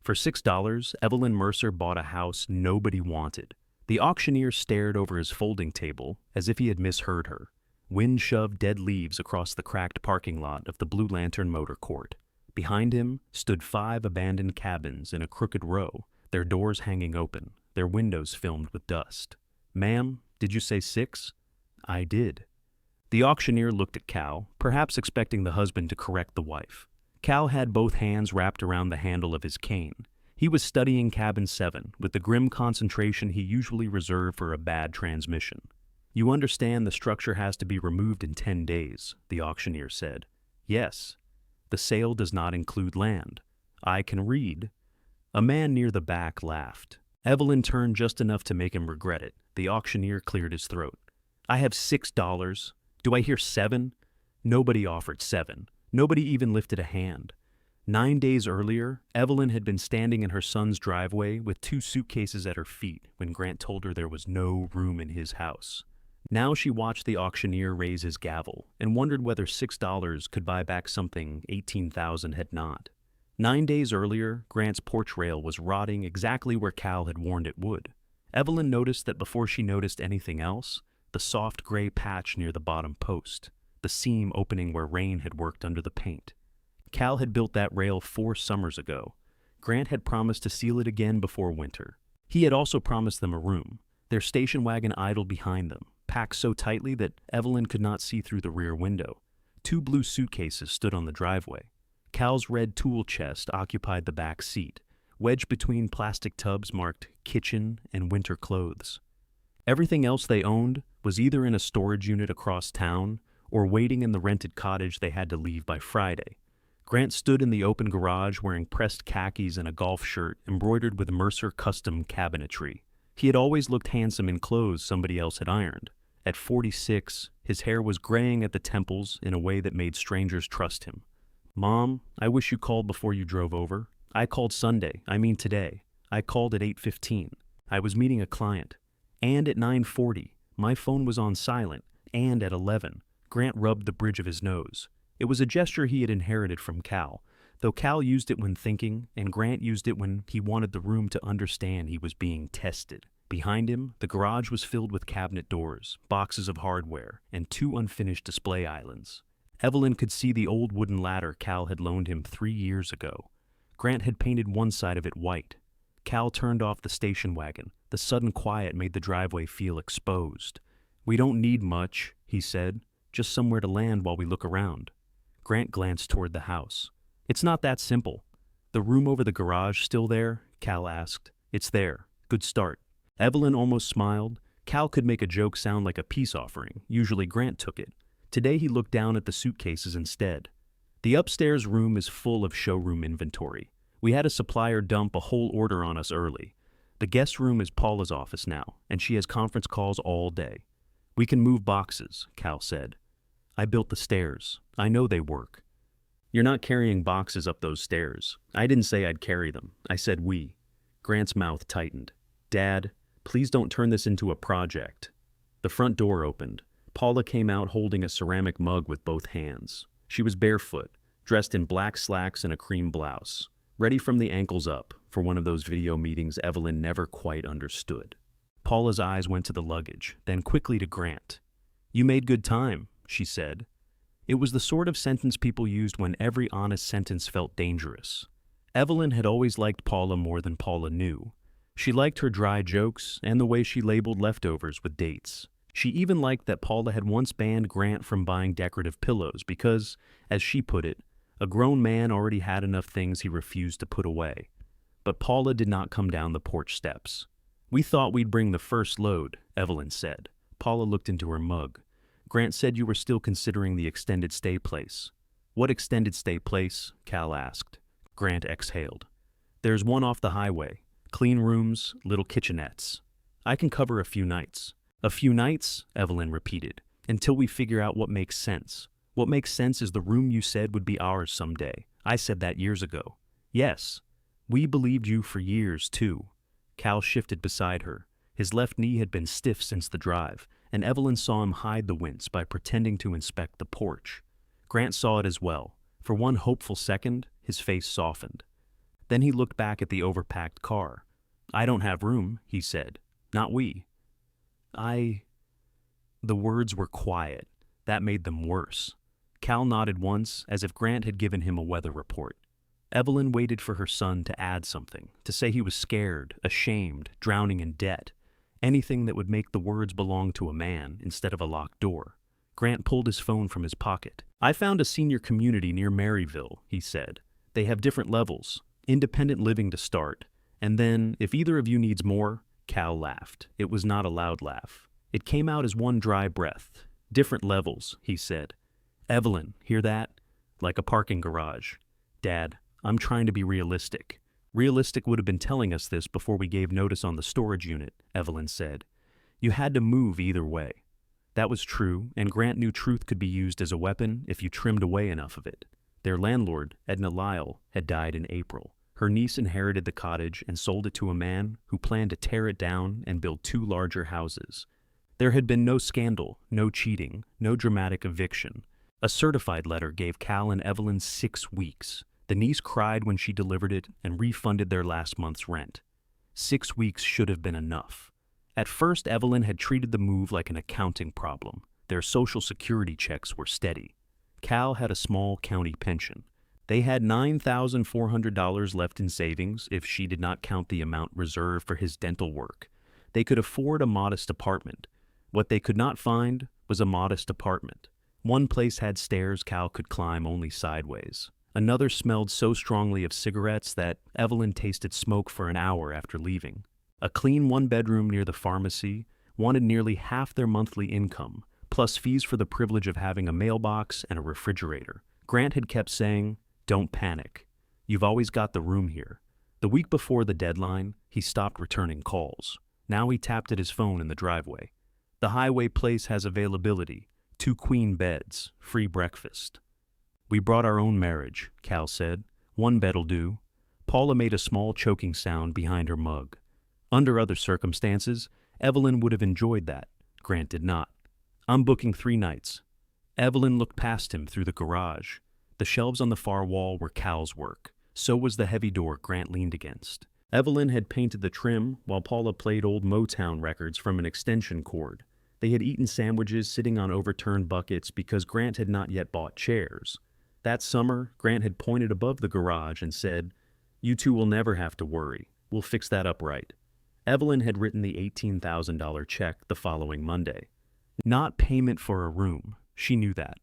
For $6, Evelyn Mercer bought a house nobody wanted. The auctioneer stared over his folding table as if he had misheard her. Wind shoved dead leaves across the cracked parking lot of the Blue Lantern Motor Court. Behind him stood 5 abandoned cabins in a crooked row, their doors hanging open, their windows filmed with dust. "Ma'am, did you say 6? "I did." The auctioneer looked at Cal, perhaps expecting the husband to correct the wife. Cal had both hands wrapped around the handle of his cane. He was studying Cabin 7 with the grim concentration he usually reserved for a bad transmission. "You understand the structure has to be removed in 10 days, the auctioneer said. "Yes. The sale does not include land. I can read." A man near the back laughed. Evelyn turned just enough to make him regret it. The auctioneer cleared his throat. "I have $6. Do I hear 7? Nobody offered 7. Nobody even lifted a hand. 9 days earlier, Evelyn had been standing in her son's driveway with 2 suitcases at her feet when Grant told her there was no room in his house. Now she watched the auctioneer raise his gavel and wondered whether $6 could buy back something 18,000 had not. 9 days earlier, Grant's porch rail was rotting exactly where Cal had warned it would. Evelyn noticed that before she noticed anything else, the soft gray patch near the bottom post, the seam opening where rain had worked under the paint. Cal had built that rail 4 summers ago. Grant had promised to seal it again before winter. He had also promised them a room. Their station wagon idled behind them, packed so tightly that Evelyn could not see through the rear window. 2 blue suitcases stood on the driveway. Cal's red tool chest occupied the back seat, wedged between plastic tubs marked kitchen and winter clothes. Everything else they owned was either in a storage unit across town or waiting in the rented cottage they had to leave by Friday. Grant stood in the open garage wearing pressed khakis and a golf shirt embroidered with Mercer custom cabinetry. He had always looked handsome in clothes somebody else had ironed. At 46, his hair was graying at the temples in a way that made strangers trust him. "Mom, I wish you called before you drove over. I called today. I called at 8:15. I was meeting a client. And at 9:40, my phone was on silent. And at 11, Grant rubbed the bridge of his nose. It was a gesture he had inherited from Cal, though Cal used it when thinking, and Grant used it when he wanted the room to understand he was being tested. Behind him, the garage was filled with cabinet doors, boxes of hardware, and 2 unfinished display islands. Evelyn could see the old wooden ladder Cal had loaned him 3 years ago. Grant had painted one side of it white. Cal turned off the station wagon. The sudden quiet made the driveway feel exposed. "We don't need much," he said, "just somewhere to land while we look around." Grant glanced toward the house. "It's not that simple." "The room over the garage still there?" Cal asked. "It's there. Good start." Evelyn almost smiled. Cal could make a joke sound like a peace offering. Usually Grant took it. Today he looked down at the suitcases instead. "The upstairs room is full of showroom inventory. We had a supplier dump a whole order on us early. The guest room is Paula's office now, and she has conference calls all day. We can move boxes," Cal said. "I built the stairs. I know they work." "You're not carrying boxes up those stairs. I didn't say I'd carry them. I said we." Grant's mouth tightened. "Dad, please don't turn this into a project." The front door opened. Paula came out holding a ceramic mug with both hands. She was barefoot, dressed in black slacks and a cream blouse, ready from the ankles up for one of those video meetings Evelyn never quite understood. Paula's eyes went to the luggage, then quickly to Grant. "You made good time," she said. It was the sort of sentence people used when every honest sentence felt dangerous. Evelyn had always liked Paula more than Paula knew. She liked her dry jokes and the way she labeled leftovers with dates. She even liked that Paula had once banned Grant from buying decorative pillows because, as she put it, a grown man already had enough things he refused to put away. But Paula did not come down the porch steps. "We thought we'd bring the first load," Evelyn said. Paula looked into her mug. "Grant said you were still considering the extended stay place." "What extended stay place?" Cal asked. Grant exhaled. "There's one off the highway. Clean rooms, little kitchenettes. I can cover a few nights." "A few nights?" Evelyn repeated. "Until we figure out what makes sense. What makes sense is the room you said would be ours someday. I said that years ago." "Yes. We believed you for years, too." Cal shifted beside her. His left knee had been stiff since the drive, and Evelyn saw him hide the wince by pretending to inspect the porch. Grant saw it as well. For one hopeful second, his face softened. Then he looked back at the overpacked car. "I don't have room," he said. "Not we." I... The words were quiet. That made them worse. Cal nodded once, as if Grant had given him a weather report. Evelyn waited for her son to add something, to say he was scared, ashamed, drowning in debt. Anything that would make the words belong to a man instead of a locked door. Grant pulled his phone from his pocket. "I found a senior community near Maryville," he said. "They have different levels. Independent living to start. And then, if either of you needs more..." Cal laughed. It was not a loud laugh. It came out as one dry breath. "Different levels," he said. "Evelyn, hear that? Like a parking garage. Dad, I'm trying to be realistic." "Realistic would have been telling us this before we gave notice on the storage unit," Evelyn said. "You had to move either way." That was true, and Grant knew truth could be used as a weapon if you trimmed away enough of it. Their landlord, Edna Lyle, had died in April. Her niece inherited the cottage and sold it to a man who planned to tear it down and build 2 larger houses. There had been no scandal, no cheating, no dramatic eviction. A certified letter gave Cal and Evelyn 6 weeks. The niece cried when she delivered it and refunded their last month's rent. 6 weeks should have been enough. At first, Evelyn had treated the move like an accounting problem. Their Social Security checks were steady. Cal had a small county pension. They had $9,400 left in savings if she did not count the amount reserved for his dental work. They could afford a modest apartment. What they could not find was a modest apartment. One place had stairs Cal could climb only sideways. Another smelled so strongly of cigarettes that Evelyn tasted smoke for an hour after leaving. A clean 1-bedroom near the pharmacy wanted nearly half their monthly income, plus fees for the privilege of having a mailbox and a refrigerator. Grant had kept saying, "Don't panic. You've always got the room here." The week before the deadline, he stopped returning calls. Now he tapped at his phone in the driveway. "The highway place has availability. 2 queen beds, free breakfast." "We brought our own marriage," Cal said. "1 bed'll do." Paula made a small choking sound behind her mug. Under other circumstances, Evelyn would have enjoyed that. Grant did not. "I'm booking 3 nights. Evelyn looked past him through the garage. The shelves on the far wall were Cal's work. So was the heavy door Grant leaned against. Evelyn had painted the trim while Paula played old Motown records from an extension cord. They had eaten sandwiches sitting on overturned buckets because Grant had not yet bought chairs. That summer, Grant had pointed above the garage and said, "You two will never have to worry. We'll fix that up right." Evelyn had written the $18,000 check the following Monday. Not payment for a room. She knew that.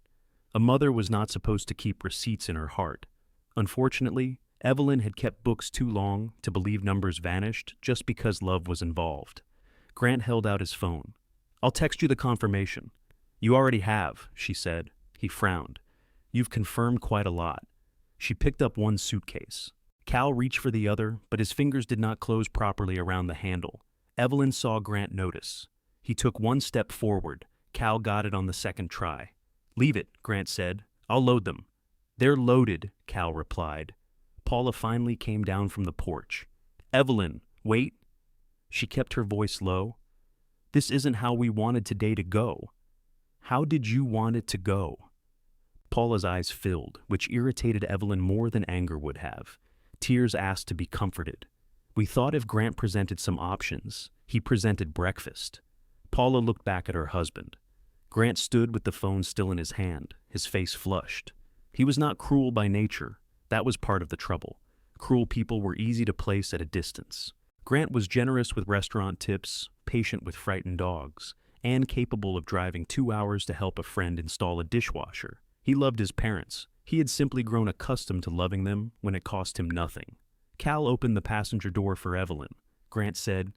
A mother was not supposed to keep receipts in her heart. Unfortunately, Evelyn had kept books too long to believe numbers vanished just because love was involved. Grant held out his phone. "I'll text you the confirmation." "You already have," she said. He frowned. "You've confirmed quite a lot." She picked up one suitcase. Cal reached for the other, but his fingers did not close properly around the handle. Evelyn saw Grant notice. He took one step forward. Cal got it on the second try. "Leave it," Grant said. "I'll load them." "They're loaded," Cal replied. Paula finally came down from the porch. "Evelyn, wait." She kept her voice low. "This isn't how we wanted today to go." "How did you want it to go?" Paula's eyes filled, which irritated Evelyn more than anger would have. Tears asked to be comforted. "We thought if Grant presented some options, he presented breakfast." Paula looked back at her husband. Grant stood with the phone still in his hand, his face flushed. He was not cruel by nature. That was part of the trouble. Cruel people were easy to place at a distance. Grant was generous with restaurant tips, patient with frightened dogs, and capable of driving 2 hours to help a friend install a dishwasher. He loved his parents. He had simply grown accustomed to loving them when it cost him nothing. Cal opened the passenger door for Evelyn. Grant said,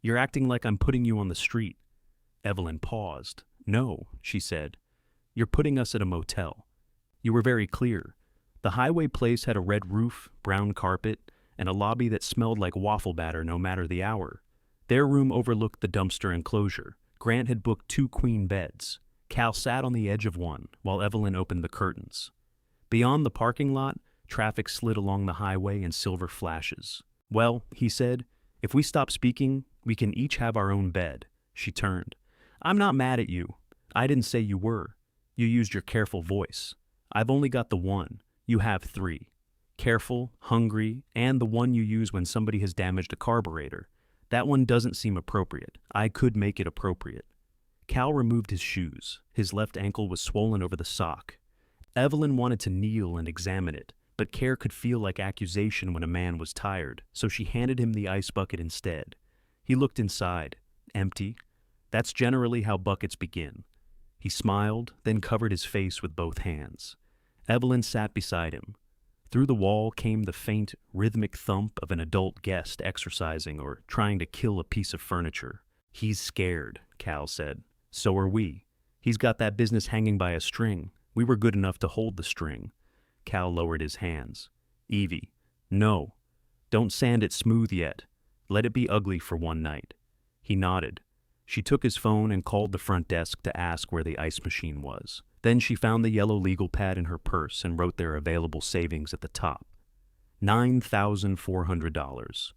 "You're acting like I'm putting you on the street." Evelyn paused. "No," she said. "You're putting us at a motel." "You were very clear. The highway place had a red roof, brown carpet, and a lobby that smelled like waffle batter no matter the hour. Their room overlooked the dumpster enclosure. Grant had booked 2 queen beds. Cal sat on the edge of one while Evelyn opened the curtains. Beyond the parking lot, traffic slid along the highway in silver flashes. "Well," he said, "if we stop speaking, we can each have our own bed." She turned. "I'm not mad at you. I didn't say you were. You used your careful voice. I've only got the one. You have 3. Careful, hungry, and the one you use when somebody has damaged a carburetor. That one doesn't seem appropriate. I could make it appropriate. Cal removed his shoes. His left ankle was swollen over the sock. Evelyn wanted to kneel and examine it, but care could feel like accusation when a man was tired, so she handed him the ice bucket instead. He looked inside. Empty. That's generally how buckets begin. He smiled, then covered his face with both hands. Evelyn sat beside him. Through the wall came the faint, rhythmic thump of an adult guest exercising or trying to kill a piece of furniture. "He's scared," Cal said. "So are we. He's got that business hanging by a string. We were good enough to hold the string." Cal lowered his hands. "Evie, no. Don't sand it smooth yet. Let it be ugly for one night." He nodded. She took his phone and called the front desk to ask where the ice machine was. Then she found the yellow legal pad in her purse and wrote their available savings at the top. $9,400.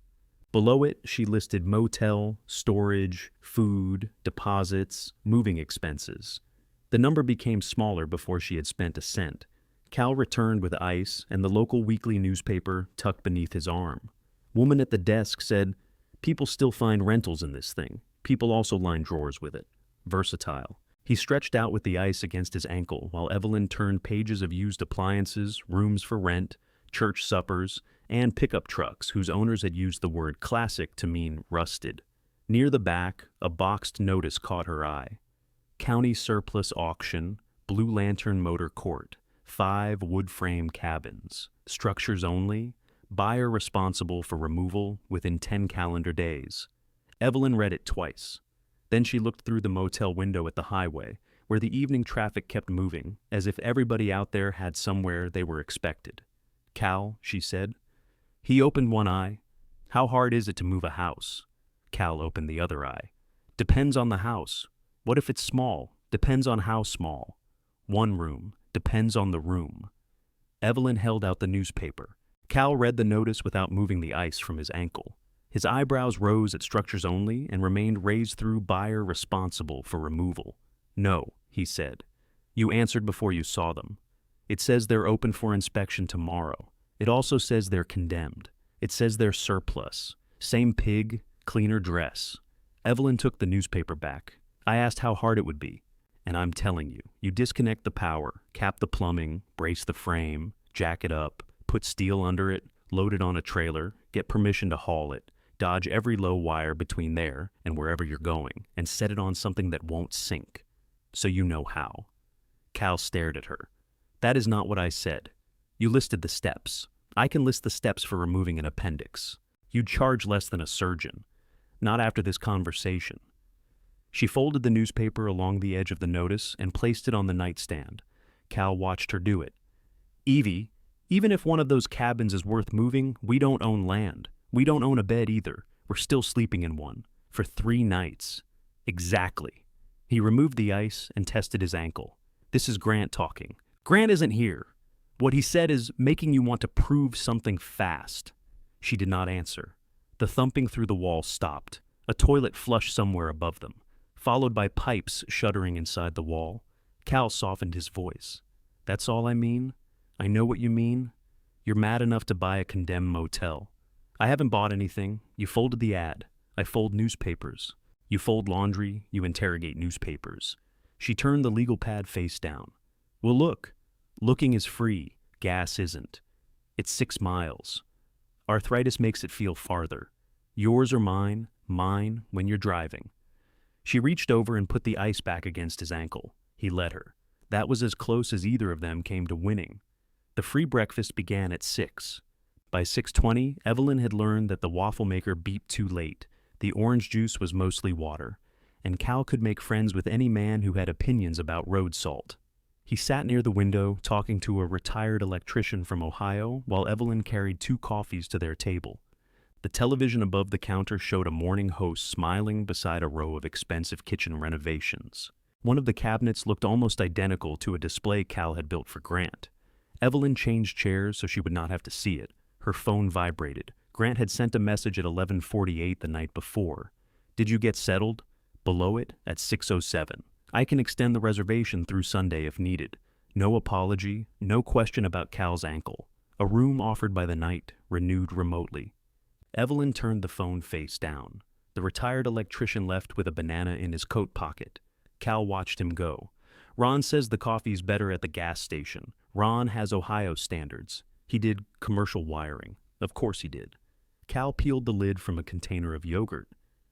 Below it, she listed motel, storage, food, deposits, moving expenses. The number became smaller before she had spent a cent. Cal returned with ice and the local weekly newspaper tucked beneath his arm. Woman at the desk said, "People still find rentals in this thing. People also line drawers with it. Versatile." He stretched out with the ice against his ankle while Evelyn turned pages of used appliances, rooms for rent, church suppers, and pickup trucks whose owners had used the word classic to mean rusted. Near the back, a boxed notice caught her eye. County surplus auction, Blue Lantern Motor Court, 5 wood frame cabins, structures only, buyer responsible for removal within 10 calendar days. Evelyn read it twice. Then she looked through the motel window at the highway, where the evening traffic kept moving, as if everybody out there had somewhere they were expected. "Cal," she said. He opened one eye. "How hard is it to move a house?" Cal opened the other eye. "Depends on the house. What if it's small? Depends on how small. 1 room. Depends on the room." Evelyn held out the newspaper. Cal read the notice without moving the ice from his ankle. His eyebrows rose at structures only and remained raised through buyer responsible for removal. "No," he said. "You answered before you saw them. It says they're open for inspection tomorrow. It also says they're condemned. It says they're surplus. Same pig, cleaner dress." Evelyn took the newspaper back. "I asked how hard it would be. And I'm telling you, you disconnect the power, cap the plumbing, brace the frame, jack it up, put steel under it, load it on a trailer, get permission to haul it, dodge every low wire between there and wherever you're going, and set it on something that won't sink. So you know how." Cal stared at her. "That is not what I said. You listed the steps. I can list the steps for removing an appendix. You'd charge less than a surgeon. Not after this conversation." She folded the newspaper along the edge of the notice and placed it on the nightstand. Cal watched her do it. "Evie, even if one of those cabins is worth moving, we don't own land. We don't own a bed either. We're still sleeping in one. For 3 nights. Exactly." He removed the ice and tested his ankle. "This is Grant talking. Grant isn't here. What he said is making you want to prove something fast." She did not answer. The thumping through the wall stopped. A toilet flushed somewhere above them, followed by pipes shuddering inside the wall. Cal softened his voice. "That's all I mean? I know what you mean. You're mad enough to buy a condemned motel. I haven't bought anything. You folded the ad. I fold newspapers. You fold laundry. You interrogate newspapers." She turned the legal pad face down. "Well, look. Looking is free. Gas isn't. It's 6 miles. Arthritis makes it feel farther. Yours or mine, mine when you're driving." She reached over and put the ice back against his ankle. He let her. That was as close as either of them came to winning. The free breakfast began at 6. By 6:20, Evelyn had learned that the waffle maker beeped too late. The orange juice was mostly water, and Cal could make friends with any man who had opinions about road salt. He sat near the window, talking to a retired electrician from Ohio, while Evelyn carried 2 coffees to their table. The television above the counter showed a morning host smiling beside a row of expensive kitchen renovations. One of the cabinets looked almost identical to a display Cal had built for Grant. Evelyn changed chairs so she would not have to see it. Her phone vibrated. Grant had sent a message at 11:48 the night before. "Did you get settled?" Below it, at 6:07. "I can extend the reservation through Sunday if needed. No apology, no question about Cal's ankle. A room offered by the night, renewed remotely. Evelyn turned the phone face down. The retired electrician left with a banana in his coat pocket. Cal watched him go. Ron says the coffee's better at the gas station. Ron has Ohio standards. He did commercial wiring. Of course he did. Cal peeled the lid from a container of yogurt.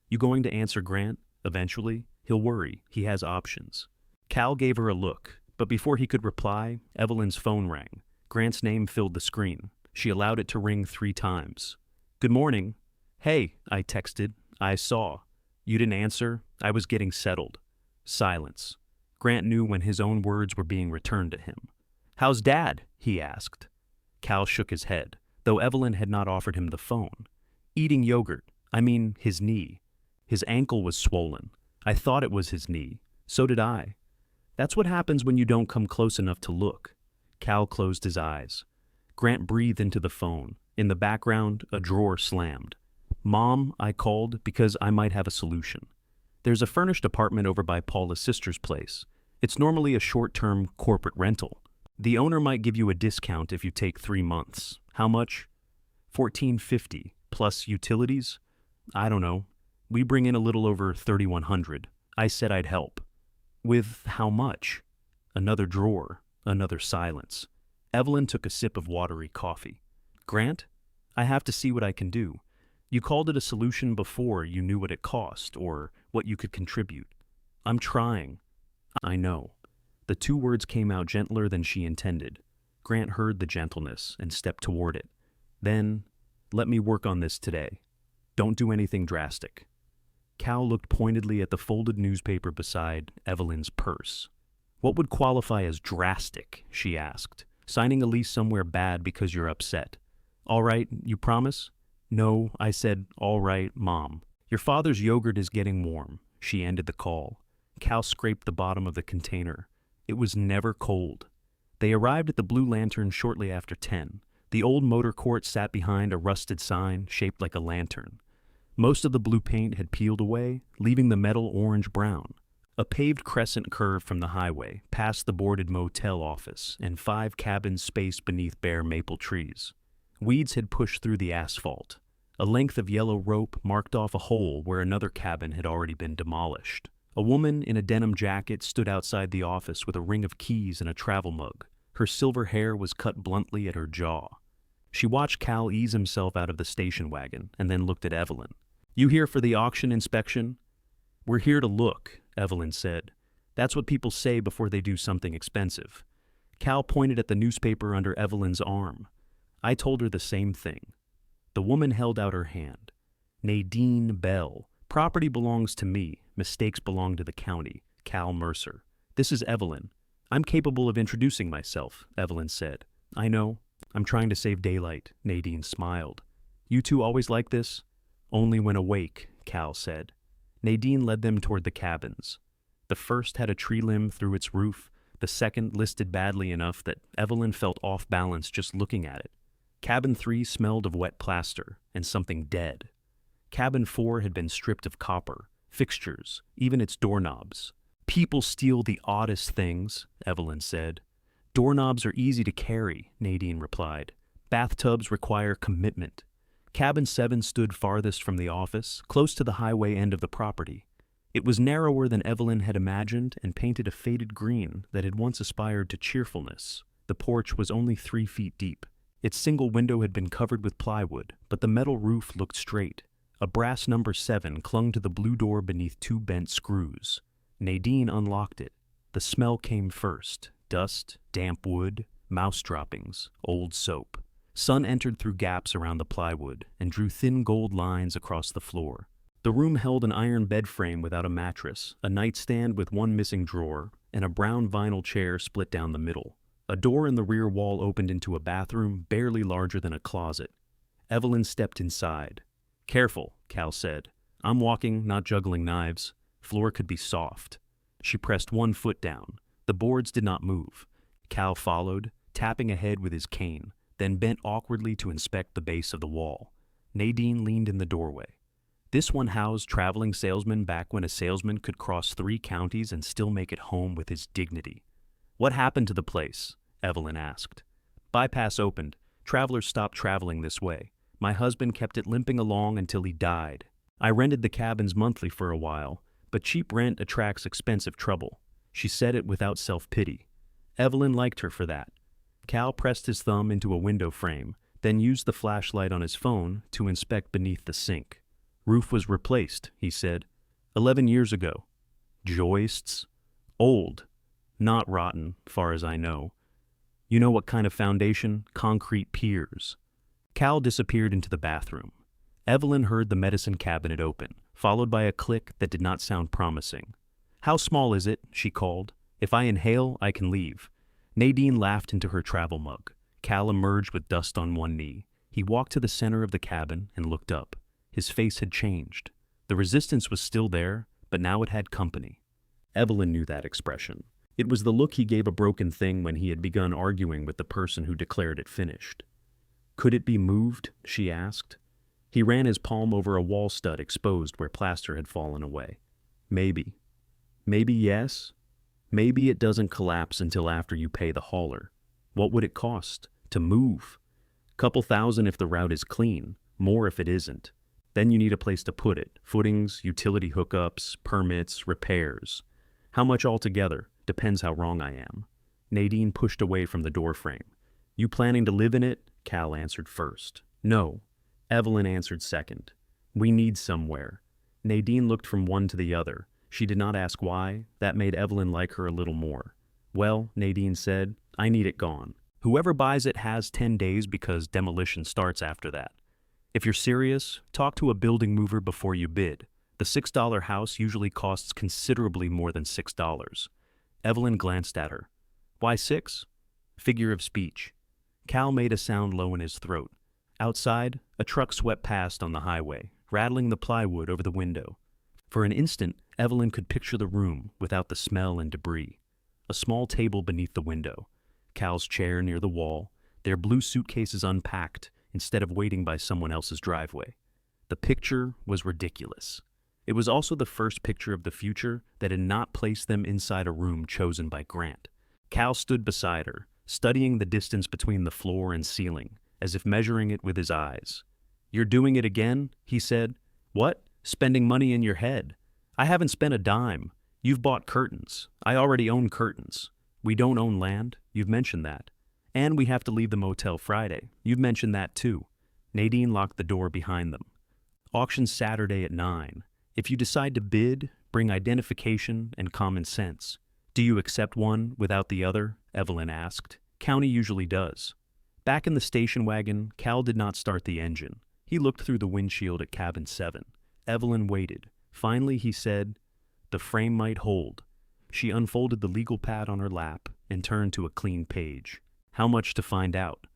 You going to answer Grant? Eventually. He'll worry. He has options. Cal gave her a look, but before he could reply, Evelyn's phone rang. Grant's name filled the screen. She allowed it to ring 3 times. Good morning. Hey, I texted. I saw. You didn't answer. I was getting settled. Silence. Grant knew when his own words were being returned to him. How's Dad? He asked. Cal shook his head, though Evelyn had not offered him the phone. Eating yogurt. I mean, his knee. His ankle was swollen. I thought it was his knee. So did I. That's what happens when you don't come close enough to look. Cal closed his eyes. Grant breathed into the phone. In the background, a drawer slammed. Mom, I called because I might have a solution. There's a furnished apartment over by Paula's sister's place. It's normally a short-term corporate rental. The owner might give you a discount if you take 3 months. How much? $14.50 plus utilities? I don't know. We bring in a little over $3,100. I said I'd help. With how much? Another drawer, another silence. Evelyn took a sip of watery coffee. Grant, I have to see what I can do. You called it a solution before you knew what it cost or what you could contribute. I'm trying. I know. The 2 words came out gentler than she intended. Grant heard the gentleness and stepped toward it. Then, let me work on this today. Don't do anything drastic. Cal looked pointedly at the folded newspaper beside Evelyn's purse. What would qualify as drastic? She asked. Signing a lease somewhere bad because you're upset. All right, you promise? No, I said, all right, Mom. Your father's yogurt is getting warm. She ended the call. Cal scraped the bottom of the container. It was never cold. They arrived at the Blue Lantern shortly after 10. The old motor court sat behind a rusted sign shaped like a lantern. Most of the blue paint had peeled away, leaving the metal orange-brown. A paved crescent curved from the highway, past the boarded motel office, and 5 cabins spaced beneath bare maple trees. Weeds had pushed through the asphalt. A length of yellow rope marked off a hole where another cabin had already been demolished. A woman in a denim jacket stood outside the office with a ring of keys and a travel mug. Her silver hair was cut bluntly at her jaw. She watched Cal ease himself out of the station wagon and then looked at Evelyn. You here for the auction inspection? We're here to look, Evelyn said. That's what people say before they do something expensive. Cal pointed at the newspaper under Evelyn's arm. I told her the same thing. The woman held out her hand. Nadine Bell. Property belongs to me. Mistakes belong to the county. Cal Mercer. This is Evelyn. I'm capable of introducing myself, Evelyn said. I know. I'm trying to save daylight, Nadine smiled. You two always like this? Only when awake, Cal said. Nadine led them toward the cabins. The first had a tree limb through its roof. The second listed badly enough that Evelyn felt off balance just looking at it. Cabin 3 smelled of wet plaster and something dead. Cabin 4 had been stripped of copper, fixtures, even its doorknobs. People steal the oddest things, Evelyn said. Doorknobs are easy to carry, Nadine replied. Bathtubs require commitment. Cabin 7 stood farthest from the office, close to the highway end of the property. It was narrower than Evelyn had imagined and painted a faded green that had once aspired to cheerfulness. The porch was only 3 feet deep. Its single window had been covered with plywood, but the metal roof looked straight. A brass number 7 clung to the blue door beneath 2 bent screws. Nadine unlocked it. The smell came first. Dust, damp wood, mouse droppings, old soap. Sun entered through gaps around the plywood and drew thin gold lines across the floor. The room held an iron bed frame without a mattress, a nightstand with 1 missing drawer, and a brown vinyl chair split down the middle. A door in the rear wall opened into a bathroom barely larger than a closet. Evelyn stepped inside. Careful, Cal said. I'm walking, not juggling knives. Floor could be soft. She pressed 1 foot down. The boards did not move. Cal followed, tapping ahead with his cane, then bent awkwardly to inspect the base of the wall. Nadine leaned in the doorway. This one housed traveling salesmen back when a salesman could cross 3 counties and still make it home with his dignity. What happened to the place? Evelyn asked. Bypass opened. Travelers stopped traveling this way. My husband kept it limping along until he died. I rented the cabins monthly for a while, but cheap rent attracts expensive trouble. She said it without self-pity. Evelyn liked her for that. Cal pressed his thumb into a window frame, then used the flashlight on his phone to inspect beneath the sink. Roof was replaced, he said. 11 years ago. Joists? Old. Not rotten, far as I know. You know what kind of foundation? Concrete piers. Cal disappeared into the bathroom. Evelyn heard the medicine cabinet open, followed by a click that did not sound promising. "How small is it?" she called. "If I inhale, I can leave." Nadine laughed into her travel mug. Cal emerged with dust on one knee. He walked to the center of the cabin and looked up. His face had changed. The resistance was still there, but now it had company. Evelyn knew that expression. It was the look he gave a broken thing when he had begun arguing with the person who declared it finished. "Could it be moved?" she asked. He ran his palm over a wall stud exposed where plaster had fallen away. "Maybe. Maybe yes. Maybe it doesn't collapse until after you pay the hauler. What would it cost? To move? Couple thousand if the route is clean, more if it isn't. Then you need a place to put it. Footings, utility hookups, permits, repairs. How much altogether? Depends how wrong I am." Nadine pushed away from the doorframe. "You planning to live in it?" Cal answered first. "No." Evelyn answered second. "We need somewhere." Nadine looked from one to the other. She did not ask why. That made Evelyn like her a little more. "Well," Nadine said, "I need it gone. Whoever buys it has 10 days because demolition starts after that. If you're serious, talk to a building mover before you bid. The $6 house usually costs considerably more than $6. Evelyn glanced at her. "Why 6? Figure of speech." Cal made a sound low in his throat. Outside, a truck swept past on the highway, rattling the plywood over the window. For an instant, Evelyn could picture the room without the smell and debris. A small table beneath the window, Cal's chair near the wall, their blue suitcases unpacked instead of waiting by someone else's driveway. The picture was ridiculous. It was also the first picture of the future that had not placed them inside a room chosen by Grant. Cal stood beside her, studying the distance between the floor and ceiling, as if measuring it with his eyes. "You're doing it again?" he said. "What? Spending money in your head. I haven't spent a dime. You've bought curtains. I already own curtains. We don't own land. You've mentioned that. And we have to leave the motel Friday. You've mentioned that too." Nadine locked the door behind them. "Auction Saturday at 9. If you decide to bid, bring identification and common sense." "Do you accept one without the other?" Evelyn asked. "County usually does." Back in the station wagon, Cal did not start the engine. He looked through the windshield at cabin 7. Evelyn waited. Finally, he said, "The frame might hold." She unfolded the legal pad on her lap and turned to a clean page. "How much to find out?"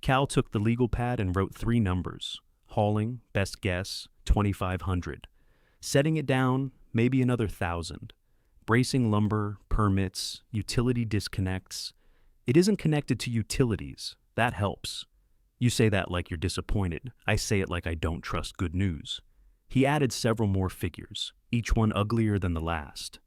Cal took the legal pad and wrote 3 numbers. Hauling, best guess, 2,500. Setting it down, maybe another 1,000. Bracing lumber, permits, utility disconnects. It isn't connected to utilities. That helps. You say that like you're disappointed. I say it like I don't trust good news. He added several more figures, each one uglier than the last.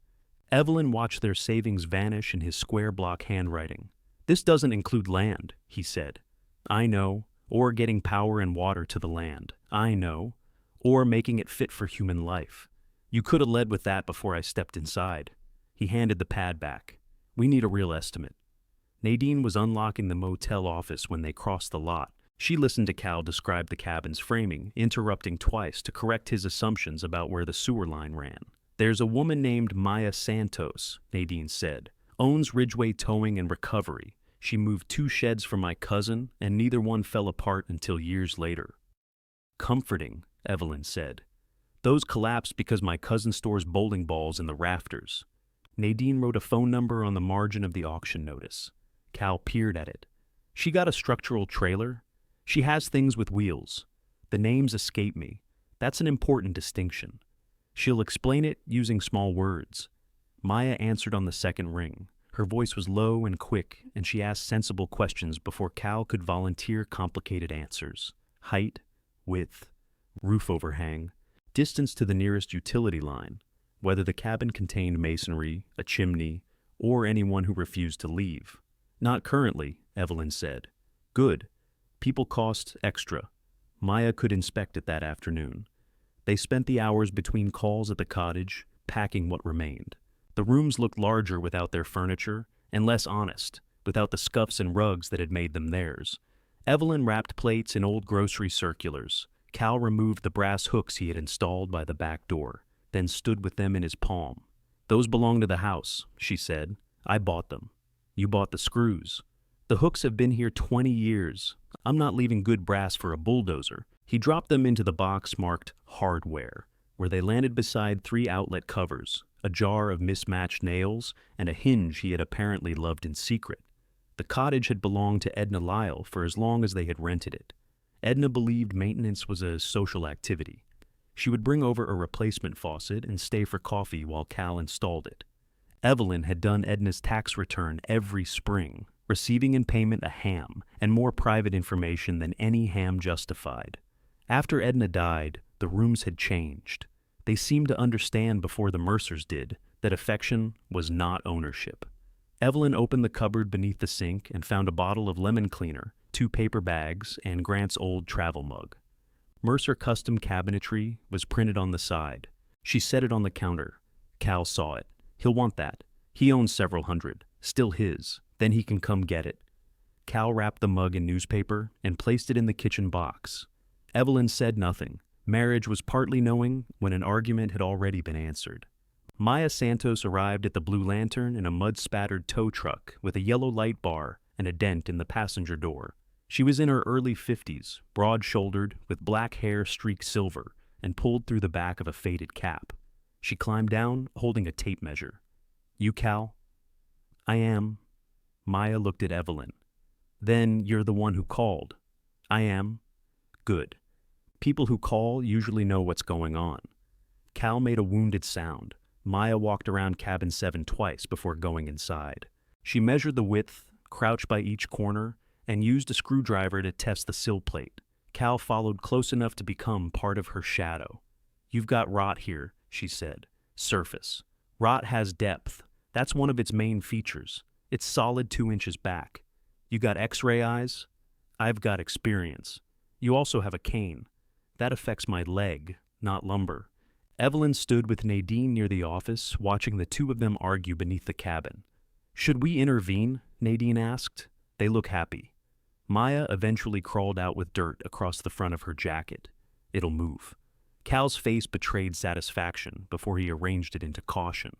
Evelyn watched their savings vanish in his square block handwriting. "This doesn't include land," he said. "I know. Or getting power and water to the land. I know. Or making it fit for human life. You could have led with that before I stepped inside." He handed the pad back. "We need a real estimate." Nadine was unlocking the motel office when they crossed the lot. She listened to Cal describe the cabin's framing, interrupting twice to correct his assumptions about where the sewer line ran. "There's a woman named Maya Santos," Nadine said. "Owns Ridgeway Towing and Recovery. She moved 2 sheds for my cousin, and neither one fell apart until years later." "Comforting," Evelyn said. "Those collapsed because my cousin stores bowling balls in the rafters." Nadine wrote a phone number on the margin of the auction notice. Cal peered at it. "She got a structural trailer? She has things with wheels. The names escape me. That's an important distinction. She'll explain it using small words." Maya answered on the second ring. Her voice was low and quick, and she asked sensible questions before Cal could volunteer complicated answers. Height, width, roof overhang, distance to the nearest utility line, whether the cabin contained masonry, a chimney, or anyone who refused to leave. "Not currently," Evelyn said. "Good. People cost extra. Maya could inspect it that afternoon. They spent the hours between calls at the cottage, packing what remained. The rooms looked larger without their furniture, and less honest, without the scuffs and rugs that had made them theirs. Evelyn wrapped plates in old grocery circulars. Cal removed the brass hooks he had installed by the back door, then stood with them in his palm. "Those belong to the house," she said. "I bought them. You bought the screws. The hooks have been here 20 years. I'm not leaving good brass for a bulldozer." He dropped them into the box marked hardware, where they landed beside 3 outlet covers, a jar of mismatched nails, and a hinge he had apparently loved in secret. The cottage had belonged to Edna Lyle for as long as they had rented it. Edna believed maintenance was a social activity. She would bring over a replacement faucet and stay for coffee while Cal installed it. Evelyn had done Edna's tax return every spring, receiving in payment a ham and more private information than any ham justified. After Edna died, the rooms had changed. They seemed to understand before the Mercers did that affection was not ownership. Evelyn opened the cupboard beneath the sink and found a bottle of lemon cleaner, 2 paper bags, and Grant's old travel mug. Mercer custom cabinetry was printed on the side. She set it on the counter. Cal saw it. "He'll want that. He owns several hundred. Still his. Then he can come get it." Cal wrapped the mug in newspaper and placed it in the kitchen box. Evelyn said nothing. Marriage was partly knowing when an argument had already been answered. Maya Santos arrived at the Blue Lantern in a mud-spattered tow truck with a yellow light bar and a dent in the passenger door. She was in her early 50s, broad-shouldered, with black hair streaked silver, and pulled through the back of a faded cap. She climbed down, holding a tape measure. "You Cal?" "I am." Maya looked at Evelyn. "Then you're the one who called." "I am." "Good. People who call usually know what's going on." Cal made a wounded sound. Maya walked around cabin 7 twice before going inside. She measured the width, crouched by each corner, and used a screwdriver to test the sill plate. Cal followed close enough to become part of her shadow. "You've got rot here," she said. "Surface. Rot has depth. That's one of its main features. It's solid 2 inches back. You got X-ray eyes? I've got experience. You also have a cane. That affects my leg, not lumber." Evelyn stood with Nadine near the office, watching the 2 of them argue beneath the cabin. "Should we intervene?" Nadine asked. "They look happy." Maya eventually crawled out with dirt across the front of her jacket. "It'll move." Cal's face betrayed satisfaction before he arranged it into caution.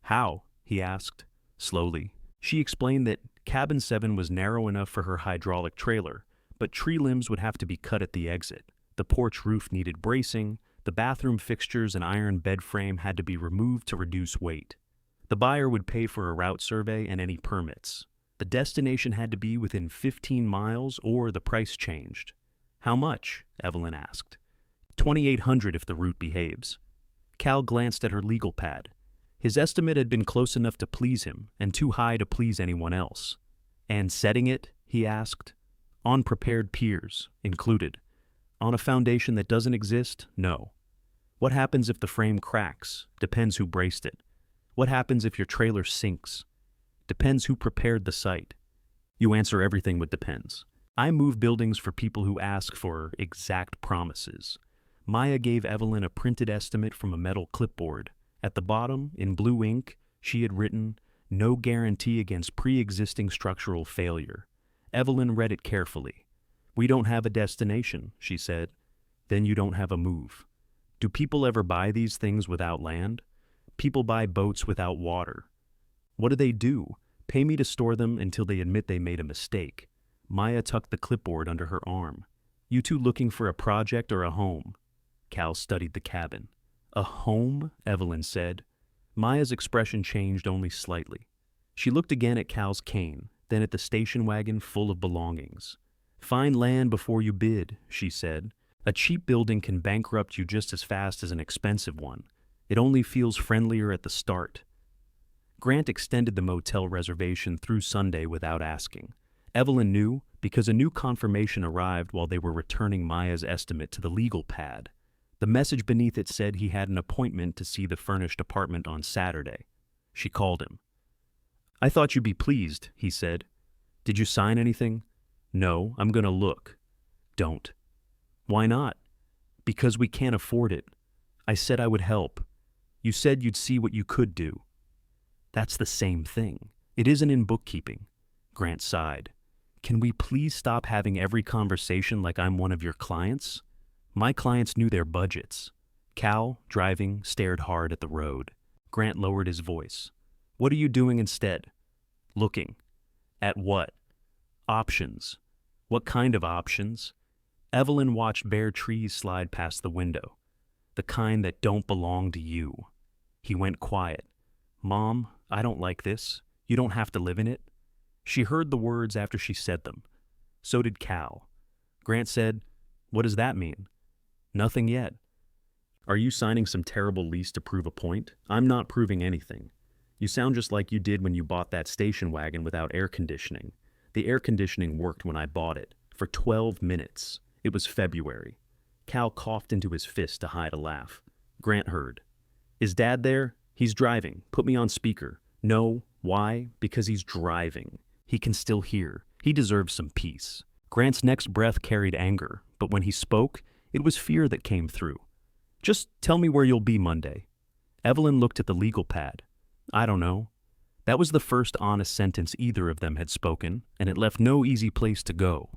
"How?" he asked. "Slowly." She explained that cabin 7 was narrow enough for her hydraulic trailer, but tree limbs would have to be cut at the exit. The porch roof needed bracing. The bathroom fixtures and iron bed frame had to be removed to reduce weight. The buyer would pay for a route survey and any permits. The destination had to be within 15 miles or the price changed. "How much?" Evelyn asked. $2,800 if the route behaves." Cal glanced at her legal pad. His estimate had been close enough to please him and too high to please anyone else. "And setting it?" he asked. "On prepared piers, included. On a foundation that doesn't exist? No. What happens if the frame cracks? Depends who braced it. What happens if your trailer sinks? Depends who prepared the site." You answer everything with depends. I move buildings for people who ask for exact promises. Maya gave Evelyn a printed estimate from a metal clipboard. At the bottom, in blue ink, she had written, "No guarantee against pre-existing structural failure." Evelyn read it carefully. "We don't have a destination," she said. "Then you don't have a move." Do people ever buy these things without land? People buy boats without water. What do? Pay me to store them until they admit they made a mistake. Maya tucked the clipboard under her arm. "You 2 looking for a project or a home?" Cal studied the cabin. "A home?" Evelyn said. Maya's expression changed only slightly. She looked again at Cal's cane, then at the station wagon full of belongings. "Find land before you bid," she said. "A cheap building can bankrupt you just as fast as an expensive one. It only feels friendlier at the start." Grant extended the motel reservation through Sunday without asking. Evelyn knew because a new confirmation arrived while they were returning Maya's estimate to the legal pad. The message beneath it said he had an appointment to see the furnished apartment on Saturday. She called him. "I thought you'd be pleased," he said. "Did you sign anything?" "No, I'm gonna look." Don't. Why not? Because we can't afford it. I said I would help. You said you'd see what you could do. That's the same thing. It isn't in bookkeeping. Grant sighed. Can we please stop having every conversation like I'm one of your clients? My clients knew their budgets. Cal, driving, stared hard at the road. Grant lowered his voice. What are you doing instead? Looking. At what? Options. What kind of options? Evelyn watched bare trees slide past the window. The kind that don't belong to you. He went quiet. Mom, I don't like this. You don't have to live in it. She heard the words after she said them. So did Cal. Grant said, What does that mean? Nothing yet. Are you signing some terrible lease to prove a point? I'm not proving anything. You sound just like you did when you bought that station wagon without air conditioning. The air conditioning worked when I bought it. For 12 minutes. It was February. Cal coughed into his fist to hide a laugh. Grant heard. Is Dad there? He's driving. Put me on speaker. No. Why? Because he's driving. He can still hear. He deserves some peace. Grant's next breath carried anger, but when he spoke, it was fear that came through. Just tell me where you'll be Monday. Evelyn looked at the legal pad. I don't know. That was the first honest sentence either of them had spoken, and it left no easy place to go.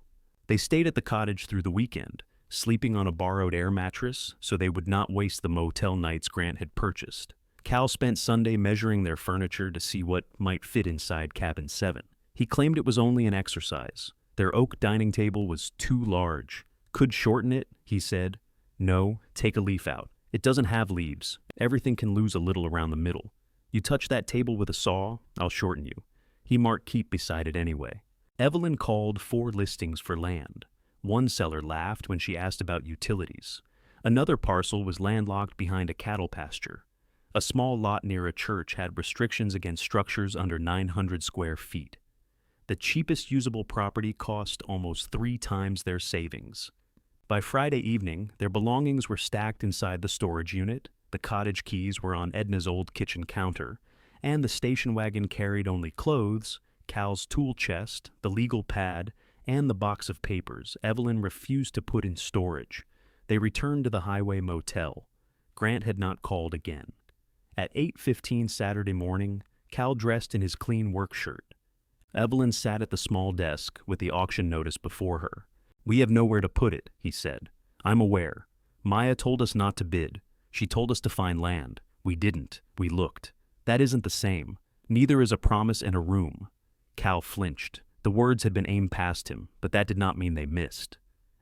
They stayed at the cottage through the weekend, sleeping on a borrowed air mattress so they would not waste the motel nights Grant had purchased. Cal spent Sunday measuring their furniture to see what might fit inside cabin 7. He claimed it was only an exercise. Their oak dining table was too large. Could shorten it, he said. No, take a leaf out. It doesn't have leaves. Everything can lose a little around the middle. You touch that table with a saw, I'll shorten you. He marked keep beside it anyway. Evelyn called 4 listings for land. One seller laughed when she asked about utilities. Another parcel was landlocked behind a cattle pasture. A small lot near a church had restrictions against structures under 900 square feet. The cheapest usable property cost almost 3 times their savings. By Friday evening, their belongings were stacked inside the storage unit, the cottage keys were on Edna's old kitchen counter, and the station wagon carried only clothes, Cal's tool chest, the legal pad, and the box of papers Evelyn refused to put in storage. They returned to the highway motel. Grant had not called again. At 8:15 Saturday morning, Cal dressed in his clean work shirt. Evelyn sat at the small desk with the auction notice before her. We have nowhere to put it, he said. I'm aware. Maya told us not to bid. She told us to find land. We didn't. We looked. That isn't the same. Neither is a promise and a room. Cal flinched. The words had been aimed past him, but that did not mean they missed.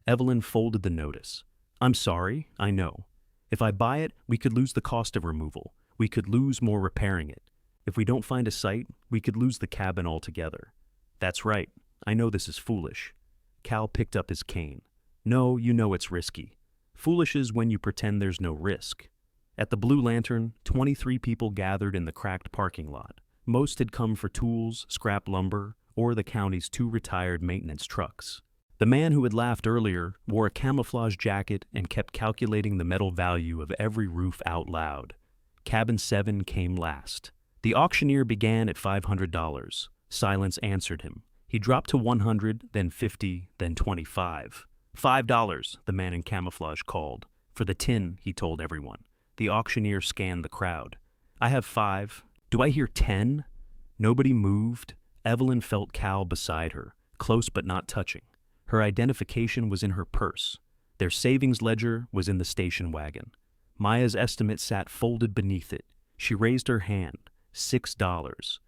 Evelyn folded the notice. I'm sorry, I know. If I buy it, we could lose the cost of removal. We could lose more repairing it. If we don't find a site, we could lose the cabin altogether. That's right. I know this is foolish. Cal picked up his cane. No, you know it's risky. Foolish is when you pretend there's no risk. At the Blue Lantern, 23 people gathered in the cracked parking lot. Most had come for tools, scrap lumber, or the county's 2 retired maintenance trucks. The man who had laughed earlier wore a camouflage jacket and kept calculating the metal value of every roof out loud. Cabin 7 came last. The auctioneer began at $500. Silence answered him. He dropped to 100, then 50, then 25. $5, the man in camouflage called. For the tin, he told everyone. The auctioneer scanned the crowd. I have 5. Do I hear 10? Nobody moved. Evelyn felt Cal beside her, close but not touching. Her identification was in her purse. Their savings ledger was in the station wagon. Maya's estimate sat folded beneath it. She raised her hand. $6.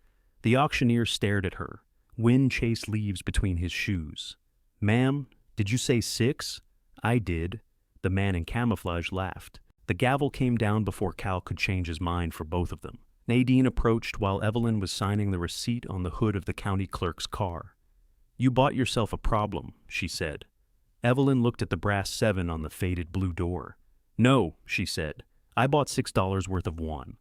The auctioneer stared at her. Wind chased leaves between his shoes. Ma'am, did you say 6? I did. The man in camouflage laughed. The gavel came down before Cal could change his mind for both of them. Nadine approached while Evelyn was signing the receipt on the hood of the county clerk's car. You bought yourself a problem, she said. Evelyn looked at the brass 7 on the faded blue door. No, she said. I bought $6 worth of one.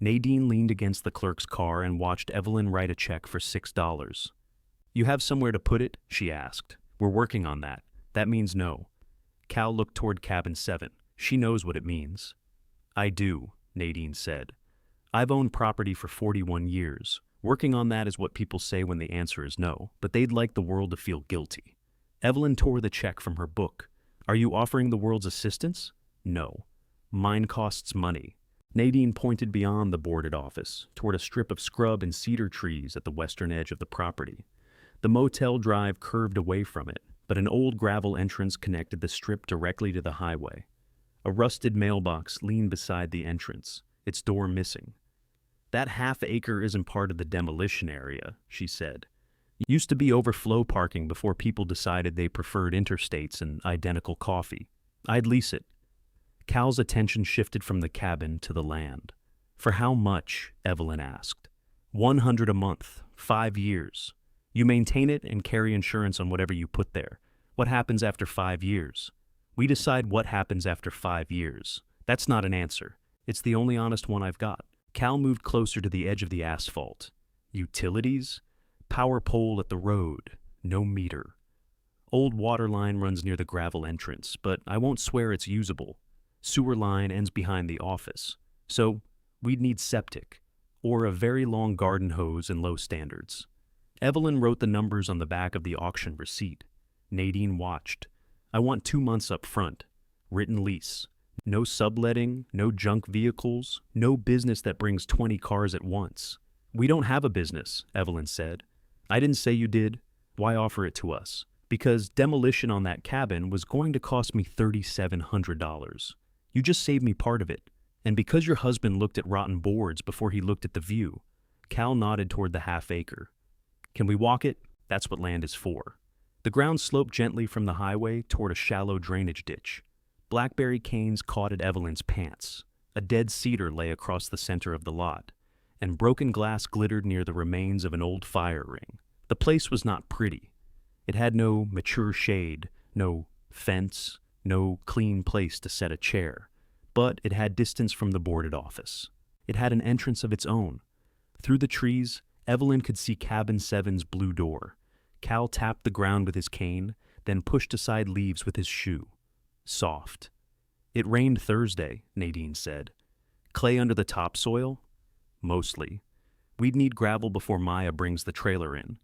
Nadine leaned against the clerk's car and watched Evelyn write a check for $6. You have somewhere to put it? She asked. We're working on that. That means no. Cal looked toward cabin 7. She knows what it means. I do, Nadine said. I've owned property for 41 years. Working on that is what people say when the answer is no, but they'd like the world to feel guilty. Evelyn tore the check from her book. Are you offering the world's assistance? No. Mine costs money. Nadine pointed beyond the boarded office, toward a strip of scrub and cedar trees at the western edge of the property. The motel drive curved away from it, but an old gravel entrance connected the strip directly to the highway. A rusted mailbox leaned beside the entrance, its door missing. That half-acre isn't part of the demolition area, she said. Used to be overflow parking before people decided they preferred interstates and identical coffee. I'd lease it. Cal's attention shifted from the cabin to the land. For how much? Evelyn asked. $100 a month, 5 years. You maintain it and carry insurance on whatever you put there. What happens after 5 years? We decide what happens after 5 years. That's not an answer. It's the only honest one I've got. Cal moved closer to the edge of the asphalt. Utilities? Power pole at the road. No meter. Old water line runs near the gravel entrance, but I won't swear it's usable. Sewer line ends behind the office. So, we'd need septic, or a very long garden hose and low standards. Evelyn wrote the numbers on the back of the auction receipt. Nadine watched. I want 2 months up front. Written lease. No subletting, no junk vehicles, no business that brings 20 cars at once. We don't have a business, Evelyn said. I didn't say you did. Why offer it to us? Because demolition on that cabin was going to cost me $3,700. You just saved me part of it. And because your husband looked at rotten boards before he looked at the view. Cal nodded toward the half-acre. Can we walk it? That's what land is for. The ground sloped gently from the highway toward a shallow drainage ditch. Blackberry canes caught at Evelyn's pants. A dead cedar lay across the center of the lot, and broken glass glittered near the remains of an old fire ring. The place was not pretty. It had no mature shade, no fence, no clean place to set a chair, but it had distance from the boarded office. It had an entrance of its own. Through the trees, Evelyn could see Cabin 7's blue door. Cal tapped the ground with his cane, then pushed aside leaves with his shoe. Soft. It rained Thursday, Nadine said. Clay under the topsoil? Mostly. We'd need gravel before Maya brings the trailer in.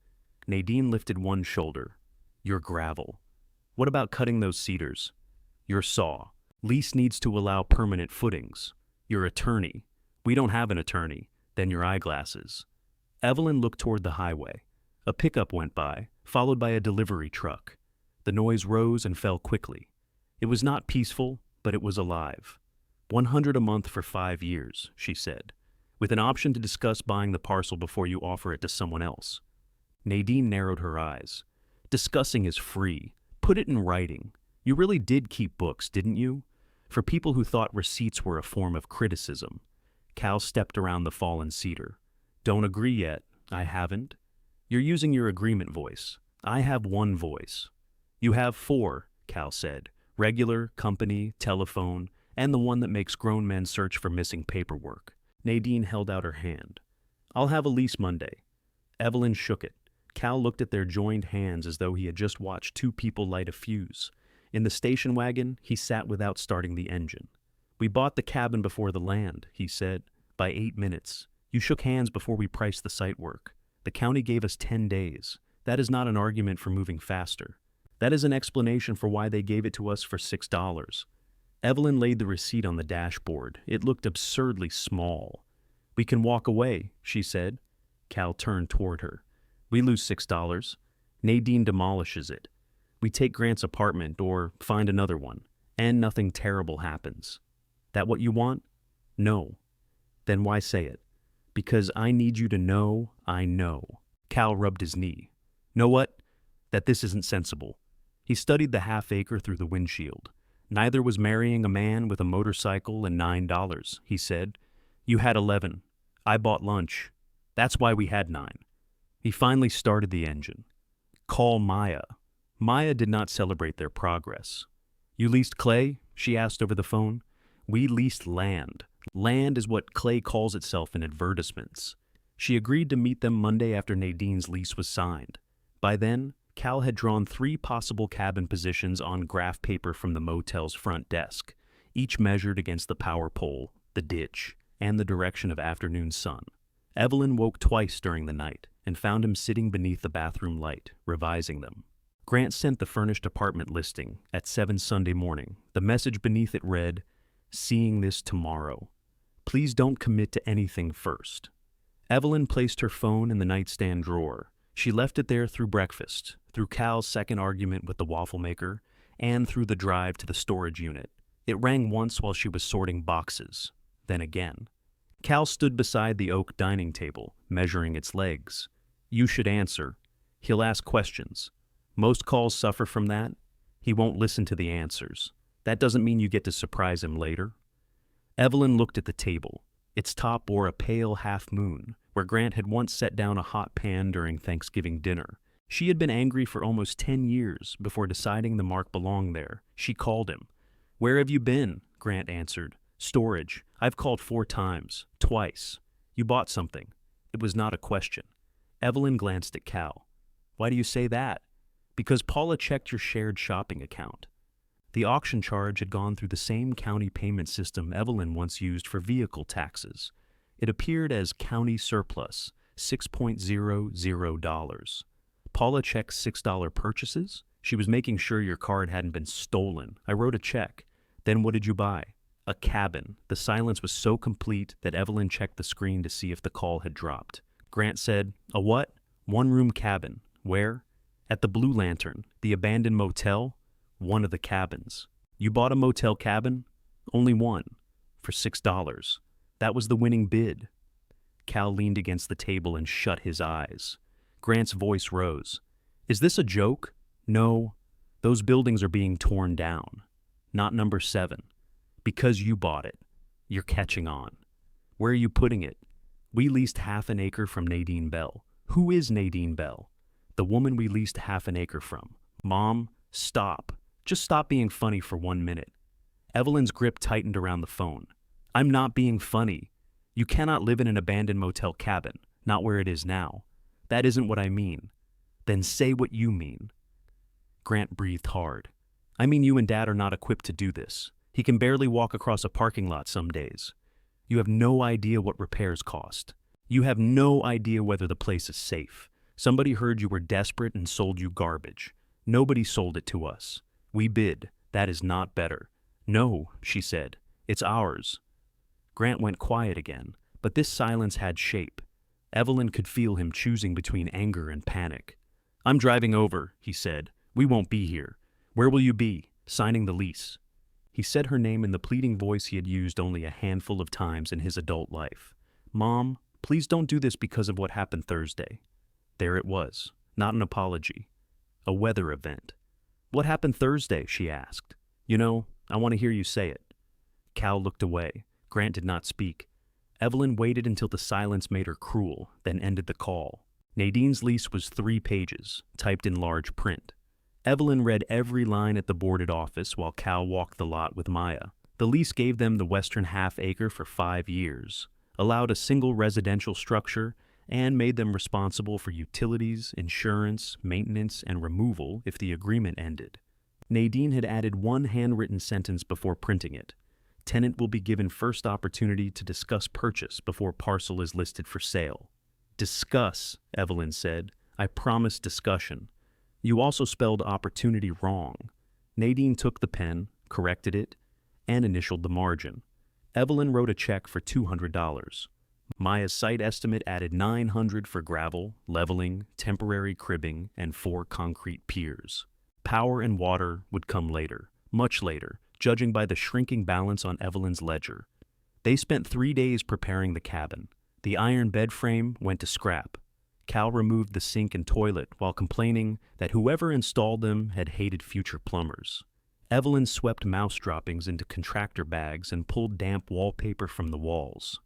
Nadine lifted one shoulder. Your gravel. What about cutting those cedars? Your saw. Lease needs to allow permanent footings. Your attorney. We don't have an attorney. Then your eyeglasses. Evelyn looked toward the highway. A pickup went by, followed by a delivery truck. The noise rose and fell quickly. It was not peaceful, but it was alive. 100 a month for 5 years, she said, with an option to discuss buying the parcel before you offer it to someone else. Nadine narrowed her eyes. Discussing is free. Put it in writing. You really did keep books, didn't you? For people who thought receipts were a form of criticism. Cal stepped around the fallen cedar. Don't agree yet. I haven't. You're using your agreement voice. I have one voice. You have 4, Cal said. Regular, company, telephone, and the one that makes grown men search for missing paperwork. Nadine held out her hand. I'll have a lease Monday. Evelyn shook it. Cal looked at their joined hands as though he had just watched 2 people light a fuse. In the station wagon, he sat without starting the engine. We bought the cabin before the land, he said, by 8 minutes. You shook hands before we priced the site work. The county gave us 10 days. That is not an argument for moving faster. That is an explanation for why they gave it to us for $6. Evelyn laid the receipt on the dashboard. It looked absurdly small. We can walk away, she said. Cal turned toward her. We lose $6. Nadine demolishes it. We take Grant's apartment or find another one, and nothing terrible happens. That what you want? No. Then why say it? Because I need you to know I know. Cal rubbed his knee. Know what? That this isn't sensible. He studied the half-acre through the windshield. Neither was marrying a man with a motorcycle and $9, he said. You had 11. I bought lunch. That's why we had 9. He finally started the engine. Call Maya. Maya did not celebrate their progress. You leased Clay? She asked over the phone. We leased land. Land is what Clay calls itself in advertisements. She agreed to meet them Monday after Nadine's lease was signed. By then, Cal had drawn 3 possible cabin positions on graph paper from the motel's front desk, each measured against the power pole, the ditch, and the direction of afternoon sun. Evelyn woke twice during the night and found him sitting beneath the bathroom light, revising them. Grant sent the furnished apartment listing at 7 Sunday morning. The message beneath it read, "Seeing this tomorrow. Please don't commit to anything first." Evelyn placed her phone in the nightstand drawer. She left it there through breakfast, through Cal's second argument with the waffle maker, and through the drive to the storage unit. It rang once while she was sorting boxes, then again. Cal stood beside the oak dining table, measuring its legs. You should answer. He'll ask questions. Most calls suffer from that. He won't listen to the answers. That doesn't mean you get to surprise him later. Evelyn looked at the table. Its top bore a pale half moon, where Grant had once set down a hot pan during Thanksgiving dinner. She had been angry for almost 10 years before deciding the mark belonged there. She called him. "Where have you been?" Grant answered. "Storage. I've called 4 times. Twice. You bought something." It was not a question. Evelyn glanced at Cal. "Why do you say that?" "Because Paula checked your shared shopping account." The auction charge had gone through the same county payment system Evelyn once used for vehicle taxes. It appeared as county surplus, $6.00. Paula checked $6 purchases? She was making sure your card hadn't been stolen. I wrote a check. Then what did you buy? A cabin. The silence was so complete that Evelyn checked the screen to see if the call had dropped. Grant said, "A what?" "1-room cabin." "Where?" "At the Blue Lantern, the abandoned motel." "One of the cabins." "You bought a motel cabin?" "Only one." "For $6. That was the winning bid." Cal leaned against the table and shut his eyes. Grant's voice rose. "Is this a joke?" "No. Those buildings are being torn down. Not number 7. Because you bought it. You're catching on." "Where are you putting it?" "We leased half an acre from Nadine Bell." "Who is Nadine Bell?" "The woman we leased half an acre from." "Mom, stop. Just stop being funny for 1 minute." Evelyn's grip tightened around the phone. "I'm not being funny. You cannot live in an abandoned motel cabin, not where it is now. That isn't what I mean." "Then say what you mean." Grant breathed hard. "I mean you and Dad are not equipped to do this. He can barely walk across a parking lot some days. You have no idea what repairs cost. You have no idea whether the place is safe. Somebody heard you were desperate and sold you garbage. Nobody sold it to us. We bid. That is not better." "No," she said. "It's ours." Grant went quiet again, but this silence had shape. Evelyn could feel him choosing between anger and panic. "I'm driving over," he said. "We won't be here." "Where will you be?" "Signing the lease." He said her name in the pleading voice he had used only a handful of times in his adult life. "Mom, please don't do this because of what happened Thursday." There it was. Not an apology. A weather event. "What happened Thursday?" she asked. "You know, I want to hear you say it." Cal looked away. Grant did not speak. Evelyn waited until the silence made her cruel, then ended the call. Nadine's lease was 3 pages, typed in large print. Evelyn read every line at the boarded office while Cal walked the lot with Maya. The lease gave them the western half-acre for 5 years, allowed a single residential structure, and made them responsible for utilities, insurance, maintenance, and removal if the agreement ended. Nadine had added one handwritten sentence before printing it. Tenant will be given first opportunity to discuss purchase before parcel is listed for sale. "Discuss," Evelyn said. "I promise discussion." "You also spelled opportunity wrong." Nadine took the pen, corrected it, and initialed the margin. Evelyn wrote a check for $200. Maya's site estimate added $900 for gravel, leveling, temporary cribbing, and 4 concrete piers. Power and water would come later, much later, judging by the shrinking balance on Evelyn's ledger. They spent 3 days preparing the cabin. The iron bed frame went to scrap. Cal removed the sink and toilet while complaining that whoever installed them had hated future plumbers. Evelyn swept mouse droppings into contractor bags and pulled damp wallpaper from the walls.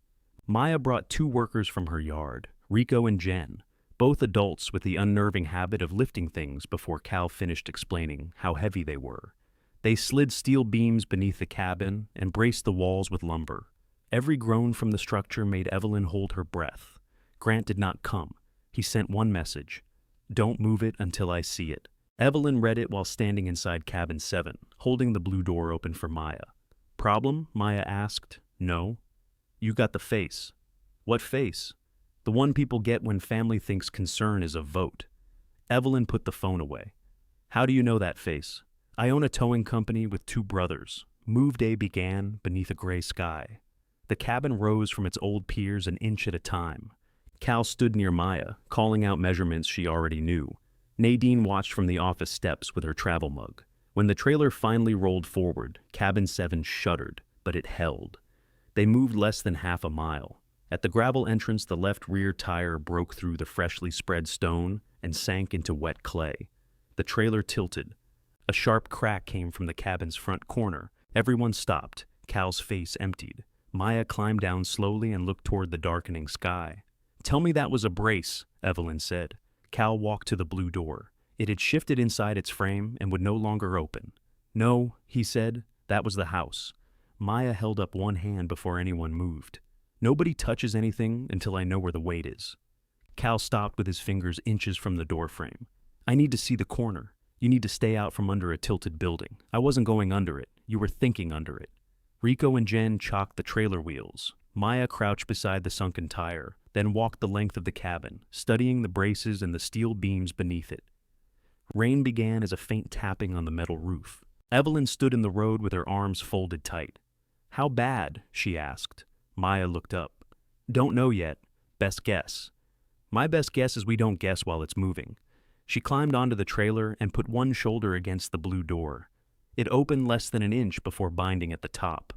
Maya brought 2 workers from her yard, Rico and Jen, both adults with the unnerving habit of lifting things before Cal finished explaining how heavy they were. They slid steel beams beneath the cabin and braced the walls with lumber. Every groan from the structure made Evelyn hold her breath. Grant did not come. He sent one message: "Don't move it until I see it." Evelyn read it while standing inside cabin 7, holding the blue door open for Maya. "Problem?" Maya asked. "No." "You got the face." "What face?" "The one people get when family thinks concern is a vote." Evelyn put the phone away. How do you know that face? I own a towing company with two brothers. Move day began beneath a gray sky. The cabin rose from its old piers an inch at a time. Cal stood near Maya, calling out measurements she already knew. Nadine watched from the office steps with her travel mug. When the trailer finally rolled forward, Cabin 7 shuddered, but it held. They moved less than half a mile. At the gravel entrance, the left rear tire broke through the freshly spread stone and sank into wet clay. The trailer tilted. A sharp crack came from the cabin's front corner. Everyone stopped. Cal's face emptied. Maya climbed down slowly and looked toward the darkening sky. "Tell me that was a brace," Evelyn said. Cal walked to the blue door. It had shifted inside its frame and would no longer open. "No," he said, "that was the house." Maya held up one hand before anyone moved. "Nobody touches anything until I know where the weight is." Cal stopped with his fingers inches from the doorframe. "I need to see the corner. You need to stay out from under a tilted building. I wasn't going under it. You were thinking under it." Rico and Jen chalked the trailer wheels. Maya crouched beside the sunken tire, then walked the length of the cabin, studying the braces and the steel beams beneath it. Rain began as a faint tapping on the metal roof. Evelyn stood in the road with her arms folded tight. "How bad?" she asked. Maya looked up. "Don't know yet. Best guess." "My best guess is we don't guess while it's moving." She climbed onto the trailer and put one shoulder against the blue door. It opened less than an inch before binding at the top.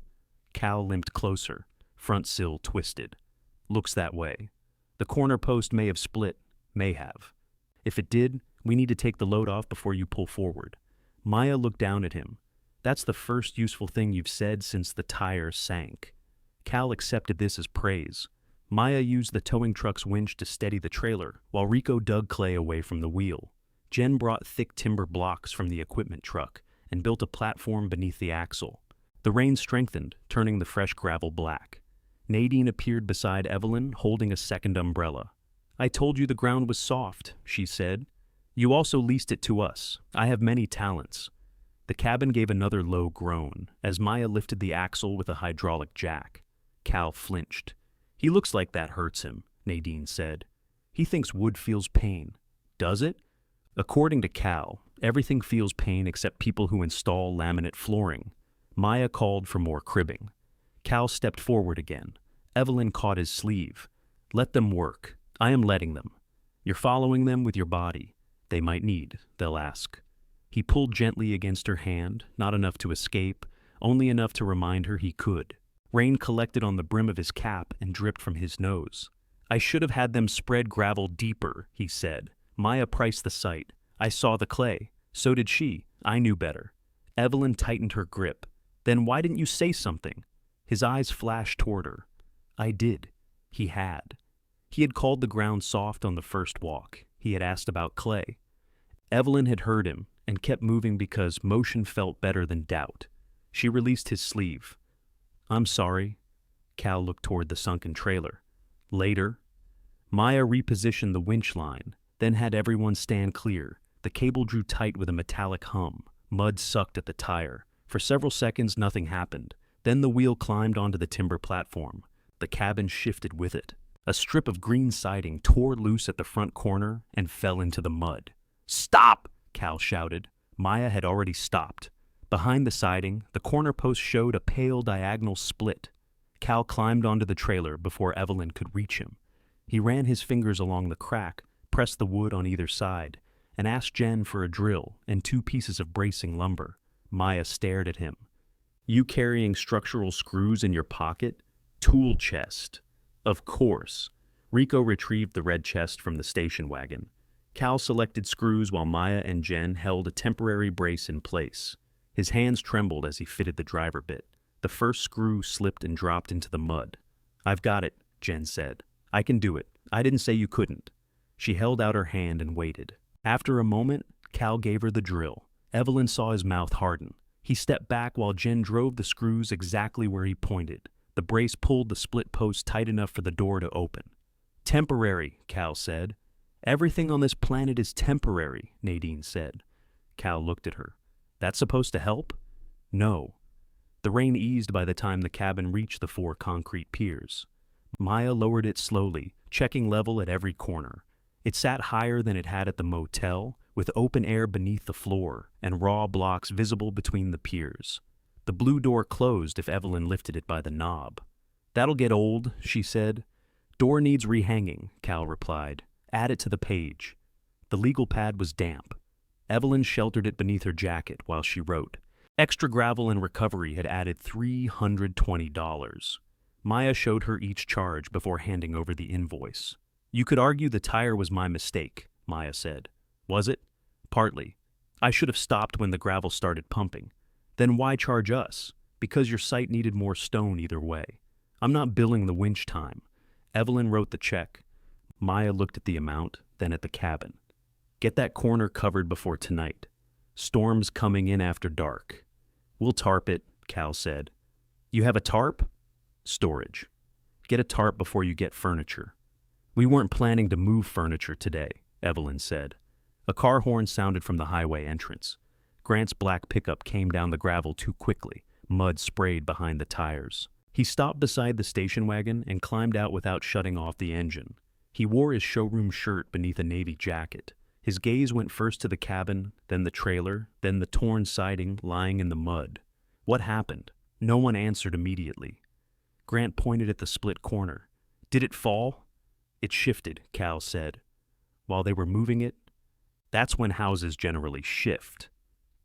Cal limped closer. Front sill twisted. "Looks that way. The corner post may have split. May have. If it did, we need to take the load off before you pull forward." Maya looked down at him. "That's the first useful thing you've said since the tire sank." Cal accepted this as praise. Maya used the towing truck's winch to steady the trailer, while Rico dug clay away from the wheel. Jen brought thick timber blocks from the equipment truck and built a platform beneath the axle. The rain strengthened, turning the fresh gravel black. Nadine appeared beside Evelyn, holding a second umbrella. "I told you the ground was soft," she said. "You also leased it to us. I have many talents." The cabin gave another low groan as Maya lifted the axle with a hydraulic jack. Cal flinched. "He looks like that hurts him," Nadine said. "He thinks wood feels pain. Does it?" According to Cal, everything feels pain except people who install laminate flooring. Maya called for more cribbing. Cal stepped forward again. Evelyn caught his sleeve. "Let them work. I am letting them. You're following them with your body. They might need, they'll ask." He pulled gently against her hand, not enough to escape, only enough to remind her he could. Rain collected on the brim of his cap and dripped from his nose. "I should have had them spread gravel deeper," he said. Maya priced the site. "I saw the clay. So did she. I knew better." Evelyn tightened her grip. "Then why didn't you say something?" His eyes flashed toward her. "I did." He had. He had called the ground soft on the first walk. He had asked about clay. Evelyn had heard him and kept moving because motion felt better than doubt. She released his sleeve. "I'm sorry." Cal looked toward the sunken trailer. "Later." Maya repositioned the winch line, then had everyone stand clear. The cable drew tight with a metallic hum. Mud sucked at the tire. For several seconds, nothing happened. Then the wheel climbed onto the timber platform. The cabin shifted with it. A strip of green siding tore loose at the front corner and fell into the mud. "Stop!" Cal shouted. Maya had already stopped. Behind the siding, the corner post showed a pale diagonal split. Cal climbed onto the trailer before Evelyn could reach him. He ran his fingers along the crack, pressed the wood on either side, and asked Jen for a drill and 2 pieces of bracing lumber. Maya stared at him. "You carrying structural screws in your pocket? Tool chest." "Of course." Rico retrieved the red chest from the station wagon. Cal selected screws while Maya and Jen held a temporary brace in place. His hands trembled as he fitted the driver bit. The first screw slipped and dropped into the mud. "I've got it," Jen said. "I can do it. I didn't say you couldn't." She held out her hand and waited. After a moment, Cal gave her the drill. Evelyn saw his mouth harden. He stepped back while Jen drove the screws exactly where he pointed. The brace pulled the split post tight enough for the door to open. "Temporary," Cal said. "Everything on this planet is temporary," Nadine said. Cal looked at her. "That's supposed to help?" "No." The rain eased by the time the cabin reached the 4 concrete piers. Maya lowered it slowly, checking level at every corner. It sat higher than it had at the motel, with open air beneath the floor and raw blocks visible between the piers. The blue door closed if Evelyn lifted it by the knob. "That'll get old," she said. "Door needs rehanging," Cal replied. "Add it to the page." The legal pad was damp. Evelyn sheltered it beneath her jacket while she wrote. Extra gravel and recovery had added $320. Maya showed her each charge before handing over the invoice. "You could argue the tire was my mistake," Maya said. "Was it?" "Partly. I should have stopped when the gravel started pumping. Then why charge us? Because your site needed more stone either way. I'm not billing the winch time." Evelyn wrote the check. Maya looked at the amount, then at the cabin. "Get that corner covered before tonight. Storm's coming in after dark." "We'll tarp it," Cal said. "You have a tarp?" "Storage. Get a tarp before you get furniture." "We weren't planning to move furniture today," Evelyn said. A car horn sounded from the highway entrance. Grant's black pickup came down the gravel too quickly. Mud sprayed behind the tires. He stopped beside the station wagon and climbed out without shutting off the engine. He wore his showroom shirt beneath a navy jacket. His gaze went first to the cabin, then the trailer, then the torn siding lying in the mud. What happened? No one answered immediately. Grant pointed at the split corner. "Did it fall?" "It shifted," Cal said. "While they were moving it?" "That's when houses generally shift."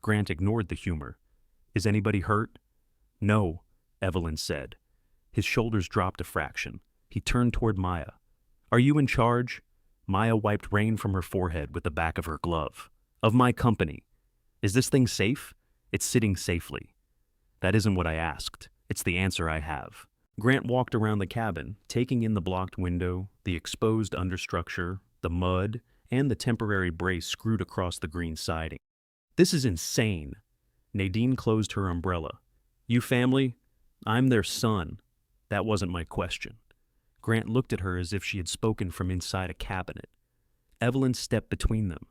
Grant ignored the humor. "Is anybody hurt?" "No," Evelyn said. His shoulders dropped a fraction. He turned toward Maya. "Are you in charge?" Maya wiped rain from her forehead with the back of her glove. "Of my company. Is this thing safe?" "It's sitting safely." "That isn't what I asked. It's the answer I have." Grant walked around the cabin, taking in the blocked window, the exposed understructure, the mud, and the temporary brace screwed across the green siding. "This is insane." Nadine closed her umbrella. "You family?" "I'm their son." "That wasn't my question." Grant looked at her as if she had spoken from inside a cabinet. Evelyn stepped between them.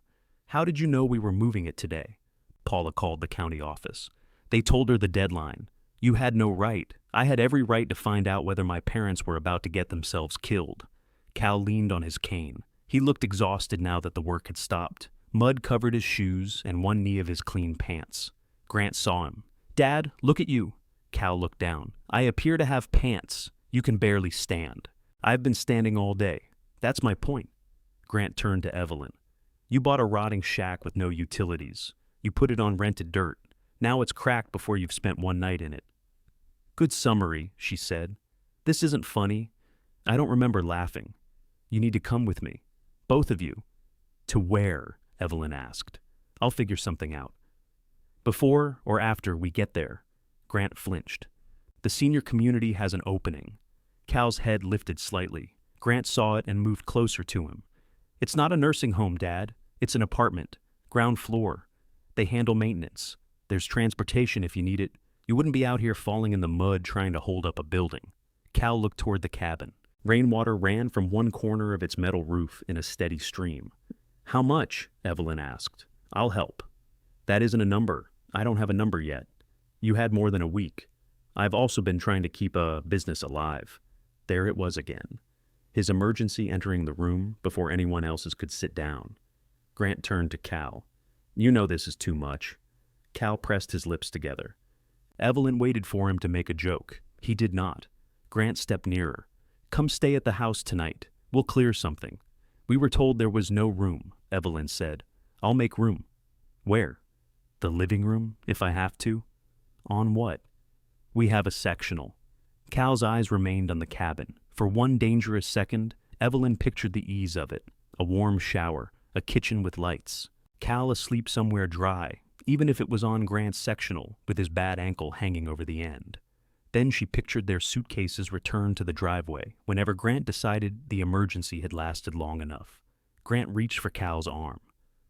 "How did you know we were moving it today?" Paula called the county office. "They told her the deadline. You had no right. I had every right to find out whether my parents were about to get themselves killed." Cal leaned on his cane. He looked exhausted now that the work had stopped. Mud covered his shoes and one knee of his clean pants. Grant saw him. "Dad, look at you." Cal looked down. "I appear to have pants. You can barely stand." "I've been standing all day. That's my point." Grant turned to Evelyn. "You bought a rotting shack with no utilities. You put it on rented dirt. Now it's cracked before you've spent one night in it." "Good summary," she said. "This isn't funny. I don't remember laughing. You need to come with me. Both of you." "To where?" Evelyn asked. "I'll figure something out." "Before or after we get there?" Grant flinched. "The senior community has an opening." Cal's head lifted slightly. Grant saw it and moved closer to him. "It's not a nursing home, Dad. It's an apartment. Ground floor. They handle maintenance. There's transportation if you need it. You wouldn't be out here falling in the mud trying to hold up a building." Cal looked toward the cabin. Rainwater ran from one corner of its metal roof in a steady stream. "How much?" Evelyn asked. "I'll help." "That isn't a number. I don't have a number yet. You had more than a week. I've also been trying to keep a business alive." There it was again. His emergency entering the room before anyone else's could sit down. Grant turned to Cal. "You know this is too much." Cal pressed his lips together. Evelyn waited for him to make a joke. He did not. Grant stepped nearer. "Come stay at the house tonight. We'll clear something." "We were told there was no room," Evelyn said. "I'll make room." "Where?" "The living room, if I have to." "On what?" "We have a sectional." Cal's eyes remained on the cabin. For one dangerous second, Evelyn pictured the ease of it. A warm shower, a kitchen with lights. Cal asleep somewhere dry, even if it was on Grant's sectional, with his bad ankle hanging over the end. Then she pictured their suitcases returned to the driveway whenever Grant decided the emergency had lasted long enough. Grant reached for Cal's arm.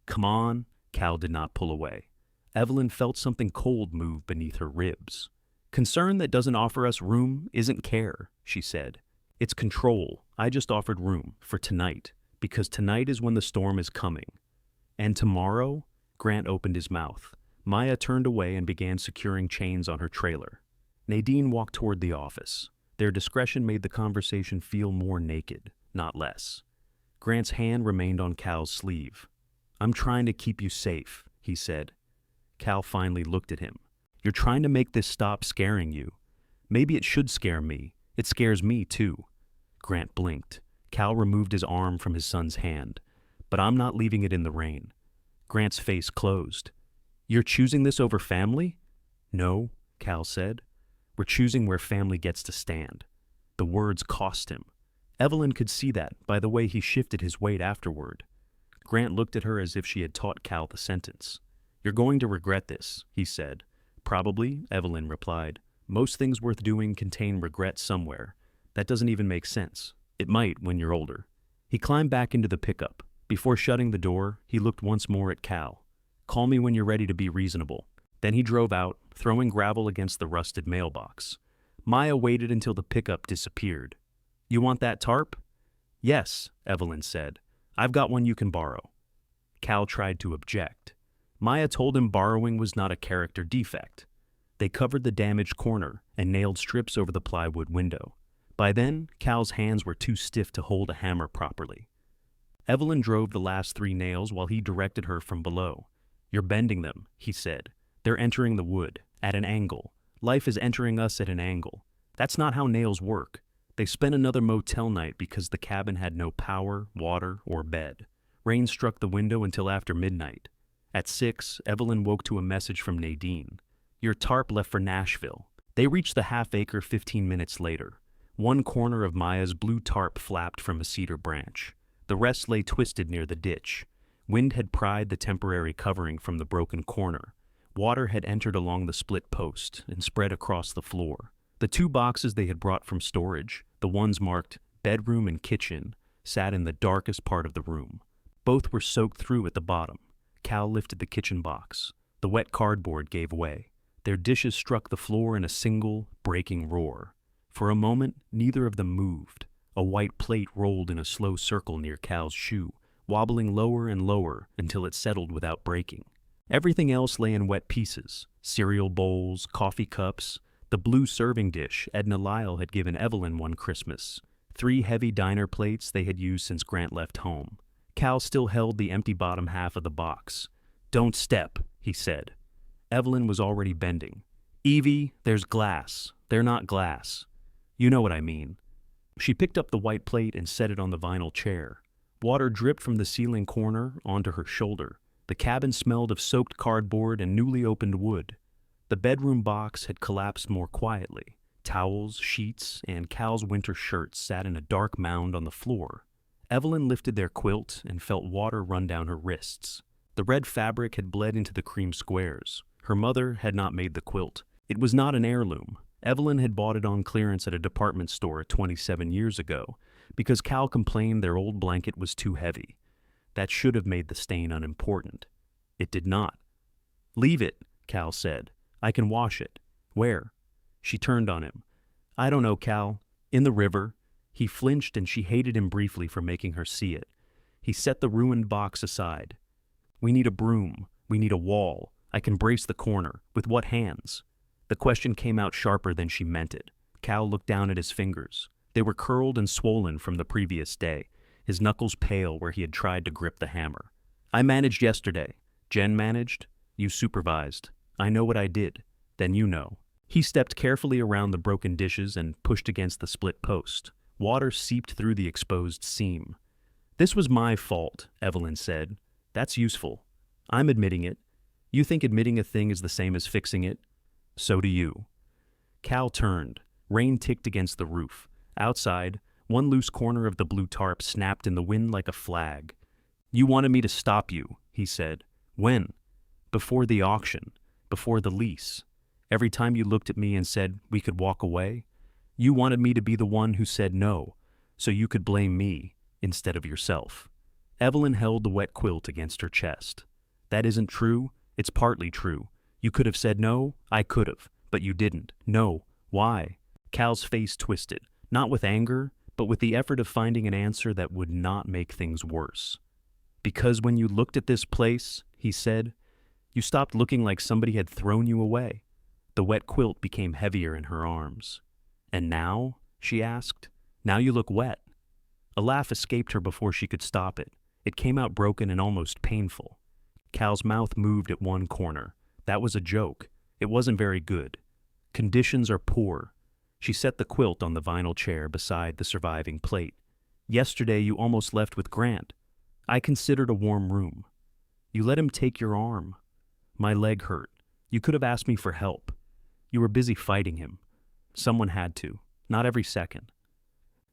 "Come on." Cal did not pull away. Evelyn felt something cold move beneath her ribs. "Concern that doesn't offer us room isn't care," she said. "It's control. I just offered room for tonight, because tonight is when the storm is coming." "And tomorrow?" Grant opened his mouth. Maya turned away and began securing chains on her trailer. Nadine walked toward the office. Their discretion made the conversation feel more naked, not less. Grant's hand remained on Cal's sleeve. I'm trying to keep you safe, he said. Cal finally looked at him. You're trying to make this stop scaring you. Maybe it should scare me. It scares me, too. Grant blinked. Cal removed his arm from his son's hand. But I'm not leaving it in the rain. Grant's face closed. You're choosing this over family? No, Cal said. We're choosing where family gets to stand. The words cost him. Evelyn could see that by the way he shifted his weight afterward. Grant looked at her as if she had taught Cal the sentence. You're going to regret this, he said. Probably, Evelyn replied. Most things worth doing contain regret somewhere. That doesn't even make sense. It might when you're older. He climbed back into the pickup. Before shutting the door, he looked once more at Cal. Call me when you're ready to be reasonable. Then he drove out, throwing gravel against the rusted mailbox. Maya waited until the pickup disappeared. You want that tarp? Yes, Evelyn said. I've got one you can borrow. Cal tried to object. Maya told him borrowing was not a character defect. They covered the damaged corner and nailed strips over the plywood window. By then, Cal's hands were too stiff to hold a hammer properly. Evelyn drove the last 3 nails while he directed her from below. You're bending them, he said. They're entering the wood, at an angle. Life is entering us at an angle. That's not how nails work. They spent another motel night because the cabin had no power, water, or bed. Rain struck the window until after midnight. At 6, Evelyn woke to a message from Nadine. Your tarp left for Nashville. They reached the half-acre 15 minutes later. One corner of Maya's blue tarp flapped from a cedar branch. The rest lay twisted near the ditch. Wind had pried the temporary covering from the broken corner. Water had entered along the split post and spread across the floor. The 2 boxes they had brought from storage, the ones marked bedroom and kitchen, sat in the darkest part of the room. Both were soaked through at the bottom. Cal lifted the kitchen box. The wet cardboard gave way. Their dishes struck the floor in a single, breaking roar. For a moment, neither of them moved. A white plate rolled in a slow circle near Cal's shoe, wobbling lower and lower until it settled without breaking. Everything else lay in wet pieces. Cereal bowls, coffee cups, the blue serving dish Edna Lyle had given Evelyn one Christmas, 3 heavy diner plates they had used since Grant left home. Cal still held the empty bottom half of the box. Don't step, he said. Evelyn was already bending. Evie, there's glass. They're not glass. You know what I mean. She picked up the white plate and set it on the vinyl chair. Water dripped from the ceiling corner onto her shoulder. The cabin smelled of soaked cardboard and newly opened wood. The bedroom box had collapsed more quietly. Towels, sheets, and Cal's winter shirts sat in a dark mound on the floor. Evelyn lifted their quilt and felt water run down her wrists. The red fabric had bled into the cream squares. Her mother had not made the quilt. It was not an heirloom. Evelyn had bought it on clearance at a department store 27 years ago because Cal complained their old blanket was too heavy. That should have made the stain unimportant. It did not. Leave it, Cal said. I can wash it. Where? She turned on him. I don't know, Cal. In the river. He flinched and she hated him briefly for making her see it. He set the ruined box aside. We need a broom. We need a wall. I can brace the corner. With what hands? The question came out sharper than she meant it. Cal looked down at his fingers. They were curled and swollen from the previous day, his knuckles pale where he had tried to grip the hammer. I managed yesterday. Jen managed. You supervised. I know what I did. Then you know. He stepped carefully around the broken dishes and pushed against the split post. Water seeped through the exposed seam. This was my fault, Evelyn said. That's useful. I'm admitting it. You think admitting a thing is the same as fixing it? So do you. Cal turned. Rain ticked against the roof. Outside, one loose corner of the blue tarp snapped in the wind like a flag. You wanted me to stop you, he said. When? Before the auction. Before the lease. Every time you looked at me and said we could walk away, you wanted me to be the one who said no, so you could blame me instead of yourself. Evelyn held the wet quilt against her chest. That isn't true. It's partly true. You could have said no, I could have, but you didn't. No. Why? Cal's face twisted, not with anger, but with the effort of finding an answer that would not make things worse. Because when you looked at this place, he said, you stopped looking like somebody had thrown you away. The wet quilt became heavier in her arms. And now? She asked. Now you look wet. A laugh escaped her before she could stop it. It came out broken and almost painful. Cal's mouth moved at one corner. That was a joke. It wasn't very good. Conditions are poor. She set the quilt on the vinyl chair beside the surviving plate. Yesterday you almost left with Grant. I considered a warm room. You let him take your arm. My leg hurt. You could have asked me for help. You were busy fighting him. Someone had to. Not every second.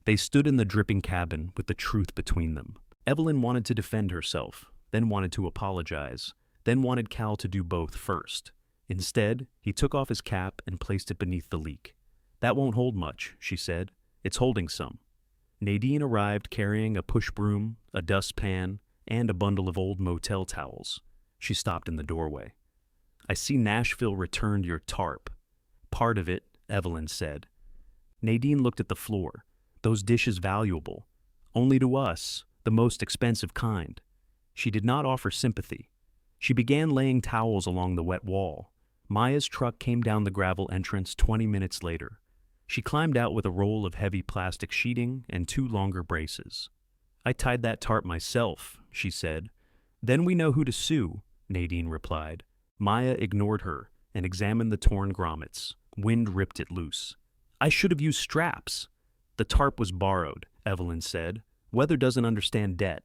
They stood in the dripping cabin with the truth between them. Evelyn wanted to defend herself, then wanted to apologize, then wanted Cal to do both first. Instead, he took off his cap and placed it beneath the leak. That won't hold much, she said. It's holding some. Nadine arrived carrying a push broom, a dustpan, and a bundle of old motel towels. She stopped in the doorway. I see Nashville returned your tarp. Part of it, Evelyn said. Nadine looked at the floor. Those dishes valuable. Only to us, the most expensive kind. She did not offer sympathy. She began laying towels along the wet wall. Maya's truck came down the gravel entrance 20 minutes later. She climbed out with a roll of heavy plastic sheeting and 2 longer braces. I tied that tarp myself, she said. Then we know who to sue, Nadine replied. Maya ignored her and examined the torn grommets. Wind ripped it loose. I should have used straps. The tarp was borrowed, Evelyn said. Weather doesn't understand debt.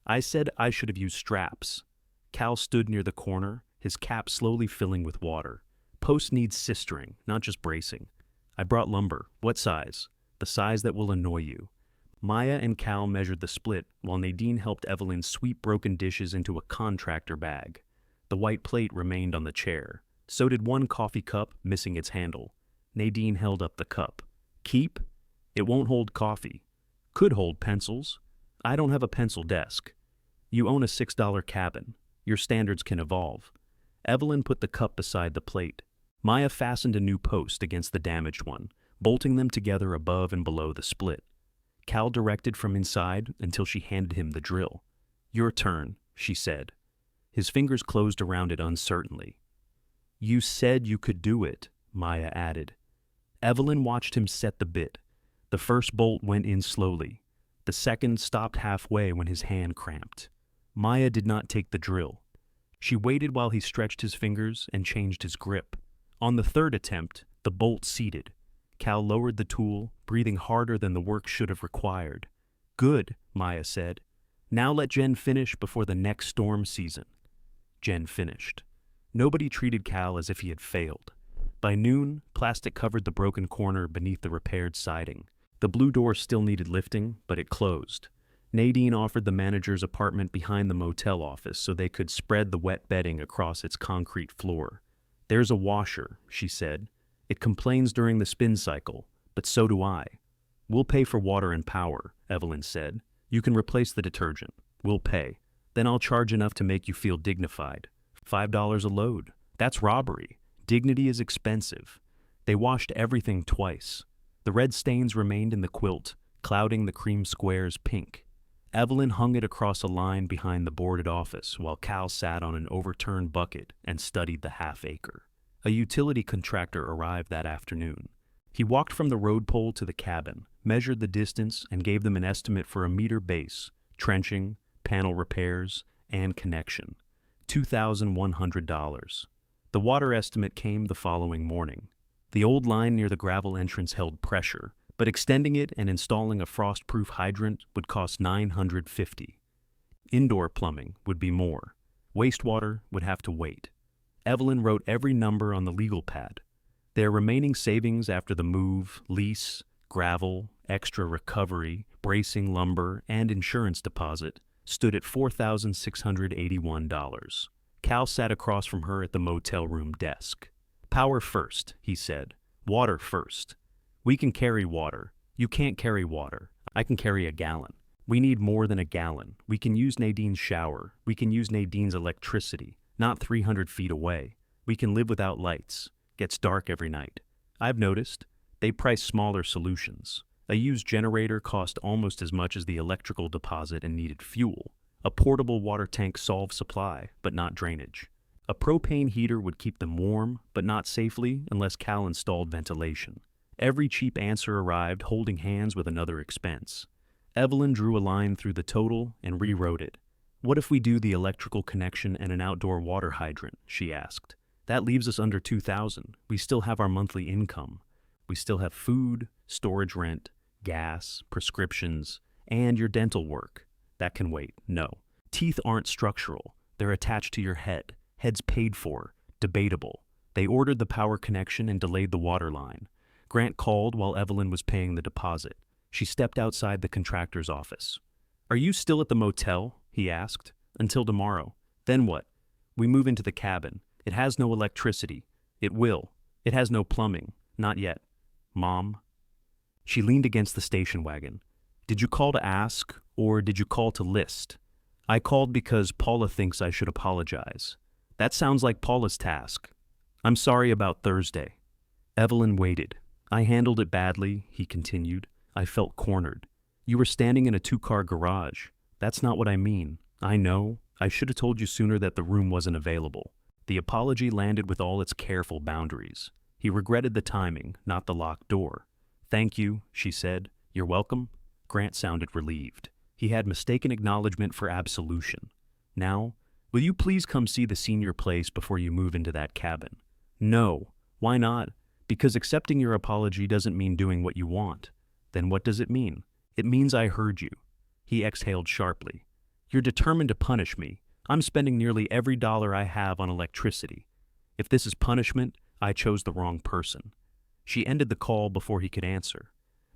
I said I should have used straps. Cal stood near the corner, his cap slowly filling with water. Post needs sistering, not just bracing. I brought lumber. What size? The size that will annoy you. Maya and Cal measured the split, while Nadine helped Evelyn sweep broken dishes into a contractor bag. The white plate remained on the chair. So did one coffee cup, missing its handle. Nadine held up the cup. Keep? It won't hold coffee. Could hold pencils. I don't have a pencil desk. You own a $6 cabin. Your standards can evolve. Evelyn put the cup beside the plate. Maya fastened a new post against the damaged one, bolting them together above and below the split. Cal directed from inside until she handed him the drill. Your turn, she said. His fingers closed around it uncertainly. You said you could do it, Maya added. Evelyn watched him set the bit. The first bolt went in slowly. The second stopped halfway when his hand cramped. Maya did not take the drill. She waited while he stretched his fingers and changed his grip. On the third attempt, the bolt seated. Cal lowered the tool, breathing harder than the work should have required. Good, Maya said. Now let Jen finish before the next storm season. Jen finished. Nobody treated Cal as if he had failed. By noon, plastic covered the broken corner beneath the repaired siding. The blue door still needed lifting, but it closed. Nadine offered the manager's apartment behind the motel office so they could spread the wet bedding across its concrete floor. There's a washer, she said. It complains during the spin cycle, but so do I. We'll pay for water and power, Evelyn said. You can replace the detergent. We'll pay. Then I'll charge enough to make you feel dignified. $5 a load. That's robbery. Dignity is expensive. They washed everything twice. The red stains remained in the quilt, clouding the cream squares pink. Evelyn hung it across a line behind the boarded office while Cal sat on an overturned bucket and studied the half-acre. A utility contractor arrived that afternoon. He walked from the road pole to the cabin, measured the distance, and gave them an estimate for a meter base, trenching, panel repairs, and connection. $2,100. The water estimate came the following morning. The old line near the gravel entrance held pressure, but extending it and installing a frost-proof hydrant would cost $950. Indoor plumbing would be more. Wastewater would have to wait. Evelyn wrote every number on the legal pad. Their remaining savings after the move, lease, gravel, extra recovery, bracing lumber, and insurance deposit stood at $4,681. Cal sat across from her at the motel room desk. Power first, he said. Water first. We can carry water. You can't carry water. I can carry a gallon. We need more than a gallon. We can use Nadine's shower. We can use Nadine's electricity, not 300 feet away. We can live without lights. Gets dark every night. I've noticed. They price smaller solutions. A used generator cost almost as much as the electrical deposit and needed fuel. A portable water tank solved supply, but not drainage. A propane heater would keep them warm, but not safely unless Cal installed ventilation. Every cheap answer arrived holding hands with another expense. Evelyn drew a line through the total and rewrote it. What if we do the electrical connection and an outdoor water hydrant? She asked. That leaves us under 2,000. We still have our monthly income. We still have food, storage rent, gas, prescriptions, and your dental work. That can wait. No. Teeth aren't structural. They're attached to your head. Head's paid for. Debatable. They ordered the power connection and delayed the water line. Grant called while Evelyn was paying the deposit. She stepped outside the contractor's office. Are you still at the motel? He asked. Until tomorrow. Then what? We move into the cabin. It has no electricity. It will. It has no plumbing. Not yet. Mom? She leaned against the station wagon. Did you call to ask, or did you call to list? I called because Paula thinks I should apologize. That sounds like Paula's task. I'm sorry about Thursday. Evelyn waited. I handled it badly, he continued. I felt cornered. You were standing in a 2-car garage. That's not what I mean. I know. I should have told you sooner that the room wasn't available. The apology landed with all its careful boundaries. He regretted the timing, not the locked door. Thank you, she said. You're welcome. Grant sounded relieved. He had mistaken acknowledgement for absolution. Now, will you please come see the senior place before you move into that cabin? No. Why not? Because accepting your apology doesn't mean doing what you want. Then what does it mean? It means I heard you. He exhaled sharply. You're determined to punish me. I'm spending nearly every dollar I have on electricity. If this is punishment, I chose the wrong person. She ended the call before he could answer.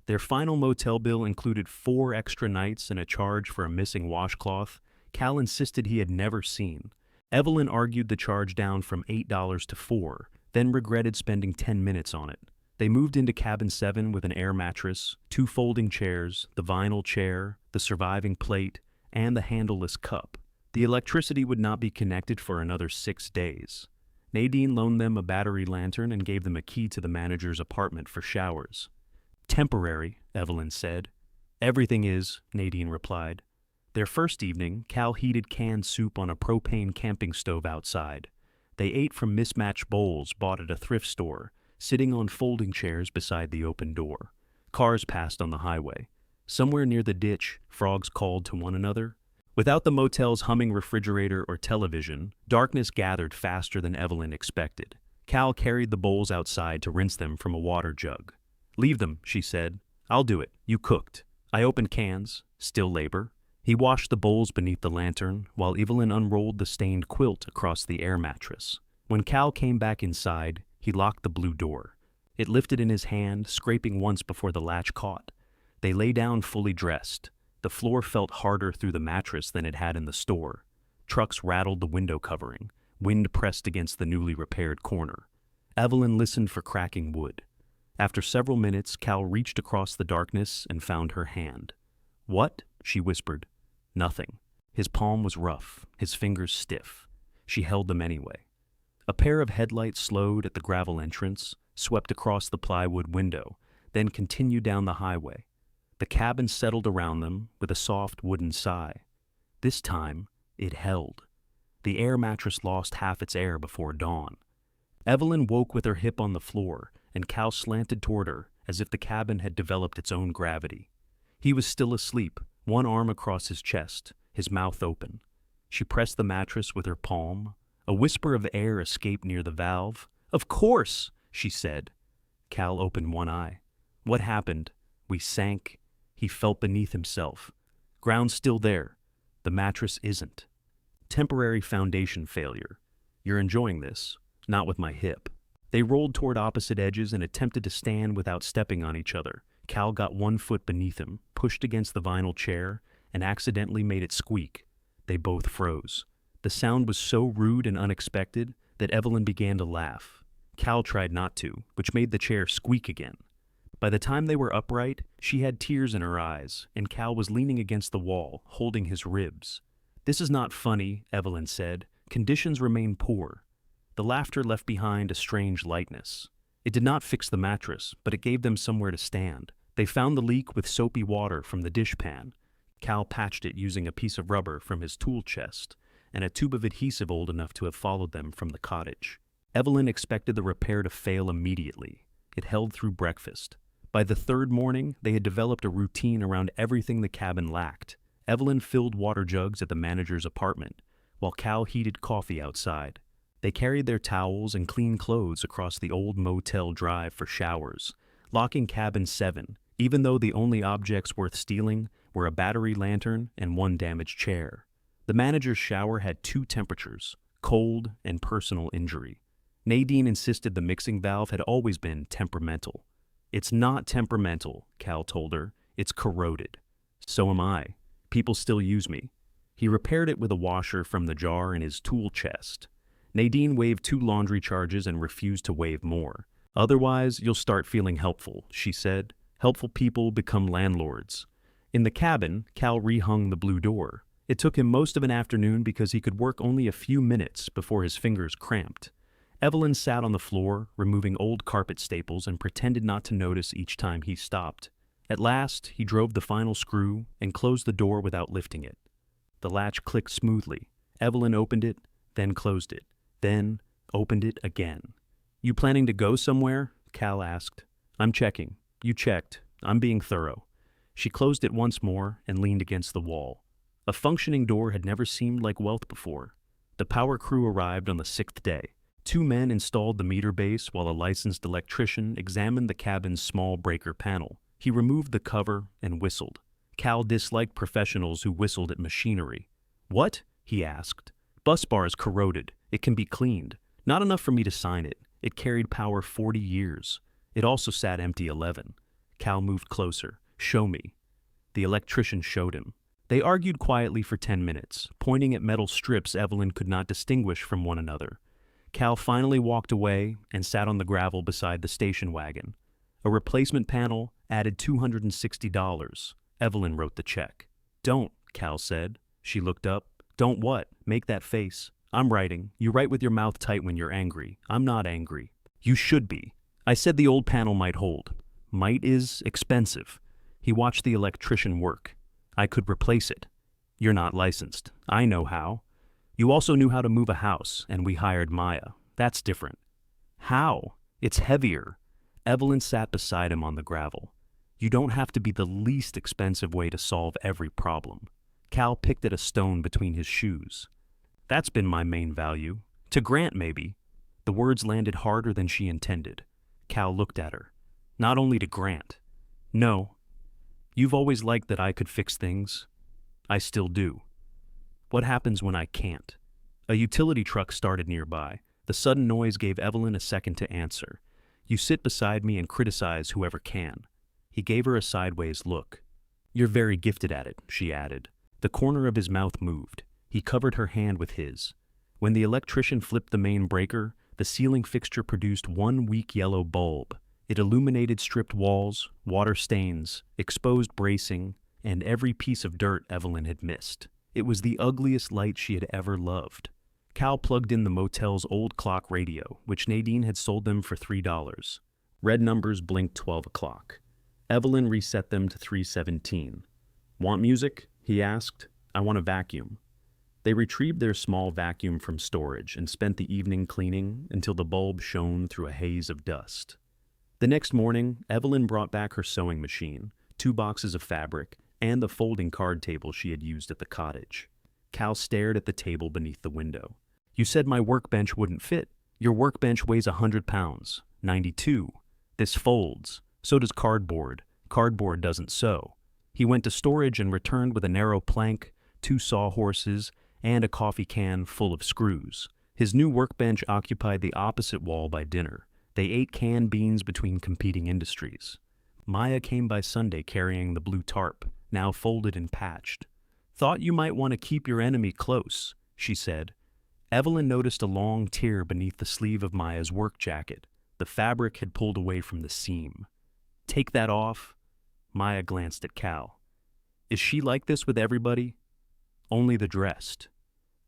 Their final motel bill included 4 extra nights and a charge for a missing washcloth Cal insisted he had never seen. Evelyn argued the charge down from $8 to $4, then regretted spending 10 minutes on it. They moved into cabin 7 with an air mattress, 2 folding chairs, the vinyl chair, the surviving plate, and the handleless cup. The electricity would not be connected for another 6 days. Nadine loaned them a battery lantern and gave them a key to the manager's apartment for showers. Temporary, Evelyn said. Everything is, Nadine replied. Their first evening, Cal heated canned soup on a propane camping stove outside. They ate from mismatched bowls bought at a thrift store, sitting on folding chairs beside the open door. Cars passed on the highway. Somewhere near the ditch, frogs called to one another. Without the motel's humming refrigerator or television, darkness gathered faster than Evelyn expected. Cal carried the bowls outside to rinse them from a water jug. Leave them, she said. I'll do it. You cooked. I opened cans. Still labor. He washed the bowls beneath the lantern, while Evelyn unrolled the stained quilt across the air mattress. When Cal came back inside, he locked the blue door. It lifted in his hand, scraping once before the latch caught. They lay down fully dressed. The floor felt harder through the mattress than it had in the store. Trucks rattled the window covering. Wind pressed against the newly repaired corner. Evelyn listened for cracking wood. After several minutes, Cal reached across the darkness and found her hand. What? She whispered. Nothing. His palm was rough, his fingers stiff. She held them anyway. A pair of headlights slowed at the gravel entrance, swept across the plywood window, then continued down the highway. The cabin settled around them with a soft wooden sigh. This time, it held. The air mattress lost half its air before dawn. Evelyn woke with her hip on the floor, and Cal slanted toward her as if the cabin had developed its own gravity. He was still asleep, one arm across his chest, his mouth open. She pressed the mattress with her palm. A whisper of air escaped near the valve. Of course, she said. Cal opened one eye. What happened? We sank. He felt beneath himself. Ground's still there. The mattress isn't. Temporary foundation failure. You're enjoying this. Not with my hip. They rolled toward opposite edges and attempted to stand without stepping on each other. Cal got one foot beneath him, pushed against the vinyl chair, and accidentally made it squeak. They both froze. The sound was so rude and unexpected that Evelyn began to laugh. Cal tried not to, which made the chair squeak again. By the time they were upright, she had tears in her eyes, and Cal was leaning against the wall, holding his ribs. This is not funny, Evelyn said. Conditions remain poor. The laughter left behind a strange lightness. It did not fix the mattress, but it gave them somewhere to stand. They found the leak with soapy water from the dishpan. Cal patched it using a piece of rubber from his tool chest and a tube of adhesive old enough to have followed them from the cottage. Evelyn expected the repair to fail immediately. It held through breakfast. By the third morning, they had developed a routine around everything the cabin lacked: Evelyn filled water jugs at the manager's apartment, while Cal heated coffee outside. They carried their towels and clean clothes across the old motel drive for showers, locking cabin 7, even though the only objects worth stealing were a battery lantern and one damaged chair. The manager's shower had 2 temperatures, cold and personal injury. Nadine insisted the mixing valve had always been temperamental. "It's not temperamental," Cal told her. "It's corroded." "So am I. People still use me." He repaired it with a washer from the jar in his tool chest. Nadine waived 2 laundry charges and refused to waive more. "Otherwise, you'll start feeling helpful," she said. "Helpful people become landlords." In the cabin, Cal rehung the blue door. It took him most of an afternoon because he could work only a few minutes before his fingers cramped. Evelyn sat on the floor, removing old carpet staples, and pretended not to notice each time he stopped. At last, he drove the final screw and closed the door without lifting it. The latch clicked smoothly. Evelyn opened it, then closed it, then opened it again. "You planning to go somewhere?" Cal asked. "I'm checking." "You checked. I'm being thorough." She closed it once more and leaned against the wall. A functioning door had never seemed like wealth before. The power crew arrived on the 6th day. 2 men installed the meter base while a licensed electrician examined the cabin's small breaker panel. He removed the cover and whistled. Cal disliked professionals who whistled at machinery. "What?" he asked. "Bus bar is corroded. It can be cleaned. Not enough for me to sign it. It carried power 40 years. It also sat empty 11. Cal moved closer. "Show me." The electrician showed him. They argued quietly for 10 minutes, pointing at metal strips Evelyn could not distinguish from one another. Cal finally walked away and sat on the gravel beside the station wagon. A replacement panel added $260. Evelyn wrote the check. "Don't," Cal said. She looked up. "Don't what? Make that face." "I'm writing. You write with your mouth tight when you're angry. I'm not angry." "You should be. I said the old panel might hold." "Might is expensive." He watched the electrician work. "I could replace it." "You're not licensed. I know how." "You also knew how to move a house, and we hired Maya. That's different." "How? It's heavier." Evelyn sat beside him on the gravel. "You don't have to be the least expensive way to solve every problem." Cal picked at a stone between his shoes. "That's been my main value. To Grant, maybe." The words landed harder than she intended. Cal looked at her. "Not only to Grant." "No. You've always liked that I could fix things. I still do." "What happens when I can't?" A utility truck started nearby. The sudden noise gave Evelyn a second to answer. "You sit beside me and criticize whoever can." He gave her a sideways look. "You're very gifted at it," she added. The corner of his mouth moved. He covered her hand with his. When the electrician flipped the main breaker, the ceiling fixture produced one weak yellow bulb. It illuminated stripped walls, water stains, exposed bracing, and every piece of dirt Evelyn had missed. It was the ugliest light she had ever loved. Cal plugged in the motel's old clock radio, which Nadine had sold them for $3. Red numbers blinked 12 o'clock. Evelyn reset them to 3:17. "Want music?" he asked. "I want a vacuum." They retrieved their small vacuum from storage and spent the evening cleaning until the bulb shone through a haze of dust. The next morning, Evelyn brought back her sewing machine, 2 boxes of fabric, and the folding card table she had used at the cottage. Cal stared at the table beneath the window. "You said my workbench wouldn't fit. Your workbench weighs 100 pounds. 92. This folds. So does cardboard. Cardboard doesn't sew." He went to storage and returned with a narrow plank, 2 sawhorses, and a coffee can full of screws. His new workbench occupied the opposite wall by dinner. They ate canned beans between competing industries. Maya came by Sunday carrying the blue tarp, now folded and patched. "Thought you might want to keep your enemy close," she said. Evelyn noticed a long tear beneath the sleeve of Maya's work jacket. The fabric had pulled away from the seam. "Take that off." Maya glanced at Cal. "Is she like this with everybody?" "Only the dressed."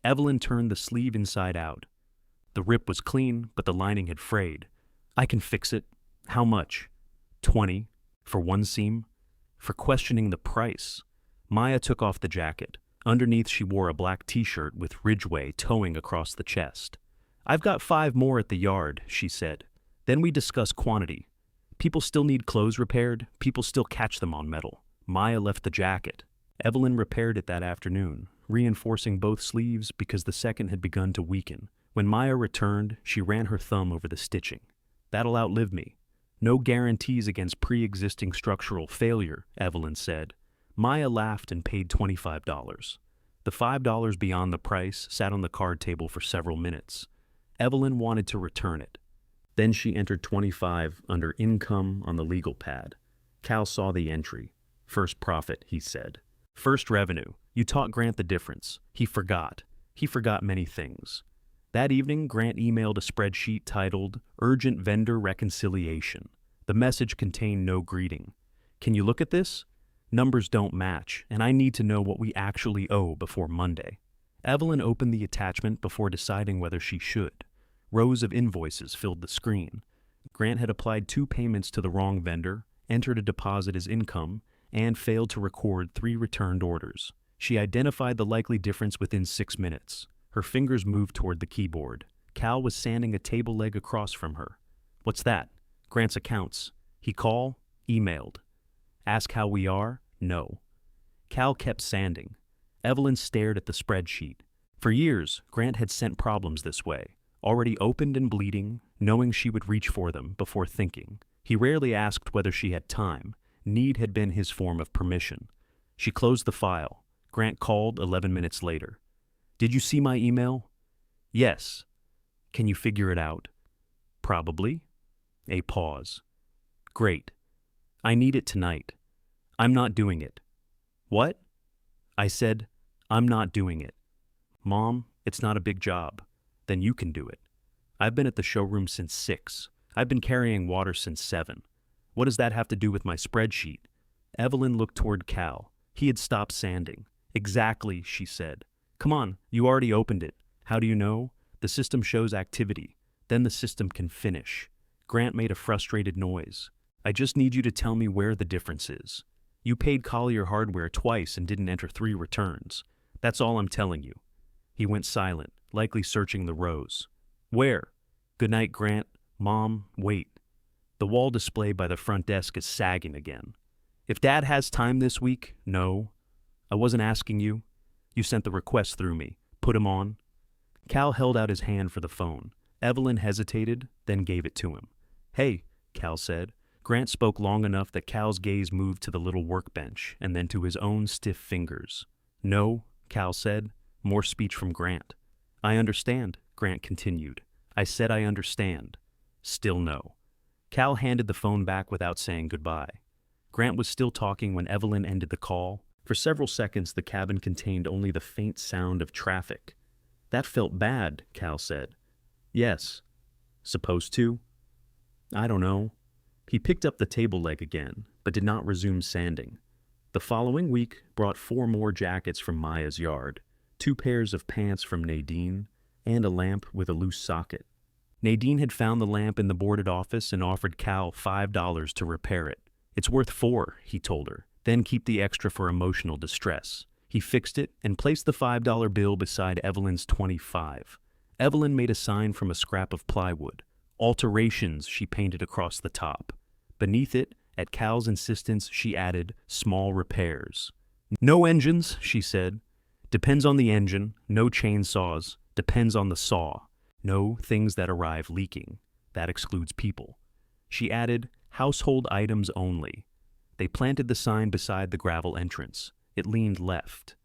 Evelyn turned the sleeve inside out. The rip was clean, but the lining had frayed. "I can fix it." "How much?" "20. For one seam." For questioning the price. Maya took off the jacket. Underneath she wore a black t-shirt with Ridgeway towing across the chest. "I've got 5 more at the yard," she said. Then we discussed quantity. People still need clothes repaired. People still catch them on metal. Maya left the jacket. Evelyn repaired it that afternoon, reinforcing both sleeves because the second had begun to weaken. When Maya returned, she ran her thumb over the stitching. "That'll outlive me. No guarantees against pre-existing structural failure," Evelyn said. Maya laughed and paid $25. The $5 beyond the price sat on the card table for several minutes. Evelyn wanted to return it. Then she entered 25 under income on the legal pad. Cal saw the entry. "First profit," he said. "First revenue. You taught Grant the difference. He forgot. He forgot many things." That evening, Grant emailed a spreadsheet titled Urgent Vendor Reconciliation. The message contained no greeting. "Can you look at this? Numbers don't match, and I need to know what we actually owe before Monday." Evelyn opened the attachment before deciding whether she should. Rows of invoices filled the screen. Grant had applied 2 payments to the wrong vendor, entered a deposit as income, and failed to record 3 returned orders. She identified the likely difference within 6 minutes. Her fingers moved toward the keyboard. Cal was sanding a table leg across from her. "What's that?" "Grant's accounts." "He call?" "Emailed." "Ask how we are?" "No." Cal kept sanding. Evelyn stared at the spreadsheet. For years, Grant had sent problems this way, already opened and bleeding, knowing she would reach for them before thinking. He rarely asked whether she had time. Need had been his form of permission. She closed the file. Grant called 11 minutes later. "Did you see my email?" "Yes." "Can you figure it out?" "Probably." A pause. "Great. I need it tonight." "I'm not doing it." "What?" I said, "I'm not doing it." "Mom, it's not a big job." "Then you can do it." "I've been at the showroom since 6. I've been carrying water since 7. What does that have to do with my spreadsheet?" Evelyn looked toward Cal. He had stopped sanding. "Exactly," she said. "Come on, you already opened it. How do you know?" "The system shows activity. Then the system can finish." Grant made a frustrated noise. "I just need you to tell me where the difference is. You paid Collier Hardware twice and didn't enter 3 returns. That's all I'm telling you." He went silent, likely searching the rows. "Where?" "Good night, Grant." "Mom, wait." The wall display by the front desk is sagging again. "If Dad has time this week?" "No." "I wasn't asking you." "You sent the request through me. Put him on." Cal held out his hand for the phone. Evelyn hesitated, then gave it to him. "Hey," Cal said. Grant spoke long enough that Cal's gaze moved to the little workbench and then to his own stiff fingers. "No," Cal said. More speech from Grant. "I understand," Grant continued. "I said I understand." Still no. Cal handed the phone back without saying goodbye. Grant was still talking when Evelyn ended the call. For several seconds, the cabin contained only the faint sound of traffic. "That felt bad," Cal said. "Yes." "Supposed to?" "I don't know." He picked up the table leg again, but did not resume sanding. The following week brought 4 more jackets from Maya's yard, 2 pairs of pants from Nadine, and a lamp with a loose socket. Nadine had found the lamp in the boarded office and offered Cal $5 to repair it. "It's worth 4, he told her. "Then keep the extra for emotional distress." He fixed it and placed the $5 bill beside Evelyn's 25. Evelyn made a sign from a scrap of plywood. "Alterations," she painted across the top. Beneath it, at Cal's insistence, she added, "small repairs." "No engines," she said. "Depends on the engine. No chainsaws. Depends on the saw. No things that arrive leaking. That excludes people." She added, "household items only." They planted the sign beside the gravel entrance. It leaned left.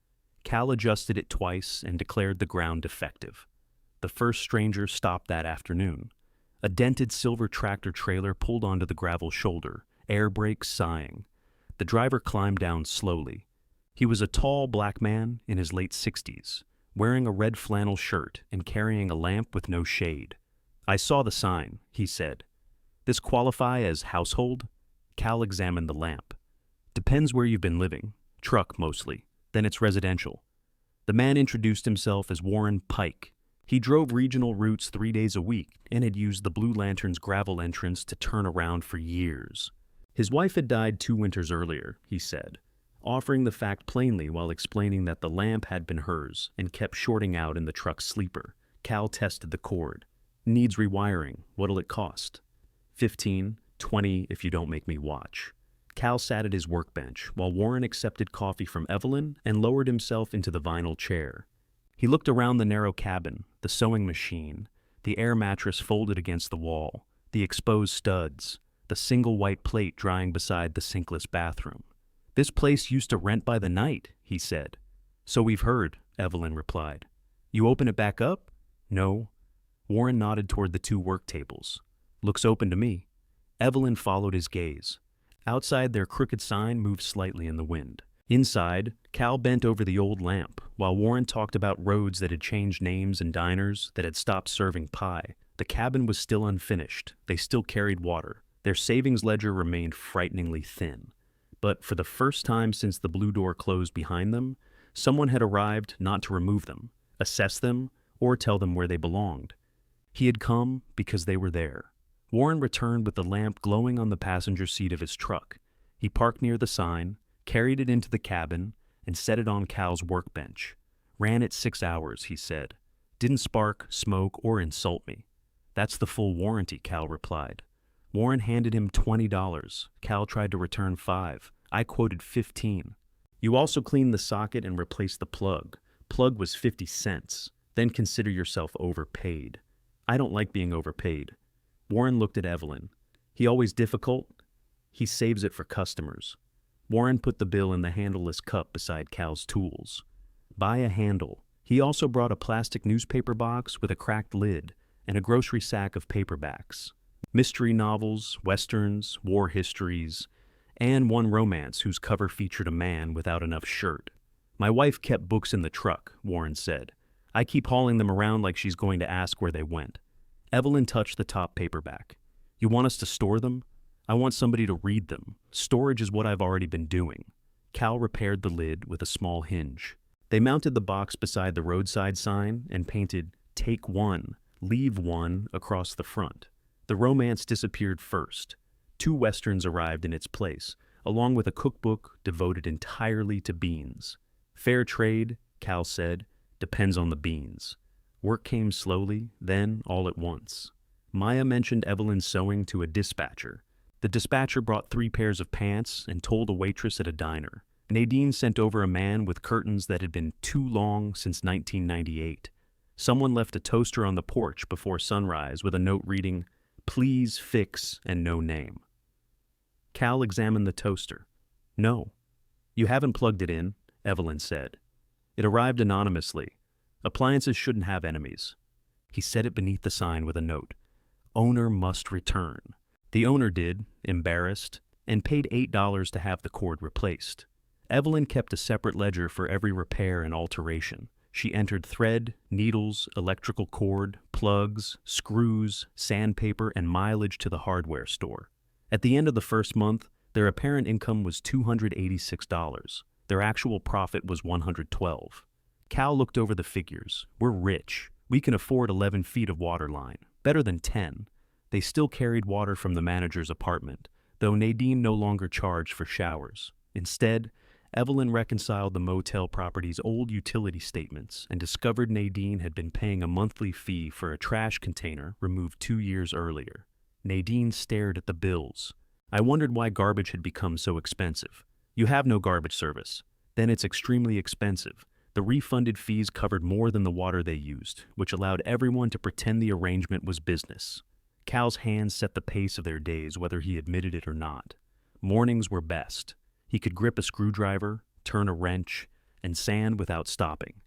Cal adjusted it twice and declared the ground defective. The first stranger stopped that afternoon. A dented silver tractor trailer pulled onto the gravel shoulder, air brakes sighing. The driver climbed down slowly. He was a tall black man in his late 60s, wearing a red flannel shirt and carrying a lamp with no shade. "I saw the sign," he said. "This qualify as household?" Cal examined the lamp. "Depends where you've been living. Truck, mostly. Then it's residential." The man introduced himself as Warren Pike. He drove regional routes 3 days a week and had used the Blue Lantern's gravel entrance to turn around for years. His wife had died 2 winters earlier, he said, offering the fact plainly while explaining that the lamp had been hers and kept shorting out in the truck's sleeper. Cal tested the cord. "Needs rewiring. What'll it cost?" 15, 20 if you don't make me watch." Cal sat at his workbench while Warren accepted coffee from Evelyn and lowered himself into the vinyl chair. He looked around the narrow cabin, the sewing machine, the air mattress folded against the wall, the exposed studs, the single white plate drying beside the sinkless bathroom. "This place used to rent by the night," he said. "So we've heard," Evelyn replied. "You open it back up?" "No." Warren nodded toward the two work tables. "Looks open to me." Evelyn followed his gaze. Outside, their crooked sign moved slightly in the wind. Inside, Cal bent over the old lamp, while Warren talked about roads that had changed names and diners that had stopped serving pie. The cabin was still unfinished. They still carried water. Their savings ledger remained frighteningly thin. But for the first time since the blue door closed behind them, someone had arrived not to remove them, assess them, or tell them where they belonged. He had come because they were there. Warren returned with the lamp glowing on the passenger seat of his truck. He parked near the sign, carried it into the cabin, and set it on Cal's workbench. "Ran it 6 hours," he said. "Didn't spark, smoke, or insult me." "That's the full warranty," Cal replied. Warren handed him $20. Cal tried to return $5. I quoted $15. "You also cleaned the socket and replaced the plug. Plug was 50 cents. Then consider yourself overpaid." "I don't like being overpaid." Warren looked at Evelyn. "He always difficult?" "He saves it for customers." Warren put the bill in the handleless cup beside Cal's tools. "Buy a handle." He also brought a plastic newspaper box with a cracked lid and a grocery sack of paperbacks. Mystery novels, westerns, war histories, and one romance whose cover featured a man without enough shirt. "My wife kept books in the truck," Warren said. "I keep hauling them around like she's going to ask where they went." Evelyn touched the top paperback. "You want us to store them?" "I want somebody to read them. Storage is what I've already been doing." Cal repaired the lid with a small hinge. They mounted the box beside the roadside sign and painted "Take 1, Leave 1" across the front. The romance disappeared first. 2 westerns arrived in its place, along with a cookbook devoted entirely to beans. "Fair trade," Cal said, "depends on the beans." Work came slowly, then all at once. Maya mentioned Evelyn's sewing to a dispatcher. The dispatcher brought 3 pairs of pants and told a waitress at a diner. Nadine sent over a man with curtains that had been too long since 1998. Someone left a toaster on the porch before sunrise with a note reading, "Please fix," and no name. Cal examined the toaster. "No. You haven't plugged it in," Evelyn said. "It arrived anonymously. Appliances shouldn't have enemies." He set it beneath the sign with a note. "Owner must return." The owner did, embarrassed, and paid $8 to have the cord replaced. Evelyn kept a separate ledger for every repair and alteration. She entered thread, needles, electrical cord, plugs, screws, sandpaper, and mileage to the hardware store. At the end of the first month, their apparent income was $286. Their actual profit was $112. Cal looked over the figures. "We're rich. We can afford 11 feet of water line. Better than 10. They still carried water from the manager's apartment, though Nadine no longer charged for showers. Instead, Evelyn reconciled the motel property's old utility statements and discovered Nadine had been paying a monthly fee for a trash container removed 2 years earlier. Nadine stared at the bills. "I wondered why garbage had become so expensive." "You have no garbage service." "Then it's extremely expensive." The refunded fees covered more than the water they used, which allowed everyone to pretend the arrangement was business. Cal's hands set the pace of their days, whether he admitted it or not. Mornings were best. He could grip a screwdriver, turn a wrench, and sand without stopping.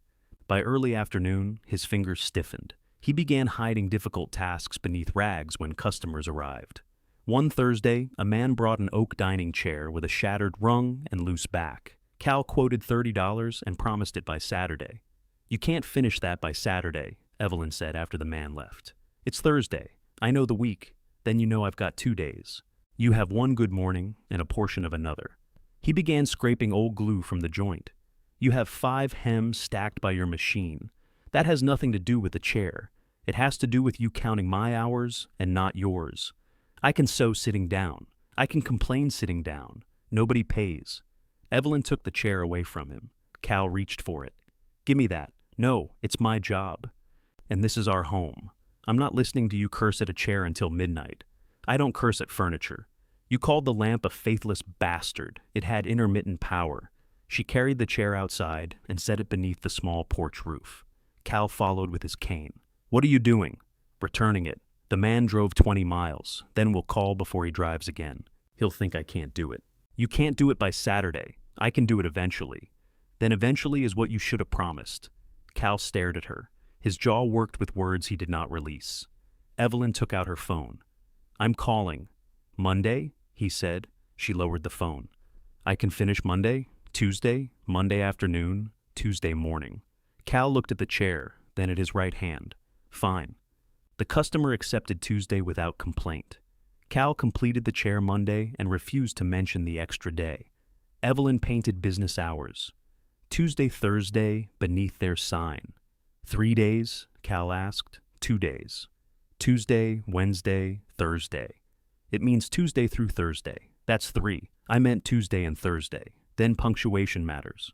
By early afternoon, his fingers stiffened. He began hiding difficult tasks beneath rags when customers arrived. One Thursday, a man brought an oak dining chair with a shattered rung and loose back. Cal quoted $30 and promised it by Saturday. "You can't finish that by Saturday," Evelyn said after the man left. "It's Thursday. I know the week. Then you know I've got 2 days. You have one good morning and a portion of another." He began scraping old glue from the joint. "You have 5 hems stacked by your machine. That has nothing to do with the chair. It has to do with you counting my hours and not yours. I can sew sitting down. I can complain sitting down. Nobody pays." Evelyn took the chair away from him. Cal reached for it. "Give me that." "No, it's my job. And this is our home. I'm not listening to you curse at a chair until midnight. I don't curse at furniture. You called the lamp a faithless bastard. It had intermittent power. She carried the chair outside and set it beneath the small porch roof. Cal followed with his cane. What are you doing? Returning it. The man drove 20 miles. Then we'll call before he drives again. He'll think I can't do it. You can't do it by Saturday. I can do it eventually. Then eventually is what you should have promised. Cal stared at her. His jaw worked with words he did not release. Evelyn took out her phone. I'm calling. Monday? He said. She lowered the phone. I can finish Monday, Tuesday, Monday afternoon, Tuesday morning. Cal looked at the chair, then at his right hand. Fine. The customer accepted Tuesday without complaint. Cal completed the chair Monday and refused to mention the extra day. Evelyn painted business hours. Tuesday, Thursday, beneath their sign. 3 days? Cal asked. 2 days. Tuesday, Wednesday, Thursday. It means Tuesday through Thursday. That's 3. I meant Tuesday and Thursday. Then punctuation matters.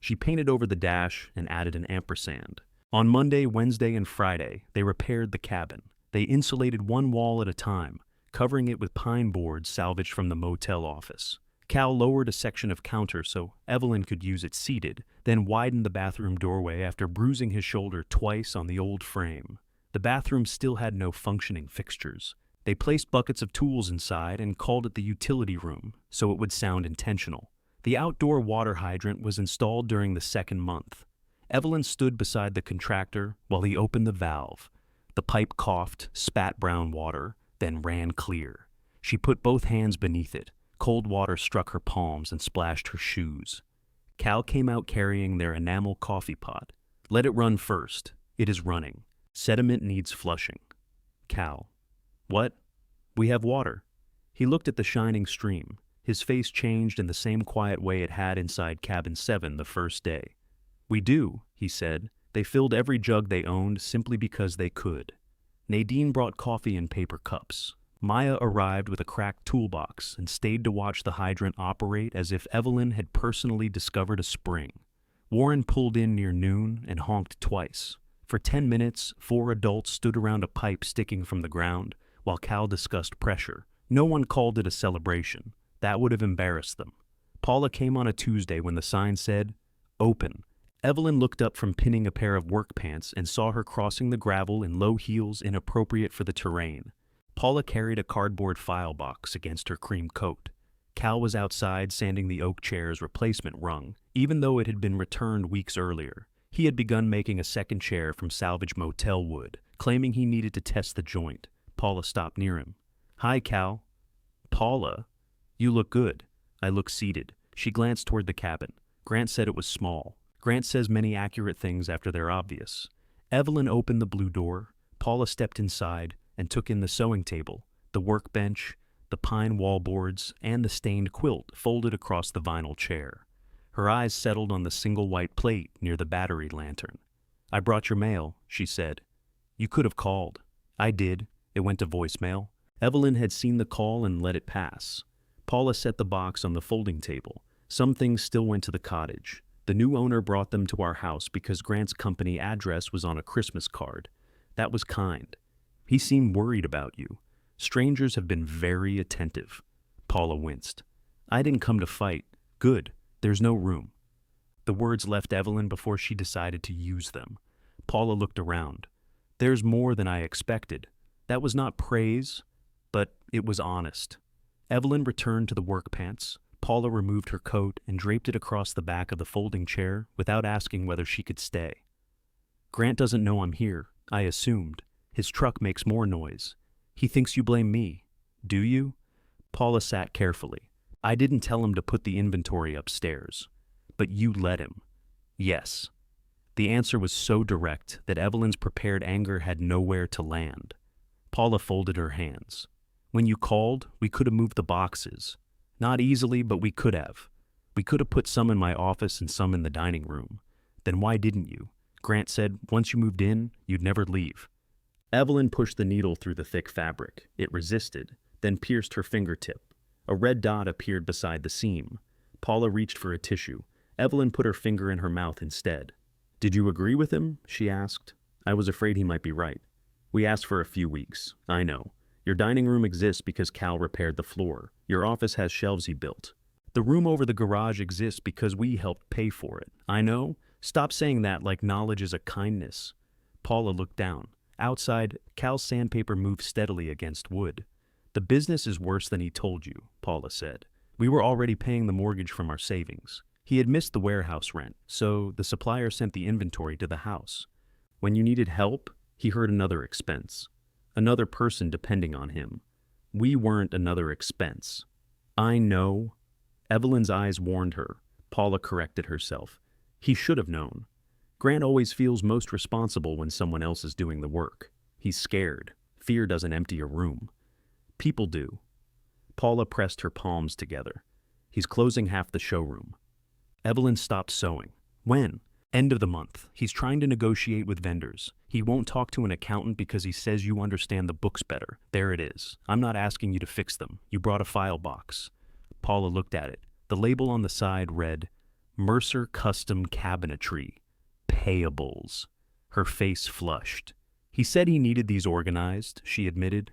She painted over the dash and added an ampersand. On Monday, Wednesday, and Friday, they repaired the cabin. They insulated one wall at a time, covering it with pine boards salvaged from the motel office. Cal lowered a section of counter so Evelyn could use it seated, then widened the bathroom doorway after bruising his shoulder twice on the old frame. The bathroom still had no functioning fixtures. They placed buckets of tools inside and called it the utility room, so it would sound intentional. The outdoor water hydrant was installed during the 2nd month. Evelyn stood beside the contractor while he opened the valve. The pipe coughed, spat brown water, then ran clear. She put both hands beneath it. Cold water struck her palms and splashed her shoes. Cal came out carrying their enamel coffee pot. Let it run first. It is running. Sediment needs flushing. Cal. What? We have water. He looked at the shining stream. His face changed in the same quiet way it had inside cabin 7 the first day. We do, he said. They filled every jug they owned simply because they could. Nadine brought coffee in paper cups. Maya arrived with a cracked toolbox and stayed to watch the hydrant operate as if Evelyn had personally discovered a spring. Warren pulled in near noon and honked twice. For 10 minutes, 4 adults stood around a pipe sticking from the ground while Cal discussed pressure. No one called it a celebration. That would have embarrassed them. Paula came on a Tuesday when the sign said, Open. Evelyn looked up from pinning a pair of work pants and saw her crossing the gravel in low heels inappropriate for the terrain. Paula carried a cardboard file box against her cream coat. Cal was outside sanding the oak chair's replacement rung, even though it had been returned weeks earlier. He had begun making a second chair from salvaged motel wood, claiming he needed to test the joint. Paula stopped near him. Hi, Cal. Paula? You look good. I looked seated. She glanced toward the cabin. Grant said it was small. Grant says many accurate things after they're obvious. Evelyn opened the blue door. Paula stepped inside and took in the sewing table, the workbench, the pine wallboards, and the stained quilt folded across the vinyl chair. Her eyes settled on the single white plate near the battery lantern. I brought your mail, she said. You could have called. I did. It went to voicemail. Evelyn had seen the call and let it pass. Paula set the box on the folding table. Some things still went to the cottage. The new owner brought them to our house because Grant's company address was on a Christmas card. That was kind. He seemed worried about you. Strangers have been very attentive. Paula winced. I didn't come to fight. Good. There's no room. The words left Evelyn before she decided to use them. Paula looked around. There's more than I expected. That was not praise, but it was honest. Evelyn returned to the work pants. Paula removed her coat and draped it across the back of the folding chair without asking whether she could stay. Grant doesn't know I'm here, I assumed. His truck makes more noise. He thinks you blame me. Do you? Paula sat carefully. I didn't tell him to put the inventory upstairs. But you let him. Yes. The answer was so direct that Evelyn's prepared anger had nowhere to land. Paula folded her hands. When you called, we could have moved the boxes. Not easily, but we could have. We could have put some in my office and some in the dining room. Then why didn't you? Grant said once you moved in, you'd never leave. Evelyn pushed the needle through the thick fabric. It resisted, then pierced her fingertip. A red dot appeared beside the seam. Paula reached for a tissue. Evelyn put her finger in her mouth instead. Did you agree with him? She asked. I was afraid he might be right. We asked for a few weeks. I know. Your dining room exists because Cal repaired the floor. Your office has shelves he built. The room over the garage exists because we helped pay for it. I know. Stop saying that like knowledge is a kindness. Paula looked down. Outside, Cal's sandpaper moved steadily against wood. The business is worse than he told you, Paula said. We were already paying the mortgage from our savings. He had missed the warehouse rent, so the supplier sent the inventory to the house. When you needed help, he heard another expense. Another person depending on him. We weren't another expense. I know. Evelyn's eyes warned her. Paula corrected herself. He should have known. Grant always feels most responsible when someone else is doing the work. He's scared. Fear doesn't empty a room. People do. Paula pressed her palms together. He's closing half the showroom. Evelyn stopped sewing. When? End of the month. He's trying to negotiate with vendors. He won't talk to an accountant because he says you understand the books better. There it is. I'm not asking you to fix them. You brought a file box. Paula looked at it. The label on the side read, Mercer Custom Cabinetry. Payables. Her face flushed. He said he needed these organized, she admitted.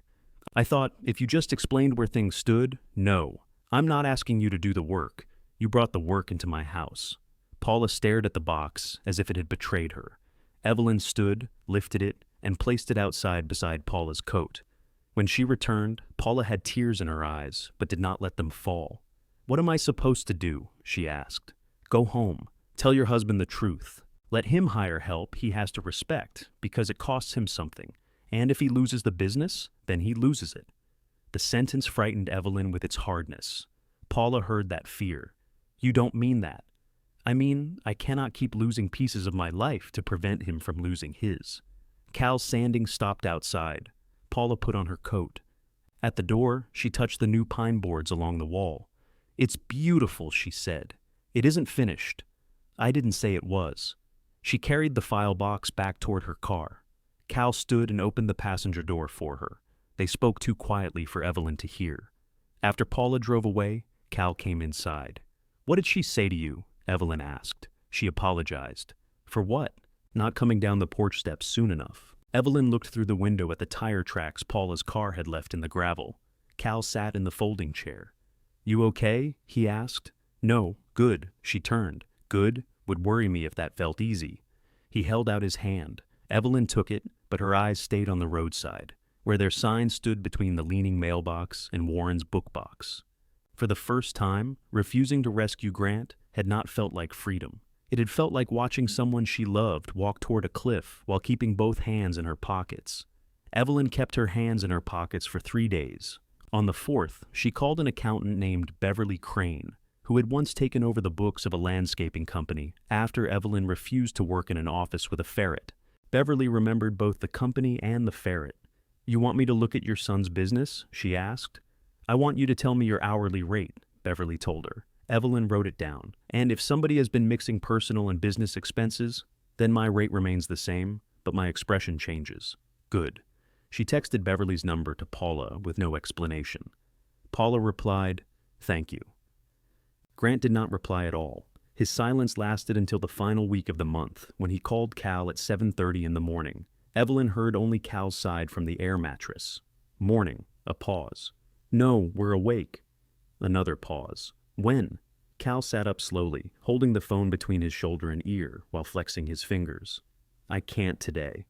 I thought, if you just explained where things stood, no. I'm not asking you to do the work. You brought the work into my house. Paula stared at the box as if it had betrayed her. Evelyn stood, lifted it, and placed it outside beside Paula's coat. When she returned, Paula had tears in her eyes, but did not let them fall. What am I supposed to do? She asked. Go home. Tell your husband the truth. Let him hire help he has to respect, because it costs him something. And if he loses the business, then he loses it. The sentence frightened Evelyn with its hardness. Paula heard that fear. You don't mean that. I mean, I cannot keep losing pieces of my life to prevent him from losing his. Cal's sanding stopped outside. Paula put on her coat. At the door, she touched the new pine boards along the wall. It's beautiful, she said. It isn't finished. I didn't say it was. She carried the file box back toward her car. Cal stood and opened the passenger door for her. They spoke too quietly for Evelyn to hear. After Paula drove away, Cal came inside. What did she say to you? Evelyn asked. She apologized. For what? Not coming down the porch steps soon enough. Evelyn looked through the window at the tire tracks Paula's car had left in the gravel. Cal sat in the folding chair. You okay? He asked. No, good. She turned. Good would worry me if that felt easy. He held out his hand. Evelyn took it, but her eyes stayed on the roadside, where their sign stood between the leaning mailbox and Warren's book box. For the first time, refusing to rescue Grant had not felt like freedom. It had felt like watching someone she loved walk toward a cliff while keeping both hands in her pockets. Evelyn kept her hands in her pockets for 3 days. On the 4th, she called an accountant named Beverly Crane, who had once taken over the books of a landscaping company after Evelyn refused to work in an office with a ferret. Beverly remembered both the company and the ferret. You want me to look at your son's business? She asked. I want you to tell me your hourly rate, Beverly told her. Evelyn wrote it down. And if somebody has been mixing personal and business expenses, then my rate remains the same, but my expression changes. Good. She texted Beverly's number to Paula with no explanation. Paula replied, Thank you. Grant did not reply at all. His silence lasted until the final week of the month, when he called Cal at 7:30 in the morning. Evelyn heard only Cal's side from the air mattress. Morning. A pause. No, we're awake. Another pause. When? Cal sat up slowly, holding the phone between his shoulder and ear while flexing his fingers. I can't today.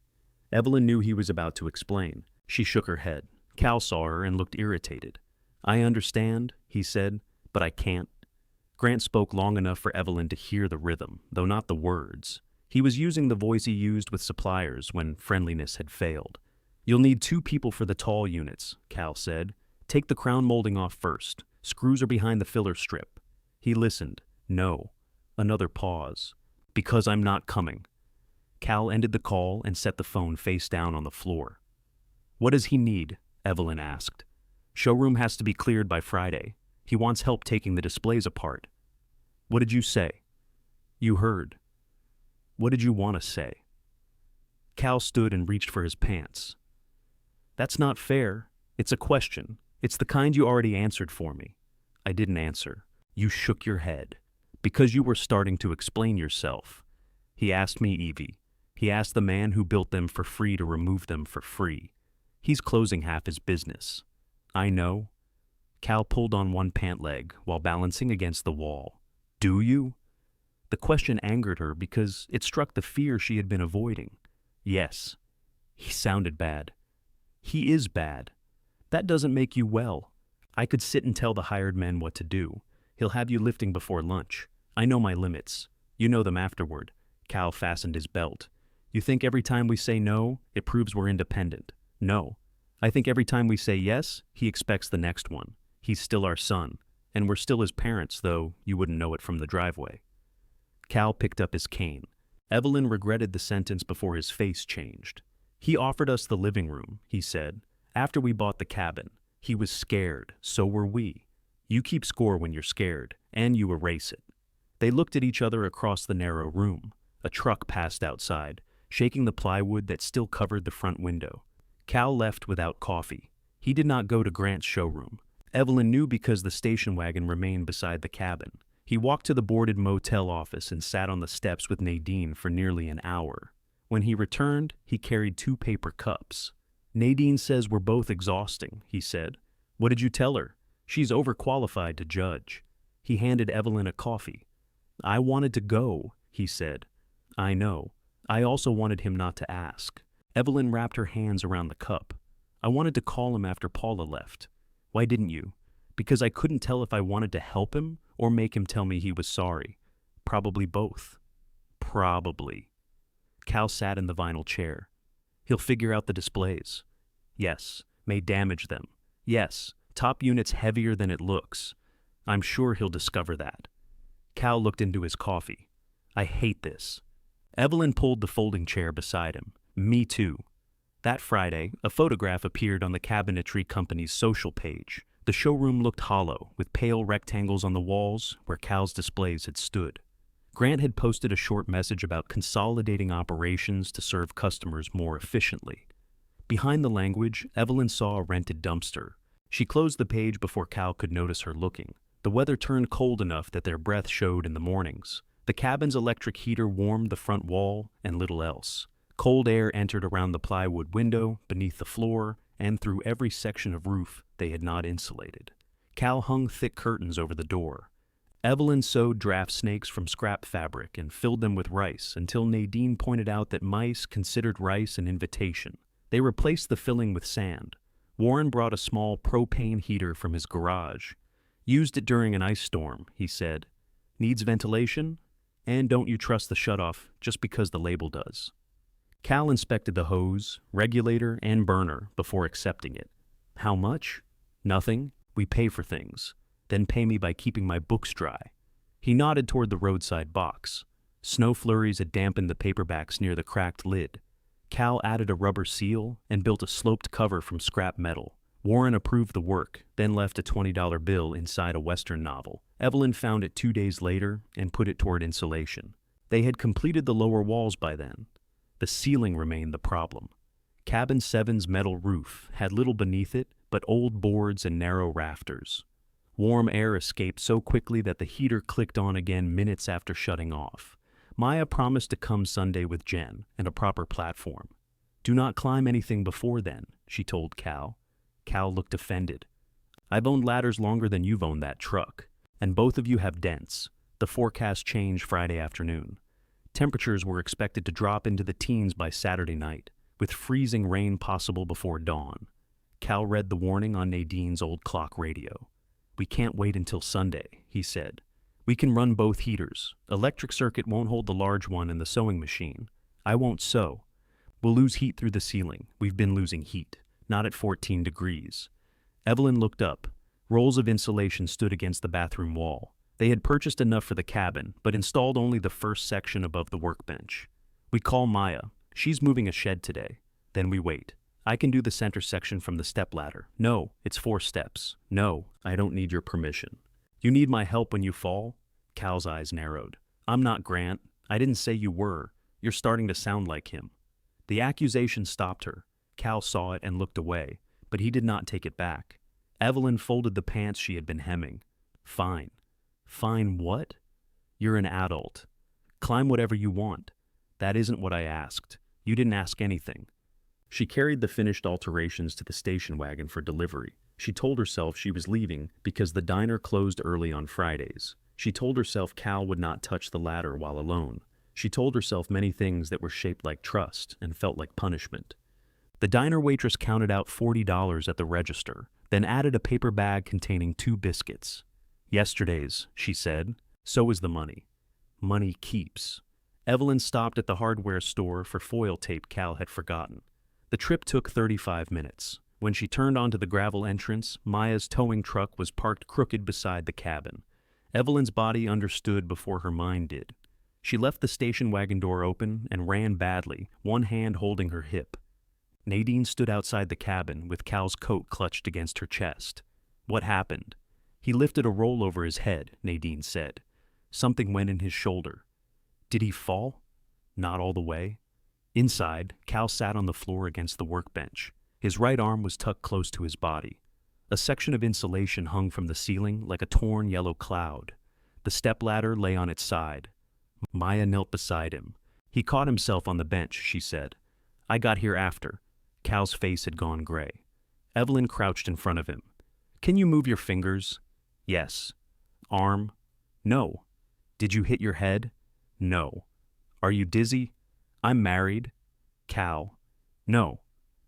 Evelyn knew he was about to explain. She shook her head. Cal saw her and looked irritated. I understand, he said, but I can't. Grant spoke long enough for Evelyn to hear the rhythm, though not the words. He was using the voice he used with suppliers when friendliness had failed. You'll need 2 people for the tall units, Cal said. Take the crown molding off first. Screws are behind the filler strip. He listened. No. Another pause. Because I'm not coming. Cal ended the call and set the phone face down on the floor. What does he need? Evelyn asked. Showroom has to be cleared by Friday. He wants help taking the displays apart. What did you say? You heard. What did you want to say? Cal stood and reached for his pants. That's not fair. It's a question. It's the kind you already answered for me. I didn't answer. You shook your head. Because you were starting to explain yourself. He asked me, Evie. He asked the man who built them for free to remove them for free. He's closing half his business. I know. Cal pulled on one pant leg while balancing against the wall. Do you? The question angered her because it struck the fear she had been avoiding. Yes. He sounded bad. He is bad. That doesn't make you well. I could sit and tell the hired men what to do. He'll have you lifting before lunch. I know my limits. You know them afterward. Cal fastened his belt. You think every time we say no, it proves we're independent? No. I think every time we say yes, he expects the next one. He's still our son, and we're still his parents, though you wouldn't know it from the driveway. Cal picked up his cane. Evelyn regretted the sentence before his face changed. He offered us the living room, he said, after we bought the cabin. He was scared, so were we. You keep score when you're scared, and you erase it. They looked at each other across the narrow room. A truck passed outside, shaking the plywood that still covered the front window. Cal left without coffee. He did not go to Grant's showroom. Evelyn knew because the station wagon remained beside the cabin. He walked to the boarded motel office and sat on the steps with Nadine for nearly an hour. When he returned, he carried 2 paper cups. Nadine says we're both exhausting, he said. What did you tell her? She's overqualified to judge. He handed Evelyn a coffee. I wanted to go, he said. I know. I also wanted him not to ask. Evelyn wrapped her hands around the cup. I wanted to call him after Paula left. Why didn't you? Because I couldn't tell if I wanted to help him or make him tell me he was sorry. Probably both. Probably. Cal sat in the vinyl chair. He'll figure out the displays. Yes, may damage them. Yes, top unit's heavier than it looks. I'm sure he'll discover that. Cal looked into his coffee. I hate this. Evelyn pulled the folding chair beside him. Me too. That Friday, a photograph appeared on the cabinetry company's social page. The showroom looked hollow, with pale rectangles on the walls where Cal's displays had stood. Grant had posted a short message about consolidating operations to serve customers more efficiently. Behind the language, Evelyn saw a rented dumpster. She closed the page before Cal could notice her looking. The weather turned cold enough that their breath showed in the mornings. The cabin's electric heater warmed the front wall and little else. Cold air entered around the plywood window, beneath the floor, and through every section of roof they had not insulated. Cal hung thick curtains over the door. Evelyn sewed draft snakes from scrap fabric and filled them with rice until Nadine pointed out that mice considered rice an invitation. They replaced the filling with sand. Warren brought a small propane heater from his garage. Used it during an ice storm, he said. Needs ventilation? And don't you trust the shutoff just because the label does. Cal inspected the hose, regulator, and burner before accepting it. How much? Nothing. We pay for things. Then pay me by keeping my books dry. He nodded toward the roadside box. Snow flurries had dampened the paperbacks near the cracked lid. Cal added a rubber seal and built a sloped cover from scrap metal. Warren approved the work, then left a $20 bill inside a Western novel. Evelyn found it 2 days later and put it toward insulation. They had completed the lower walls by then. The ceiling remained the problem. Cabin 7's metal roof had little beneath it but old boards and narrow rafters. Warm air escaped so quickly that the heater clicked on again minutes after shutting off. Maya promised to come Sunday with Jen and a proper platform. Do not climb anything before then, she told Cal. Cal looked offended. I've owned ladders longer than you've owned that truck, and both of you have dents. The forecast changed Friday afternoon. Temperatures were expected to drop into the teens by Saturday night, with freezing rain possible before dawn. Cal read the warning on Nadine's old clock radio. We can't wait until Sunday, he said. We can run both heaters. Electric circuit won't hold the large one in the sewing machine. I won't sew. We'll lose heat through the ceiling. We've been losing heat, not at 14 degrees. Evelyn looked up. Rolls of insulation stood against the bathroom wall. They had purchased enough for the cabin, but installed only the first section above the workbench. We call Maya. She's moving a shed today. Then we wait. I can do the center section from the stepladder. No, it's 4 steps. No, I don't need your permission. You need my help when you fall? Cal's eyes narrowed. I'm not Grant. I didn't say you were. You're starting to sound like him. The accusation stopped her. Cal saw it and looked away, but he did not take it back. Evelyn folded the pants she had been hemming. Fine. Fine what? You're an adult. Climb whatever you want. That isn't what I asked. You didn't ask anything. She carried the finished alterations to the station wagon for delivery. She told herself she was leaving because the diner closed early on Fridays. She told herself Cal would not touch the ladder while alone. She told herself many things that were shaped like trust and felt like punishment. The diner waitress counted out $40 at the register, then added a paper bag containing 2 biscuits. "Yesterday's," she said. "So is the money. Money keeps." Evelyn stopped at the hardware store for foil tape Cal had forgotten. The trip took 35 minutes. When she turned onto the gravel entrance, Maya's towing truck was parked crooked beside the cabin. Evelyn's body understood before her mind did. She left the station wagon door open and ran badly, one hand holding her hip. Nadine stood outside the cabin with Cal's coat clutched against her chest. "What happened?" "He lifted a roll over his head," Nadine said. "Something went in his shoulder." "Did he fall?" "Not all the way." Inside, Cal sat on the floor against the workbench. His right arm was tucked close to his body. A section of insulation hung from the ceiling like a torn yellow cloud. The stepladder lay on its side. Maya knelt beside him. "He caught himself on the bench," she said. "I got here after." Cal's face had gone gray. Evelyn crouched in front of him. "Can you move your fingers?" "Yes." "Arm?" "No." "Did you hit your head?" "No." "Are you dizzy?" "I'm married." "Cal?" "No."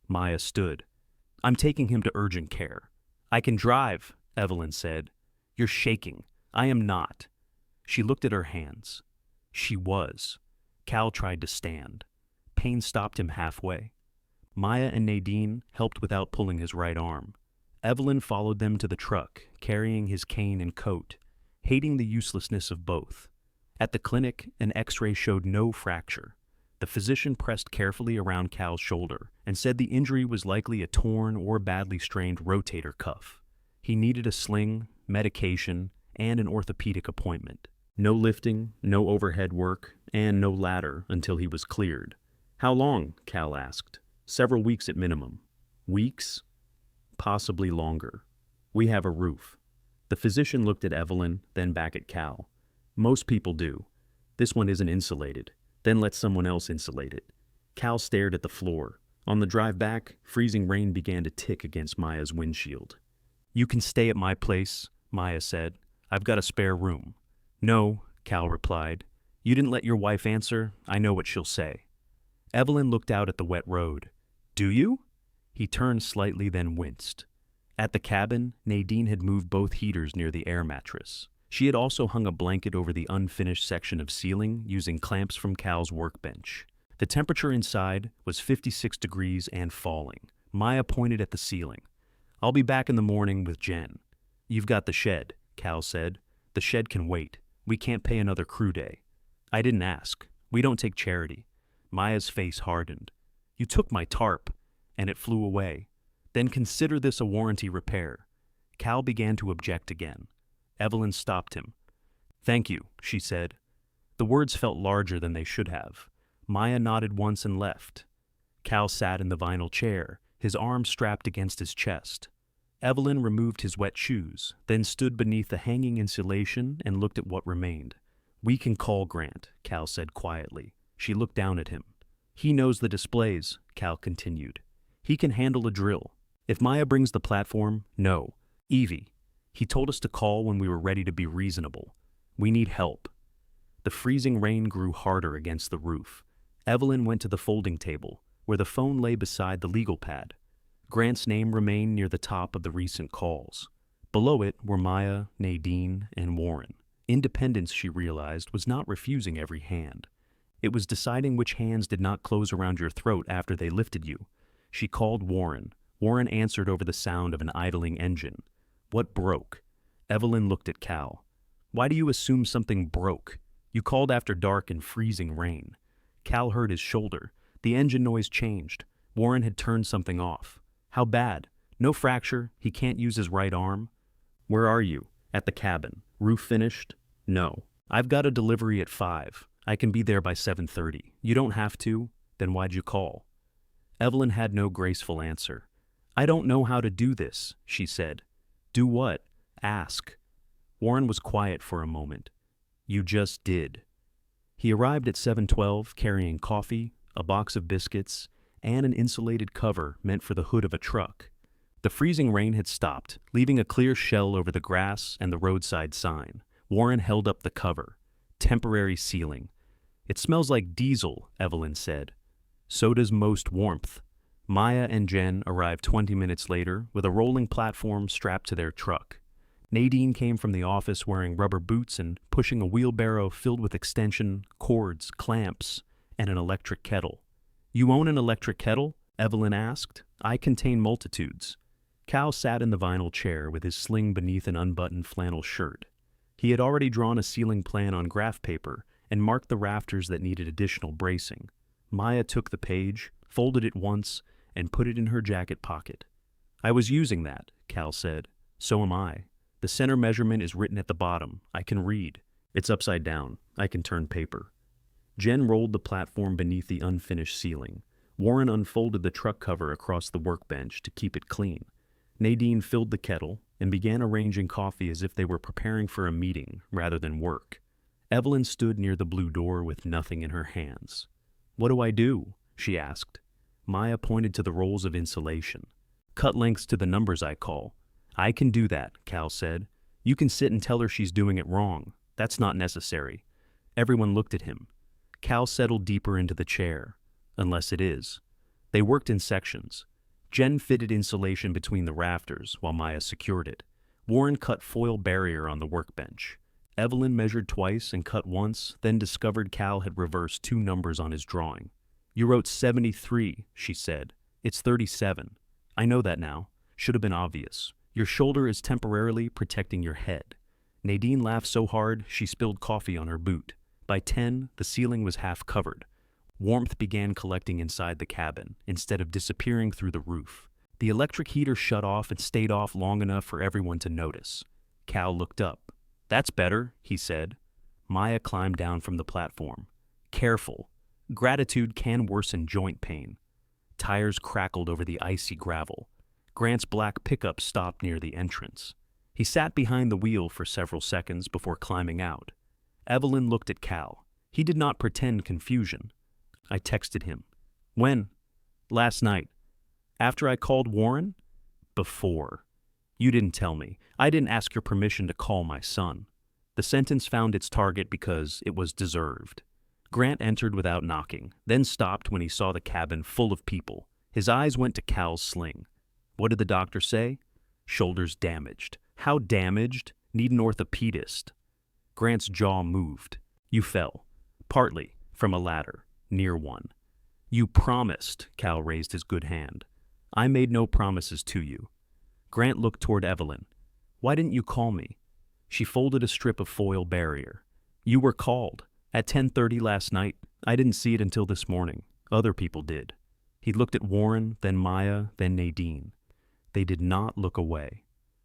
Maya stood. "I'm taking him to urgent care." "I can drive," Evelyn said. "You're shaking." "I am not." She looked at her hands. She was. Cal tried to stand. Pain stopped him halfway. Maya and Nadine helped without pulling his right arm. Evelyn followed them to the truck, carrying his cane and coat, hating the uselessness of both. At the clinic, an X-ray showed no fracture. The physician pressed carefully around Cal's shoulder and said the injury was likely a torn or badly strained rotator cuff. He needed a sling, medication, and an orthopedic appointment. No lifting, no overhead work, and no ladder until he was cleared. "How long?" Cal asked. "Several weeks at minimum." "Weeks?" "Possibly longer. We have a roof." The physician looked at Evelyn, then back at Cal. "Most people do. This one isn't insulated. Then let someone else insulate it." Cal stared at the floor. On the drive back, freezing rain began to tick against Maya's windshield. "You can stay at my place," Maya said. "I've got a spare room." "No," Cal replied. "You didn't let your wife answer. I know what she'll say." Evelyn looked out at the wet road. "Do you?" He turned slightly, then winced. At the cabin, Nadine had moved both heaters near the air mattress. She had also hung a blanket over the unfinished section of ceiling using clamps from Cal's workbench. The temperature inside was 56 degrees and falling. Maya pointed at the ceiling. "I'll be back in the morning with Jen." "You've got the shed," Cal said. "The shed can wait. We can't pay another crew day." "I didn't ask. We don't take charity." Maya's face hardened. "You took my tarp." And it flew away. "Then consider this a warranty repair." Cal began to object again. Evelyn stopped him. "Thank you," she said. The words felt larger than they should have. Maya nodded once and left. Cal sat in the vinyl chair, his arms strapped against his chest. Evelyn removed his wet shoes, then stood beneath the hanging insulation and looked at what remained. "We can call Grant," Cal said quietly. She looked down at him. "He knows the displays," Cal continued. "He can handle a drill. If Maya brings the platform, no. Evie. He told us to call when we were ready to be reasonable. We need help." The freezing rain grew harder against the roof. Evelyn went to the folding table, where the phone lay beside the legal pad. Grant's name remained near the top of the recent calls. Below it were Maya, Nadine, and Warren. Independence, she realized, was not refusing every hand. It was deciding which hands did not close around your throat after they lifted you. She called Warren. Warren answered over the sound of an idling engine. What broke? Evelyn looked at Cal. "Why do you assume something broke? You called after dark in freezing rain." Cal heard his shoulder. The engine noise changed. Warren had turned something off. "How bad?" "No fracture. He can't use his right arm." "Where are you?" "At the cabin." "Roof finished?" "No." "I've got a delivery at 5. I can be there by 7:30. You don't have to? Then why'd you call?" Evelyn had no graceful answer. "I don't know how to do this," she said. "Do what?" "Ask." Warren was quiet for a moment. "You just did." He arrived at 7:12 carrying coffee, a box of biscuits, and an insulated cover meant for the hood of a truck. The freezing rain had stopped, leaving a clear shell over the grass and the roadside sign. Warren held up the cover. Temporary ceiling. "It smells like diesel," Evelyn said. "So does most warmth." Maya and Jen arrived 20 minutes later with a rolling platform strapped to their truck. Nadine came from the office wearing rubber boots and pushing a wheelbarrow filled with extension, cords, clamps, and an electric kettle. "You own an electric kettle?" Evelyn asked. "I contain multitudes." Cal sat in the vinyl chair with his sling beneath an unbuttoned flannel shirt. He had already drawn a ceiling plan on graph paper and marked the rafters that needed additional bracing. Maya took the page, folded it once, and put it in her jacket pocket. "I was using that," Cal said. "So am I. The center measurement is written at the bottom. I can read. It's upside down. I can turn paper." Jen rolled the platform beneath the unfinished ceiling. Warren unfolded the truck cover across the workbench to keep it clean. Nadine filled the kettle and began arranging coffee as if they were preparing for a meeting rather than work. Evelyn stood near the blue door with nothing in her hands. "What do I do?" she asked. Maya pointed to the rolls of insulation. "Cut lengths to the numbers I call." "I can do that," Cal said. "You can sit and tell her she's doing it wrong. That's not necessary." Everyone looked at him. Cal settled deeper into the chair. "Unless it is." They worked in sections. Jen fitted insulation between the rafters while Maya secured it. Warren cut foil barrier on the workbench. Evelyn measured twice and cut once, then discovered Cal had reversed 2 numbers on his drawing. "You wrote 73, she said. "It's 37. "I know that now. Should have been obvious. Your shoulder is temporarily protecting your head." Nadine laughed so hard she spilled coffee on her boot. By 10, the ceiling was half covered. Warmth began collecting inside the cabin, instead of disappearing through the roof. The electric heater shut off and stayed off long enough for everyone to notice. Cal looked up. "That's better," he said. Maya climbed down from the platform. "Careful. Gratitude can worsen joint pain." Tires crackled over the icy gravel. Grant's black pickup stopped near the entrance. He sat behind the wheel for several seconds before climbing out. Evelyn looked at Cal. He did not pretend confusion. "I texted him." "When?" "Last night." "After I called Warren?" "Before." "You didn't tell me. I didn't ask your permission to call my son." The sentence found its target because it was deserved. Grant entered without knocking, then stopped when he saw the cabin full of people. His eyes went to Cal's sling. "What did the doctor say?" "Shoulders damaged." "How damaged?" "Need an orthopedist." Grant's jaw moved. "You fell." "Partly. From a ladder. Near one." "You promised," Cal raised his good hand. "I made no promises to you." Grant looked toward Evelyn. "Why didn't you call me?" She folded a strip of foil barrier. "You were called. At 10:30 last night. I didn't see it until this morning. Other people did." He looked at Warren, then Maya, then Nadine. They did not look away.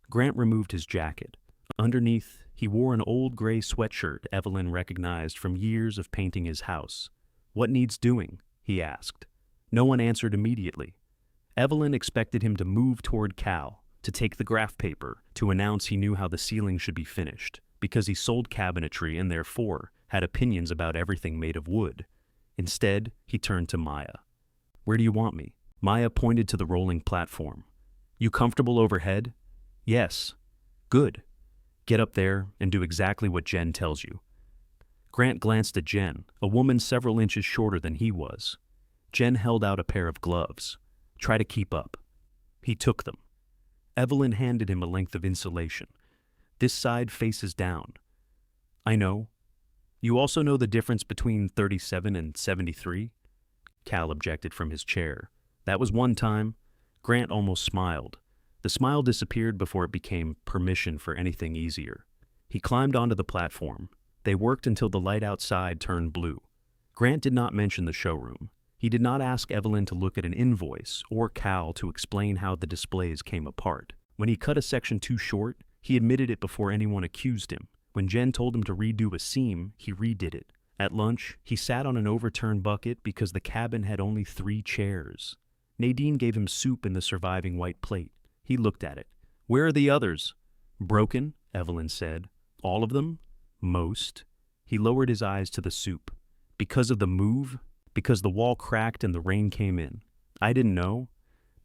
Grant removed his jacket. Underneath, he wore an old gray sweatshirt Evelyn recognized from years of painting his house. "What needs doing?" he asked. No one answered immediately. Evelyn expected him to move toward Cal, to take the graph paper, to announce he knew how the ceiling should be finished, because he sold cabinetry and therefore had opinions about everything made of wood. Instead, he turned to Maya. "Where do you want me?" Maya pointed to the rolling platform. "You comfortable overhead?" "Yes." "Good. Get up there and do exactly what Jen tells you." Grant glanced at Jen, a woman several inches shorter than he was. Jen held out a pair of gloves. "Try to keep up." He took them. Evelyn handed him a length of insulation. "This side faces down." "I know. You also know the difference between 37 and 73? Cal objected from his chair. "That was one time." Grant almost smiled. The smile disappeared before it became permission for anything easier. He climbed onto the platform. They worked until the light outside turned blue. Grant did not mention the showroom. He did not ask Evelyn to look at an invoice or Cal to explain how the displays came apart. When he cut a section too short, he admitted it before anyone accused him. When Jen told him to redo a seam, he redid it. At lunch, he sat on an overturned bucket because the cabin had only 3 chairs. Nadine gave him soup in the surviving white plate. He looked at it. "Where are the others?" "Broken," Evelyn said. "All of them?" "Most." He lowered his eyes to the soup. "Because of the move?" "Because the wall cracked and the rain came in." I didn't know.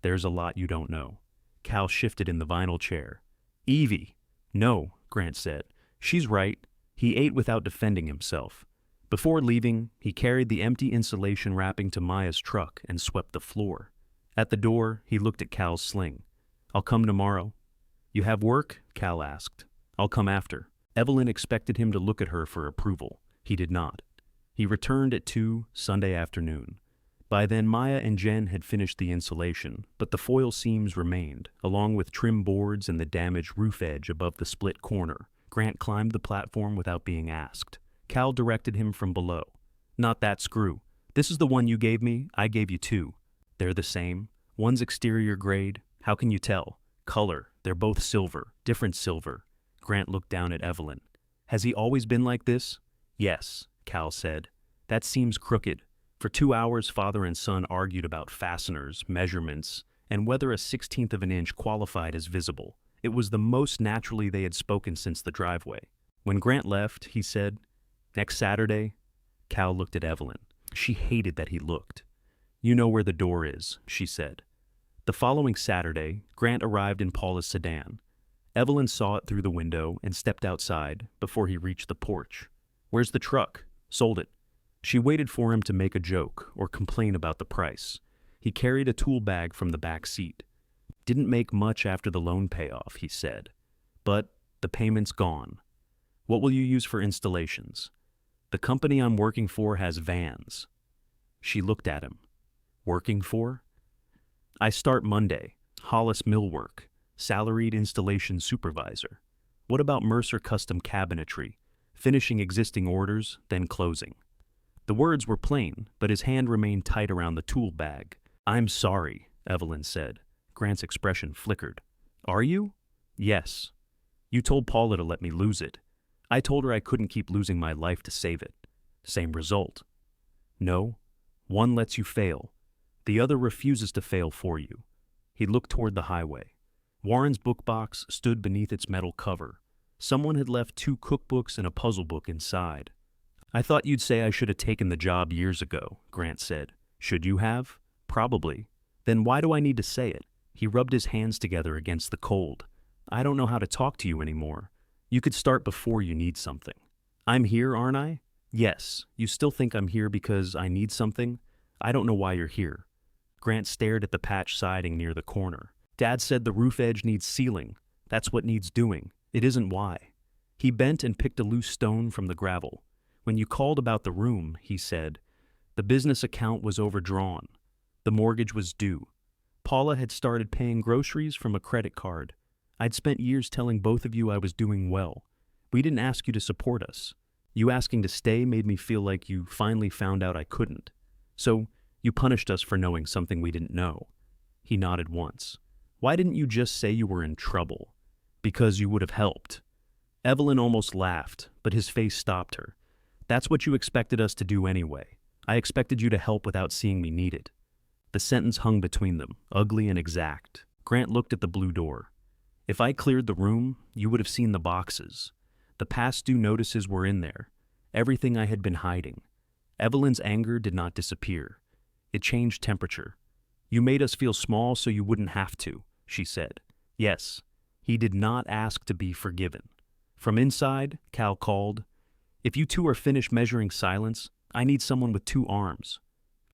There's a lot you don't know. Cal shifted in the vinyl chair. Evie. No, Grant said. She's right. He ate without defending himself. Before leaving, he carried the empty insulation wrapping to Maya's truck and swept the floor. At the door, he looked at Cal's sling. I'll come tomorrow. You have work? Cal asked. I'll come after. Evelyn expected him to look at her for approval. He did not. He returned at 2 Sunday afternoon. By then, Maya and Jen had finished the insulation, but the foil seams remained, along with trim boards and the damaged roof edge above the split corner. Grant climbed the platform without being asked. Cal directed him from below. Not that screw. This is the one you gave me. I gave you two. They're the same. One's exterior grade. How can you tell? Color. They're both silver. Different silver. Grant looked down at Evelyn. Has he always been like this? Yes, Cal said. That seems crooked. For 2 hours, father and son argued about fasteners, measurements, and whether a 1/16 of an inch qualified as visible. It was the most naturally they had spoken since the driveway. When Grant left, he said, Next Saturday? Cal looked at Evelyn. She hated that he looked. You know where the door is, she said. The following Saturday, Grant arrived in Paula's sedan. Evelyn saw it through the window and stepped outside before he reached the porch. Where's the truck? Sold it. She waited for him to make a joke or complain about the price. He carried a tool bag from the back seat. Didn't make much after the loan payoff, he said. But the payment's gone. What will you use for installations? The company I'm working for has vans. She looked at him. Working for? I start Monday. Hollis Millwork. Salaried installation supervisor. What about Mercer Custom Cabinetry? Finishing existing orders, then closing. The words were plain, but his hand remained tight around the tool bag. I'm sorry, Evelyn said. Grant's expression flickered. Are you? Yes. You told Paula to let me lose it. I told her I couldn't keep losing my life to save it. Same result. No. One lets you fail. The other refuses to fail for you. He looked toward the highway. Warren's book box stood beneath its metal cover. Someone had left 2 cookbooks and a puzzle book inside. I thought you'd say I should have taken the job years ago, Grant said. Should you have? Probably. Then why do I need to say it? He rubbed his hands together against the cold. I don't know how to talk to you anymore. You could start before you need something. I'm here, aren't I? Yes. You still think I'm here because I need something? I don't know why you're here. Grant stared at the patch siding near the corner. Dad said the roof edge needs sealing. That's what needs doing. It isn't why. He bent and picked a loose stone from the gravel. When you called about the room, he said, the business account was overdrawn. The mortgage was due. Paula had started paying groceries from a credit card. I'd spent years telling both of you I was doing well. We didn't ask you to support us. You asking to stay made me feel like you finally found out I couldn't. So you punished us for knowing something we didn't know. He nodded once. Why didn't you just say you were in trouble? Because you would have helped. Evelyn almost laughed, but his face stopped her. That's what you expected us to do anyway. I expected you to help without seeing me need it. The sentence hung between them, ugly and exact. Grant looked at the blue door. If I cleared the room, you would have seen the boxes. The past due notices were in there. Everything I had been hiding. Evelyn's anger did not disappear. It changed temperature. You made us feel small so you wouldn't have to, she said. Yes, he did not ask to be forgiven. From inside, Cal called, If you two are finished measuring silence, I need someone with 2 arms.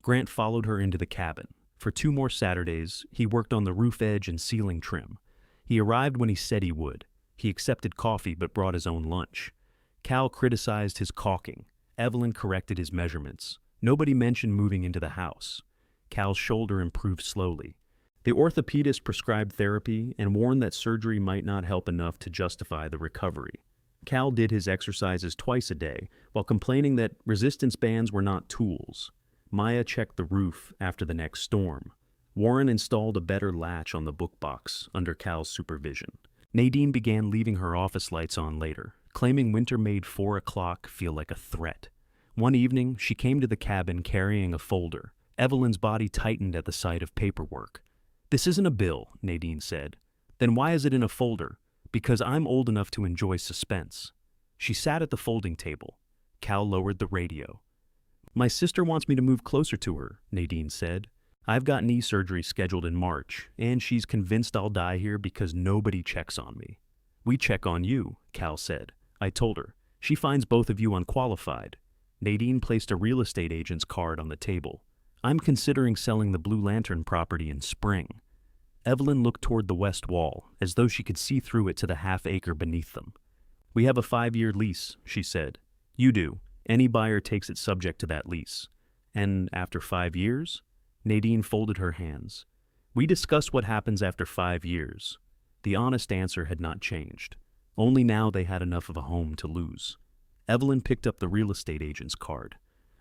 Grant followed her into the cabin. For 2 more Saturdays, he worked on the roof edge and ceiling trim. He arrived when he said he would. He accepted coffee but brought his own lunch. Cal criticized his caulking. Evelyn corrected his measurements. Nobody mentioned moving into the house. Cal's shoulder improved slowly. The orthopedist prescribed therapy and warned that surgery might not help enough to justify the recovery. Cal did his exercises twice a day, while complaining that resistance bands were not tools. Maya checked the roof after the next storm. Warren installed a better latch on the book box under Cal's supervision. Nadine began leaving her office lights on later, claiming winter made 4 o'clock feel like a threat. One evening, she came to the cabin carrying a folder. Evelyn's body tightened at the sight of paperwork. This isn't a bill, Nadine said. Then why is it in a folder? Because I'm old enough to enjoy suspense. She sat at the folding table. Cal lowered the radio. My sister wants me to move closer to her, Nadine said. I've got knee surgery scheduled in March, and she's convinced I'll die here because nobody checks on me. We check on you, Cal said. I told her. She finds both of you unqualified. Nadine placed a real estate agent's card on the table. I'm considering selling the Blue Lantern property in spring. Evelyn looked toward the west wall, as though she could see through it to the half-acre beneath them. We have a 5-year lease, she said. You do. Any buyer takes it subject to that lease. And after 5 years? Nadine folded her hands. We discussed what happens after 5 years. The honest answer had not changed. Only now they had enough of a home to lose. Evelyn picked up the real estate agent's card.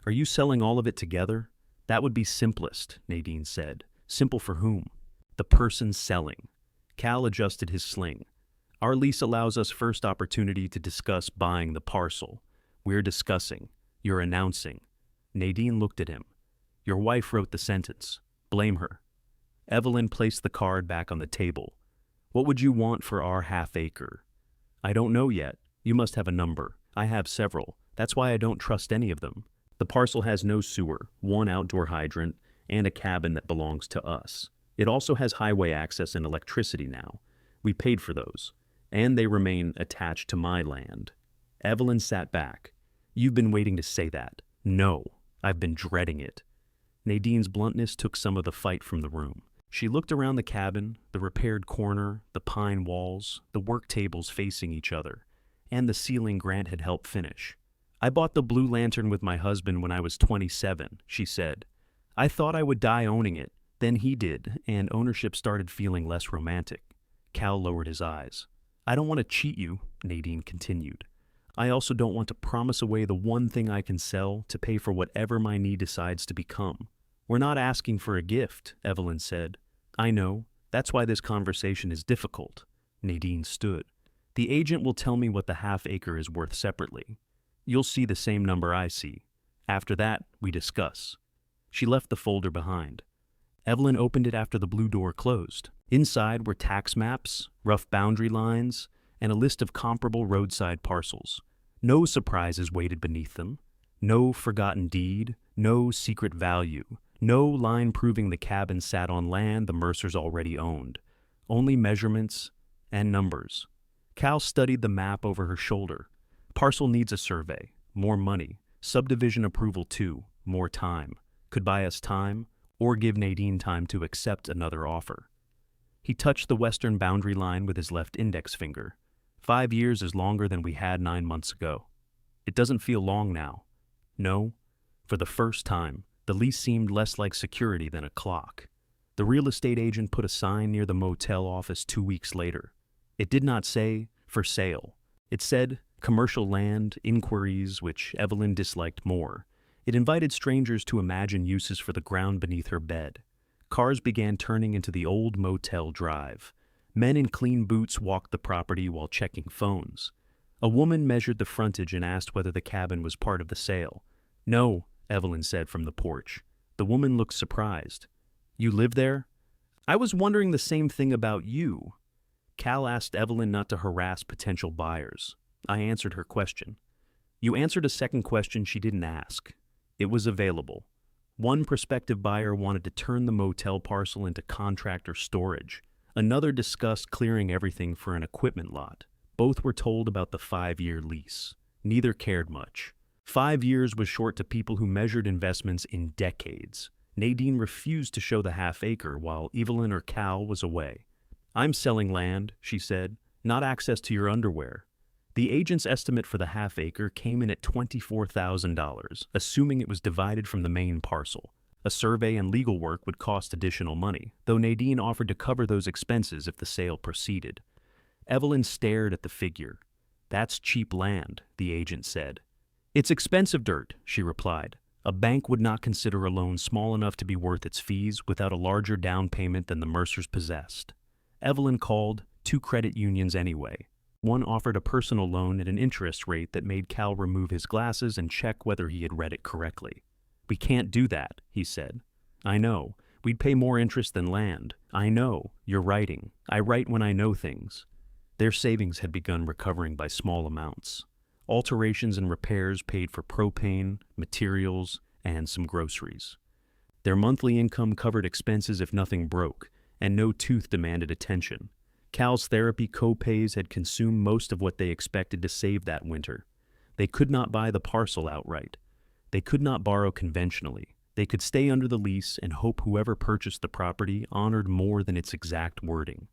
Are you selling all of it together? That would be simplest, Nadine said. Simple for whom? The person selling. Cal adjusted his sling. Our lease allows us first opportunity to discuss buying the parcel. We're discussing. You're announcing. Nadine looked at him. Your wife wrote the sentence. Blame her. Evelyn placed the card back on the table. What would you want for our half-acre? I don't know yet. You must have a number. I have several. That's why I don't trust any of them. The parcel has no sewer, one outdoor hydrant, and a cabin that belongs to us. It also has highway access and electricity now. We paid for those, and they remain attached to my land. Evelyn sat back. You've been waiting to say that. No, I've been dreading it. Nadine's bluntness took some of the fight from the room. She looked around the cabin, the repaired corner, the pine walls, the work tables facing each other, and the ceiling Grant had helped finish. I bought the Blue Lantern with my husband when I was 27, she said. I thought I would die owning it. Then he did, and ownership started feeling less romantic. Cal lowered his eyes. I don't want to cheat you, Nadine continued. I also don't want to promise away the one thing I can sell to pay for whatever my need decides to become. We're not asking for a gift, Evelyn said. I know. That's why this conversation is difficult. Nadine stood. The agent will tell me what the half-acre is worth separately. You'll see the same number I see. After that, we discuss. She left the folder behind. Evelyn opened it after the blue door closed. Inside were tax maps, rough boundary lines, and a list of comparable roadside parcels. No surprises waited beneath them. No forgotten deed, no secret value, no line proving the cabin sat on land the Mercers already owned. Only measurements and numbers. Cal studied the map over her shoulder. Parcel needs a survey, more money, subdivision approval too, more time. Could buy us time, or give Nadine time to accept another offer. He touched the western boundary line with his left index finger. 5 years is longer than we had 9 months ago. It doesn't feel long now. No, for the first time, the lease seemed less like security than a clock. The real estate agent put a sign near the motel office 2 weeks later. It did not say, for sale. It said, commercial land, inquiries, which Evelyn disliked more. It invited strangers to imagine uses for the ground beneath her bed. Cars began turning into the old motel drive. Men in clean boots walked the property while checking phones. A woman measured the frontage and asked whether the cabin was part of the sale. No, Evelyn said from the porch. The woman looked surprised. You live there? I was wondering the same thing about you. Cal asked Evelyn not to harass potential buyers. I answered her question. You answered a second question she didn't ask. It was available. One prospective buyer wanted to turn the motel parcel into contractor storage. Another discussed clearing everything for an equipment lot. Both were told about the 5-year lease. Neither cared much. 5 years was short to people who measured investments in decades. Nadine refused to show the half-acre while Evelyn or Cal was away. I'm selling land, she said, not access to your underwear. The agent's estimate for the half-acre came in at $24,000, assuming it was divided from the main parcel. A survey and legal work would cost additional money, though Nadine offered to cover those expenses if the sale proceeded. Evelyn stared at the figure. That's cheap land, the agent said. It's expensive dirt, she replied. A bank would not consider a loan small enough to be worth its fees without a larger down payment than the Mercers possessed. Evelyn called 2 credit unions anyway. One offered a personal loan at an interest rate that made Cal remove his glasses and check whether he had read it correctly. We can't do that, he said. I know. We'd pay more interest than land. I know. You're writing. I write when I know things. Their savings had begun recovering by small amounts. Alterations and repairs paid for propane, materials, and some groceries. Their monthly income covered expenses if nothing broke, and no tooth demanded attention. Cal's therapy co-pays had consumed most of what they expected to save that winter. They could not buy the parcel outright. They could not borrow conventionally. They could stay under the lease and hope whoever purchased the property honored more than its exact wording.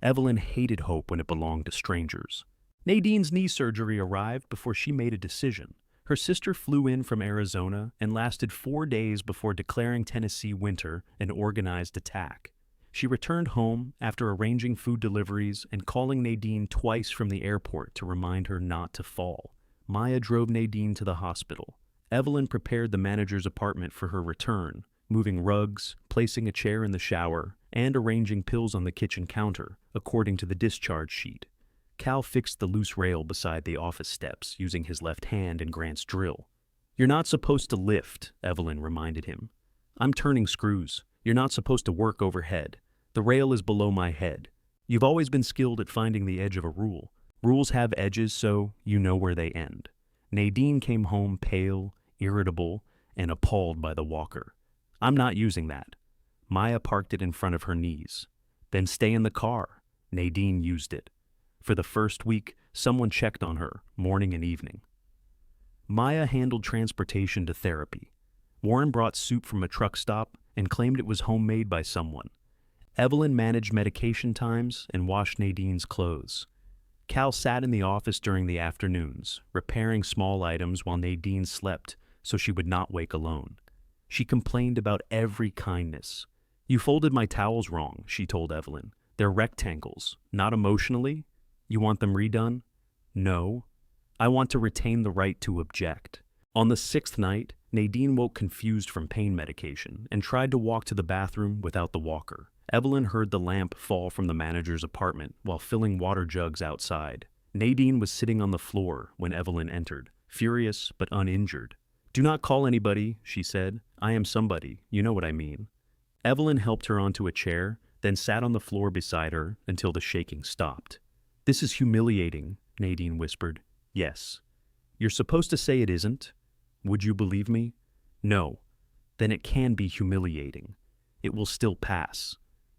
Evelyn hated hope when it belonged to strangers. Nadine's knee surgery arrived before she made a decision. Her sister flew in from Arizona and lasted 4 days before declaring Tennessee winter an organized attack. She returned home after arranging food deliveries and calling Nadine twice from the airport to remind her not to fall. Maya drove Nadine to the hospital. Evelyn prepared the manager's apartment for her return, moving rugs, placing a chair in the shower, and arranging pills on the kitchen counter, according to the discharge sheet. Cal fixed the loose rail beside the office steps, using his left hand and Grant's drill. "You're not supposed to lift," Evelyn reminded him. "I'm turning screws. You're not supposed to work overhead. The rail is below my head. You've always been skilled at finding the edge of a rule. Rules have edges, so you know where they end." Nadine came home pale, irritable, and appalled by the walker. "I'm not using that." Maya parked it in front of her knees. "Then stay in the car." Nadine used it. For the first week, someone checked on her, morning and evening. Maya handled transportation to therapy. Warren brought soup from a truck stop and claimed it was homemade by someone. Evelyn managed medication times and washed Nadine's clothes. Cal sat in the office during the afternoons, repairing small items while Nadine slept so she would not wake alone. She complained about every kindness. "You folded my towels wrong," she told Evelyn. "They're rectangles, not emotionally. You want them redone?" "No. I want to retain the right to object." On the 6th night, Nadine woke confused from pain medication and tried to walk to the bathroom without the walker. Evelyn heard the lamp fall from the manager's apartment while filling water jugs outside. Nadine was sitting on the floor when Evelyn entered, furious but uninjured. "Do not call anybody," she said. "I am somebody, you know what I mean." Evelyn helped her onto a chair, then sat on the floor beside her until the shaking stopped. "This is humiliating," Nadine whispered. "Yes." "You're supposed to say it isn't. Would you believe me?" "No." "Then it can be humiliating. It will still pass."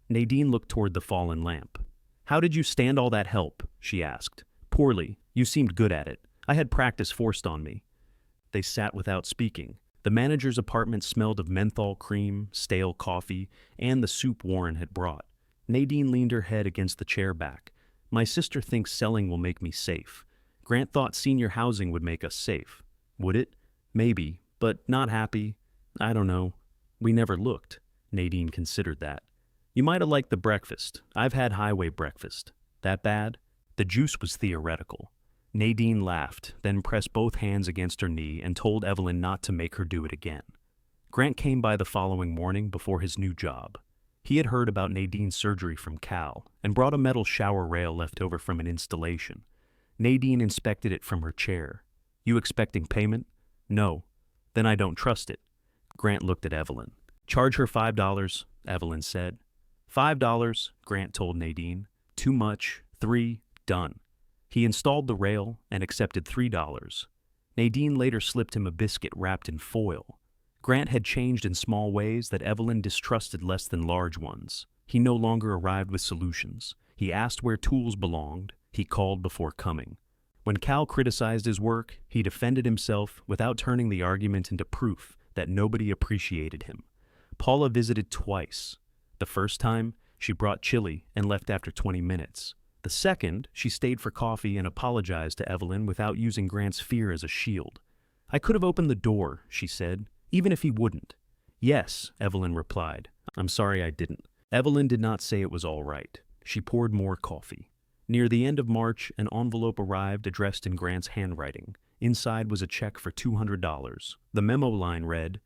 Nadine looked toward the fallen lamp. "How did you stand all that help?" she asked. "Poorly. You seemed good at it. I had practice forced on me." They sat without speaking. The manager's apartment smelled of menthol cream, stale coffee, and the soup Warren had brought. Nadine leaned her head against the chair back. "My sister thinks selling will make me safe. Grant thought senior housing would make us safe. Would it? Maybe, but not happy. I don't know. We never looked." Nadine considered that. "You might have liked the breakfast. I've had highway breakfast. That bad?" The juice was theoretical. Nadine laughed, then pressed both hands against her knee and told Evelyn not to make her do it again. Grant came by the following morning before his new job. He had heard about Nadine's surgery from Cal and brought a metal shower rail left over from an installation. Nadine inspected it from her chair. "You expecting payment?" "No." "Then I don't trust it." Grant looked at Evelyn. "Charge her $5, Evelyn said. $5, Grant told Nadine. "Too much. 3, done." He installed the rail and accepted $3. Nadine later slipped him a biscuit wrapped in foil. Grant had changed in small ways that Evelyn distrusted less than large ones. He no longer arrived with solutions. He asked where tools belonged. He called before coming. When Cal criticized his work, he defended himself without turning the argument into proof that nobody appreciated him. Paula visited twice. The first time, she brought chili and left after 20 minutes. The second, she stayed for coffee and apologized to Evelyn without using Grant's fear as a shield. "I could have opened the door," she said, "even if he wouldn't." "Yes," Evelyn replied. "I'm sorry I didn't." Evelyn did not say it was all right. She poured more coffee. Near the end of March, an envelope arrived addressed in Grant's handwriting. Inside was a check for $200. The memo line read,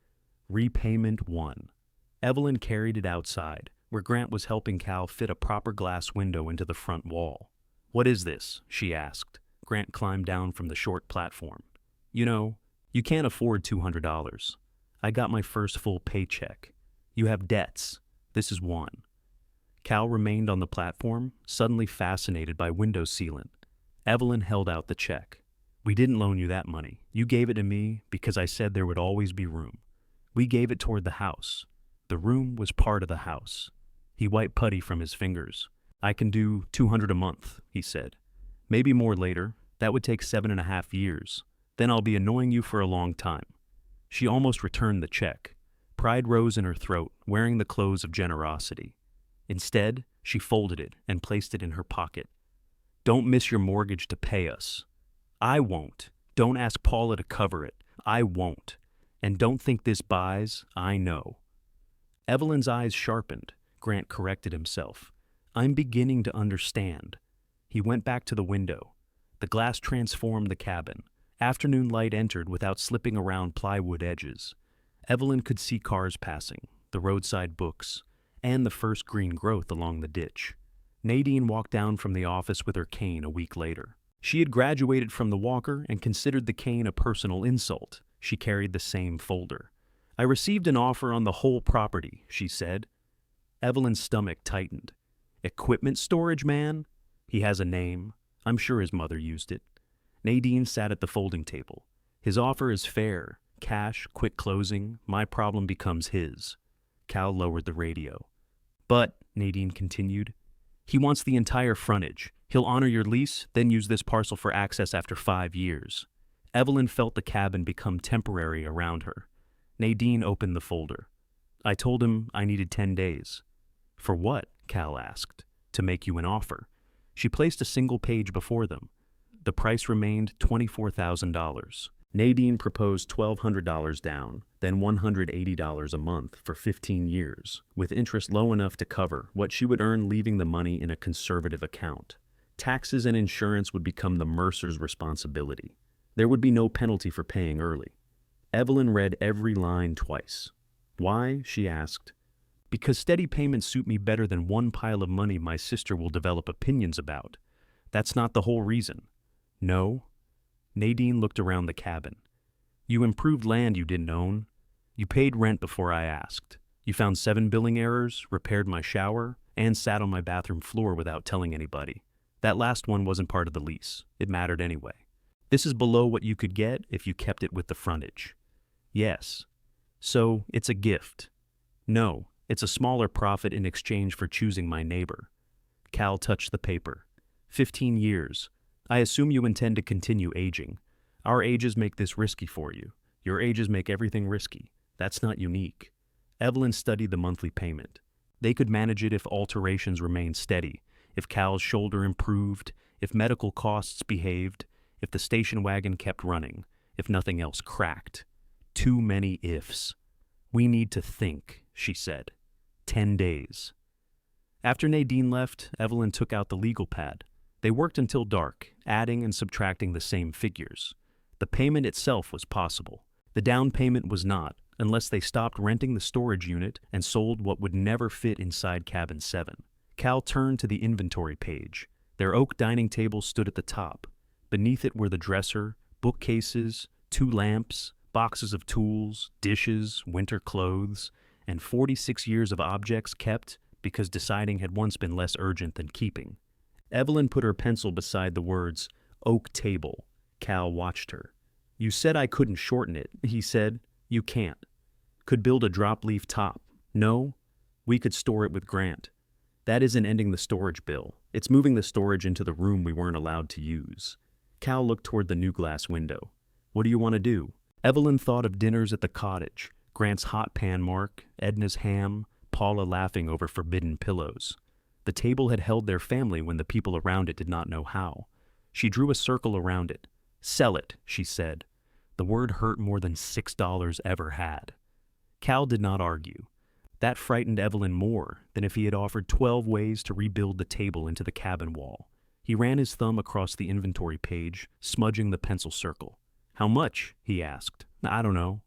"Repayment 1." Evelyn carried it outside, where Grant was helping Cal fit a proper glass window into the front wall. "What is this?" she asked. Grant climbed down from the short platform. "You know, you can't afford $200. I got my first full paycheck. You have debts. This is one." Cal remained on the platform, suddenly fascinated by window sealant. Evelyn held out the check. "We didn't loan you that money. You gave it to me because I said there would always be room. We gave it toward the house. The room was part of the house. He wiped putty from his fingers. I can do 200 a month, he said. Maybe more later. That would take 7.5 years. Then I'll be annoying you for a long time. She almost returned the check. Pride rose in her throat, wearing the clothes of generosity. Instead, she folded it and placed it in her pocket. Don't miss your mortgage to pay us. I won't. Don't ask Paula to cover it. I won't. And don't think this buys, I know. Evelyn's eyes sharpened. Grant corrected himself. I'm beginning to understand. He went back to the window. The glass transformed the cabin. Afternoon light entered without slipping around plywood edges. Evelyn could see cars passing, the roadside books, and the first green growth along the ditch. Nadine walked down from the office with her cane a week later. She had graduated from the walker and considered the cane a personal insult. She carried the same folder. I received an offer on the whole property, she said. Evelyn's stomach tightened. Equipment storage man? He has a name. I'm sure his mother used it. Nadine sat at the folding table. His offer is fair. Cash, quick closing, my problem becomes his. Cal lowered the radio. But, Nadine continued, he wants the entire frontage. He'll honor your lease, then use this parcel for access after 5 years. Evelyn felt the cabin become temporary around her. Nadine opened the folder. I told him I needed 10 days. For what? Cal asked. To make you an offer. She placed a single page before them. The price remained $24,000. Nadine proposed $1,200 down, then $180 a month for 15 years, with interest low enough to cover what she would earn leaving the money in a conservative account. Taxes and insurance would become the Mercer's responsibility. There would be no penalty for paying early. Evelyn read every line twice. Why? She asked. Because steady payments suit me better than one pile of money my sister will develop opinions about. That's not the whole reason. No? Nadine looked around the cabin. You improved land you didn't own. You paid rent before I asked. You found 7 billing errors, repaired my shower, and sat on my bathroom floor without telling anybody. That last one wasn't part of the lease. It mattered anyway. This is below what you could get if you kept it with the frontage. Yes. So, it's a gift. No, it's a smaller profit in exchange for choosing my neighbor. Cal touched the paper. 15 years. I assume you intend to continue aging. Our ages make this risky for you. Your ages make everything risky. That's not unique. Evelyn studied the monthly payment. They could manage it if alterations remained steady, if Cal's shoulder improved, if medical costs behaved, if the station wagon kept running, if nothing else cracked. Too many ifs. We need to think, she said. 10 days. After Nadine left, Evelyn took out the legal pad. They worked until dark, adding and subtracting the same figures. The payment itself was possible. The down payment was not, unless they stopped renting the storage unit and sold what would never fit inside cabin 7. Cal turned to the inventory page. Their oak dining table stood at the top. Beneath it were the dresser, bookcases, 2 lamps, boxes of tools, dishes, winter clothes, and 46 years of objects kept because deciding had once been less urgent than keeping. Evelyn put her pencil beside the words, oak table. Cal watched her. You said I couldn't shorten it, he said. You can't. Could build a drop-leaf top. No? We could store it with Grant. That isn't ending the storage bill. It's moving the storage into the room we weren't allowed to use. Cal looked toward the new glass window. What do you want to do? Evelyn thought of dinners at the cottage, Grant's hot pan mark, Edna's ham, Paula laughing over forbidden pillows. The table had held their family when the people around it did not know how. She drew a circle around it. Sell it, she said. The word hurt more than $6 ever had. Cal did not argue. That frightened Evelyn more than if he had offered 12 ways to rebuild the table into the cabin wall. He ran his thumb across the inventory page, smudging the pencil circle. How much? He asked. I don't know.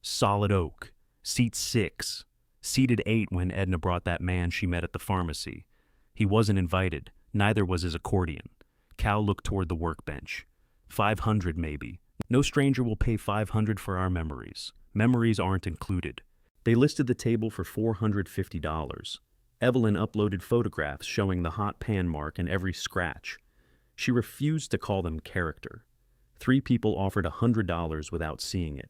Solid oak. Seat 6. Seated 8 when Edna brought that man she met at the pharmacy. He wasn't invited. Neither was his accordion. Cal looked toward the workbench. 500 maybe. No stranger will pay 500 for our memories. Memories aren't included. They listed the table for $450. Evelyn uploaded photographs showing the hot pan mark and every scratch. She refused to call them character. 3 people offered $100 without seeing it.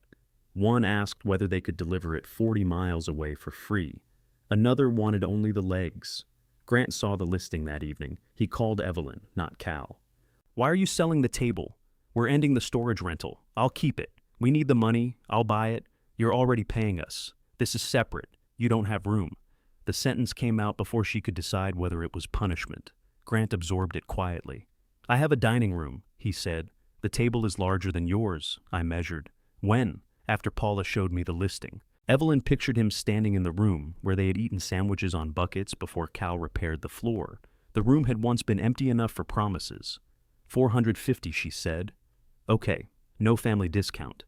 One asked whether they could deliver it 40 miles away for free. Another wanted only the legs. Grant saw the listing that evening. He called Evelyn, not Cal. "Why are you selling the table? We're ending the storage rental. I'll keep it. We need the money. I'll buy it. You're already paying us. This is separate. You don't have room." The sentence came out before she could decide whether it was punishment. Grant absorbed it quietly. "I have a dining room," he said. "The table is larger than yours," I measured. "When?" After Paula showed me the listing. Evelyn pictured him standing in the room where they had eaten sandwiches on buckets before Cal repaired the floor. The room had once been empty enough for promises. $450, she said. "Okay, no family discount."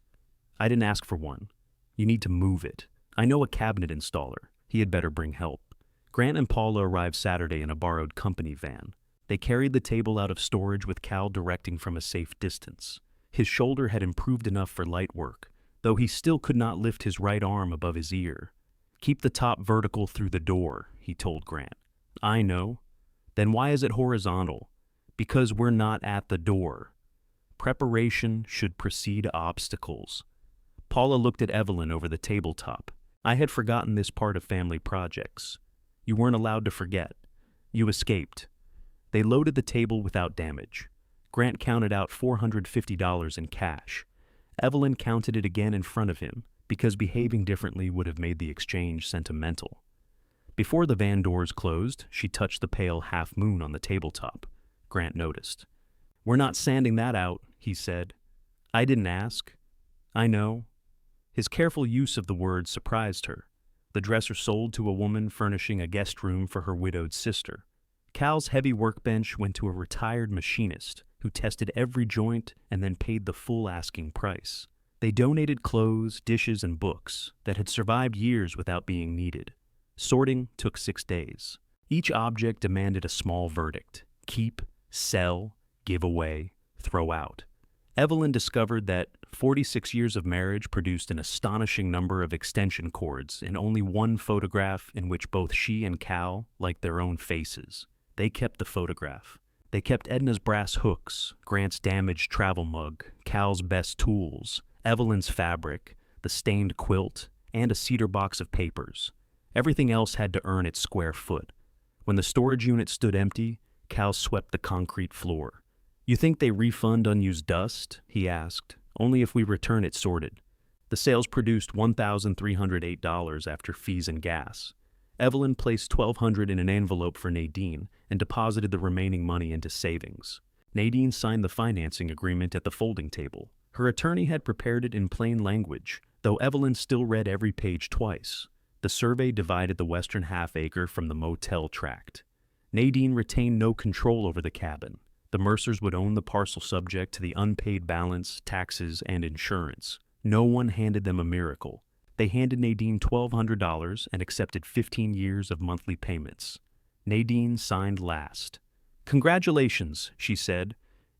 "I didn't ask for one. You need to move it. I know a cabinet installer. He had better bring help." Grant and Paula arrived Saturday in a borrowed company van. They carried the table out of storage with Cal directing from a safe distance. His shoulder had improved enough for light work, though he still could not lift his right arm above his ear. "Keep the top vertical through the door," he told Grant. "I know." "Then why is it horizontal?" "Because we're not at the door. Preparation should precede obstacles." Paula looked at Evelyn over the tabletop. "I had forgotten this part of family projects. You weren't allowed to forget. You escaped." They loaded the table without damage. Grant counted out $450 in cash. Evelyn counted it again in front of him, because behaving differently would have made the exchange sentimental. Before the van doors closed, she touched the pale half moon on the tabletop. Grant noticed. "We're not sanding that out," he said. "I didn't ask." "I know." His careful use of the word surprised her. The dresser sold to a woman furnishing a guest room for her widowed sister. Cal's heavy workbench went to a retired machinist who tested every joint and then paid the full asking price. They donated clothes, dishes, and books that had survived years without being needed. Sorting took 6 days. Each object demanded a small verdict: keep, sell, give away, throw out. Evelyn discovered that 46 years of marriage produced an astonishing number of extension cords in only one photograph in which both she and Cal liked their own faces. They kept the photograph. They kept Edna's brass hooks, Grant's damaged travel mug, Cal's best tools, Evelyn's fabric, the stained quilt, and a cedar box of papers. Everything else had to earn its square foot. When the storage unit stood empty, Cal swept the concrete floor. "You think they refund unused dust?" he asked. "Only if we return it sorted." The sales produced $1,308 after fees and gas. Evelyn placed $1,200 in an envelope for Nadine and deposited the remaining money into savings. Nadine signed the financing agreement at the folding table. Her attorney had prepared it in plain language, though Evelyn still read every page twice. The survey divided the western half-acre from the motel tract. Nadine retained no control over the cabin. The Mercers would own the parcel subject to the unpaid balance, taxes, and insurance. No one handed them a miracle. They handed Nadine $1,200 and accepted 15 years of monthly payments. Nadine signed last. "Congratulations," she said.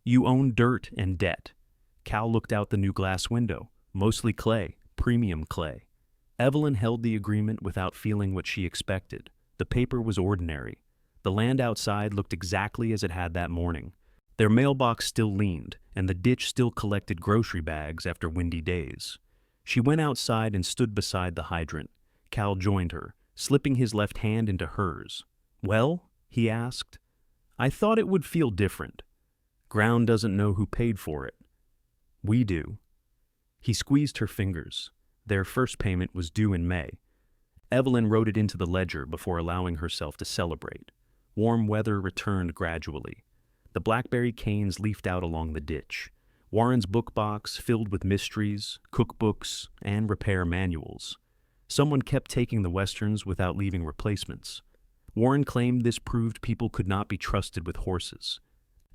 "You own dirt and debt." Cal looked out the new glass window. Mostly clay, premium clay. Evelyn held the agreement without feeling what she expected. The paper was ordinary. The land outside looked exactly as it had that morning. Their mailbox still leaned, and the ditch still collected grocery bags after windy days. She went outside and stood beside the hydrant. Cal joined her, slipping his left hand into hers. "Well?" he asked. "I thought it would feel different. Ground doesn't know who paid for it. We do." He squeezed her fingers. Their first payment was due in May. Evelyn wrote it into the ledger before allowing herself to celebrate. Warm weather returned gradually. The blackberry canes leafed out along the ditch. Warren's book box filled with mysteries, cookbooks, and repair manuals. Someone kept taking the westerns without leaving replacements. Warren claimed this proved people could not be trusted with horses.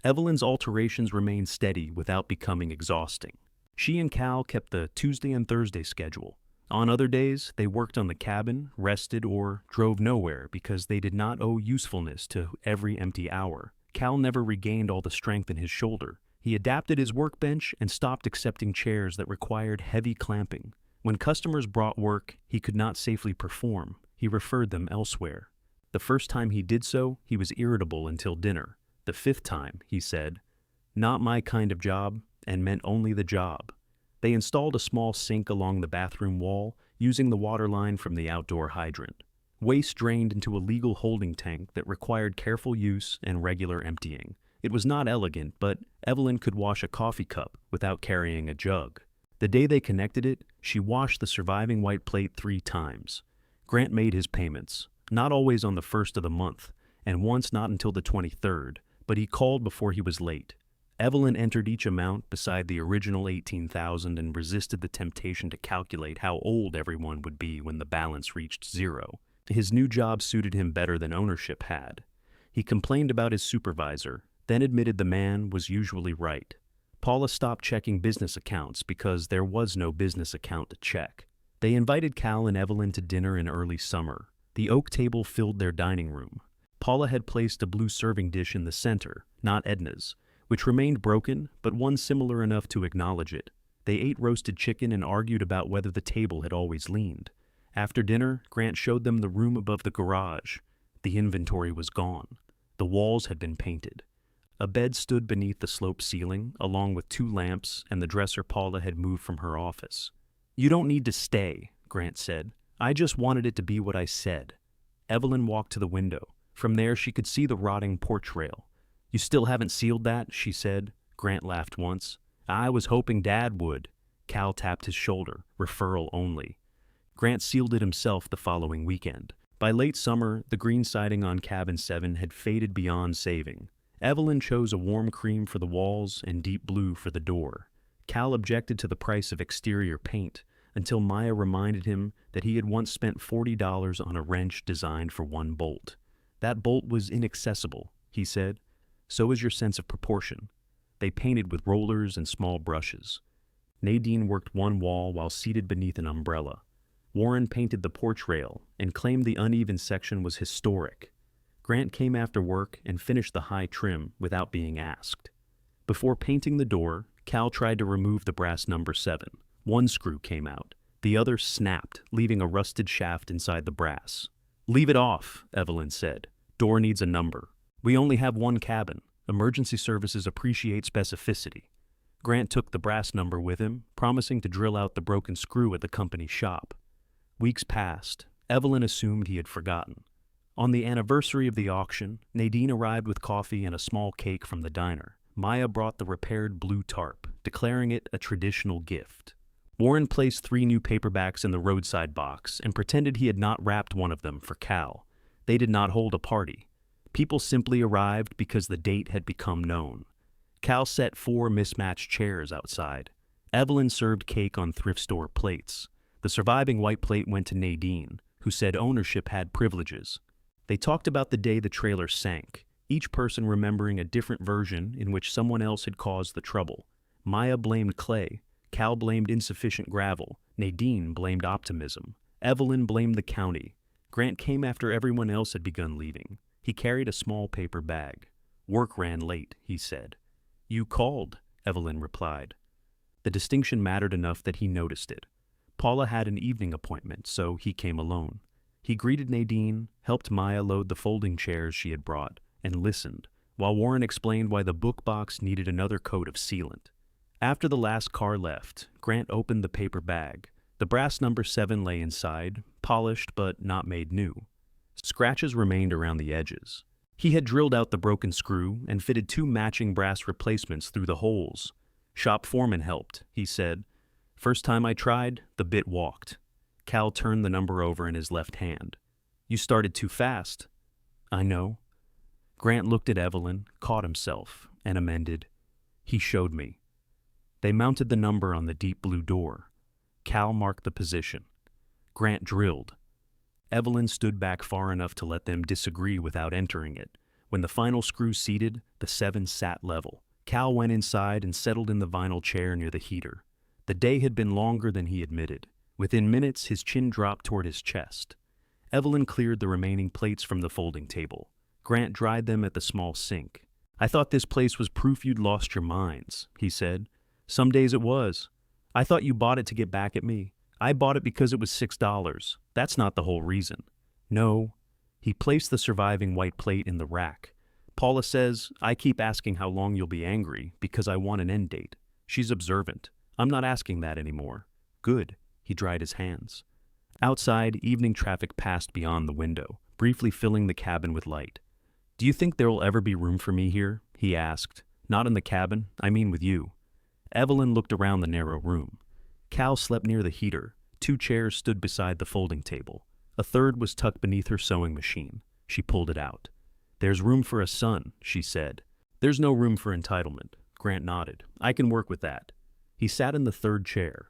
Evelyn's alterations remained steady without becoming exhausting. She and Cal kept the Tuesday and Thursday schedule. On other days, they worked on the cabin, rested, or drove nowhere because they did not owe usefulness to every empty hour. Cal never regained all the strength in his shoulder. He adapted his workbench and stopped accepting chairs that required heavy clamping. When customers brought work he could not safely perform, he referred them elsewhere. The first time he did so, he was irritable until dinner. The 5th time, he said, "Not my kind of job," and meant only the job. They installed a small sink along the bathroom wall, using the water line from the outdoor hydrant. Waste drained into a legal holding tank that required careful use and regular emptying. It was not elegant, but Evelyn could wash a coffee cup without carrying a jug. The day they connected it, she washed the surviving white plate 3 times. Grant made his payments, not always on the first of the month, and once not until the 23rd, but he called before he was late. Evelyn entered each amount beside the original $18,000 and resisted the temptation to calculate how old everyone would be when the balance reached zero. His new job suited him better than ownership had. He complained about his supervisor, then admitted the man was usually right. Paula stopped checking business accounts because there was no business account to check. They invited Cal and Evelyn to dinner in early summer. The oak table filled their dining room. Paula had placed a blue serving dish in the center, not Edna's, which remained broken, but one similar enough to acknowledge it. They ate roasted chicken and argued about whether the table had always leaned. After dinner, Grant showed them the room above the garage. The inventory was gone. The walls had been painted. A bed stood beneath the sloped ceiling, along with 2 lamps and the dresser Paula had moved from her office. "You don't need to stay," Grant said. "I just wanted it to be what I said." Evelyn walked to the window. From there, she could see the rotting porch rail. "You still haven't sealed that?" she said. Grant laughed once. "I was hoping Dad would." Cal tapped his shoulder, referral only. Grant sealed it himself the following weekend. By late summer, the green siding on Cabin 7 had faded beyond saving. Evelyn chose a warm cream for the walls and deep blue for the door. Cal objected to the price of exterior paint, until Maya reminded him that he had once spent $40 on a wrench designed for 1 bolt. "That bolt was inaccessible," he said. "So is your sense of proportion." They painted with rollers and small brushes. Nadine worked one wall while seated beneath an umbrella. Warren painted the porch rail and claimed the uneven section was historic. Grant came after work and finished the high trim without being asked. Before painting the door, Cal tried to remove the brass number 7. One screw came out. The other snapped, leaving a rusted shaft inside the brass. "Leave it off," Evelyn said. "Door needs a number. We only have 1 cabin. Emergency services appreciate specificity." Grant took the brass number with him, promising to drill out the broken screw at the company shop. Weeks passed. Evelyn assumed he had forgotten. On the anniversary of the auction, Nadine arrived with coffee and a small cake from the diner. Maya brought the repaired blue tarp, declaring it a traditional gift. Warren placed 3 new paperbacks in the Roadside box and pretended he had not wrapped one of them for Cal. They did not hold a party. People simply arrived because the date had become known. Cal set 4 mismatched chairs outside. Evelyn served cake on thrift store plates. The surviving white plate went to Nadine, who said ownership had privileges. They talked about the day the trailer sank, each person remembering a different version in which someone else had caused the trouble. Maya blamed clay, Cal blamed insufficient gravel, Nadine blamed optimism, Evelyn blamed the county. Grant came after everyone else had begun leaving. He carried a small paper bag. "Work ran late," he said. "You called," Evelyn replied. The distinction mattered enough that he noticed it. Paula had an evening appointment, so he came alone. He greeted Nadine, helped Maya load the folding chairs she had brought, and listened, while Warren explained why the book box needed another coat of sealant. After the last car left, Grant opened the paper bag. The brass number 7 lay inside, polished but not made new. Scratches remained around the edges. He had drilled out the broken screw and fitted 2 matching brass replacements through the holes. "Shop foreman helped," he said. "First time I tried, the bit walked." Cal turned the number over in his left hand. "You started too fast." "I know." Grant looked at Evelyn, caught himself, and amended. "He showed me." They mounted the number on the deep blue door. Cal marked the position. Grant drilled. Evelyn stood back far enough to let them disagree without entering it. When the final screw seated, the 7 sat level. Cal went inside and settled in the vinyl chair near the heater. The day had been longer than he admitted. Within minutes, his chin dropped toward his chest. Evelyn cleared the remaining plates from the folding table. Grant dried them at the small sink. "I thought this place was proof you'd lost your minds," he said. "Some days it was. I thought you bought it to get back at me. I bought it because it was $6. That's not the whole reason." "No." He placed the surviving white plate in the rack. "Paula says, I keep asking how long you'll be angry because I want an end date. She's observant. I'm not asking that anymore. Good. He dried his hands. Outside, evening traffic passed beyond the window, briefly filling the cabin with light. Do you think there will ever be room for me here? He asked. Not in the cabin, I mean with you. Evelyn looked around the narrow room. Cal slept near the heater. 2 chairs stood beside the folding table. A third was tucked beneath her sewing machine. She pulled it out. There's room for a son, she said. There's no room for entitlement. Grant nodded. I can work with that. He sat in the third chair.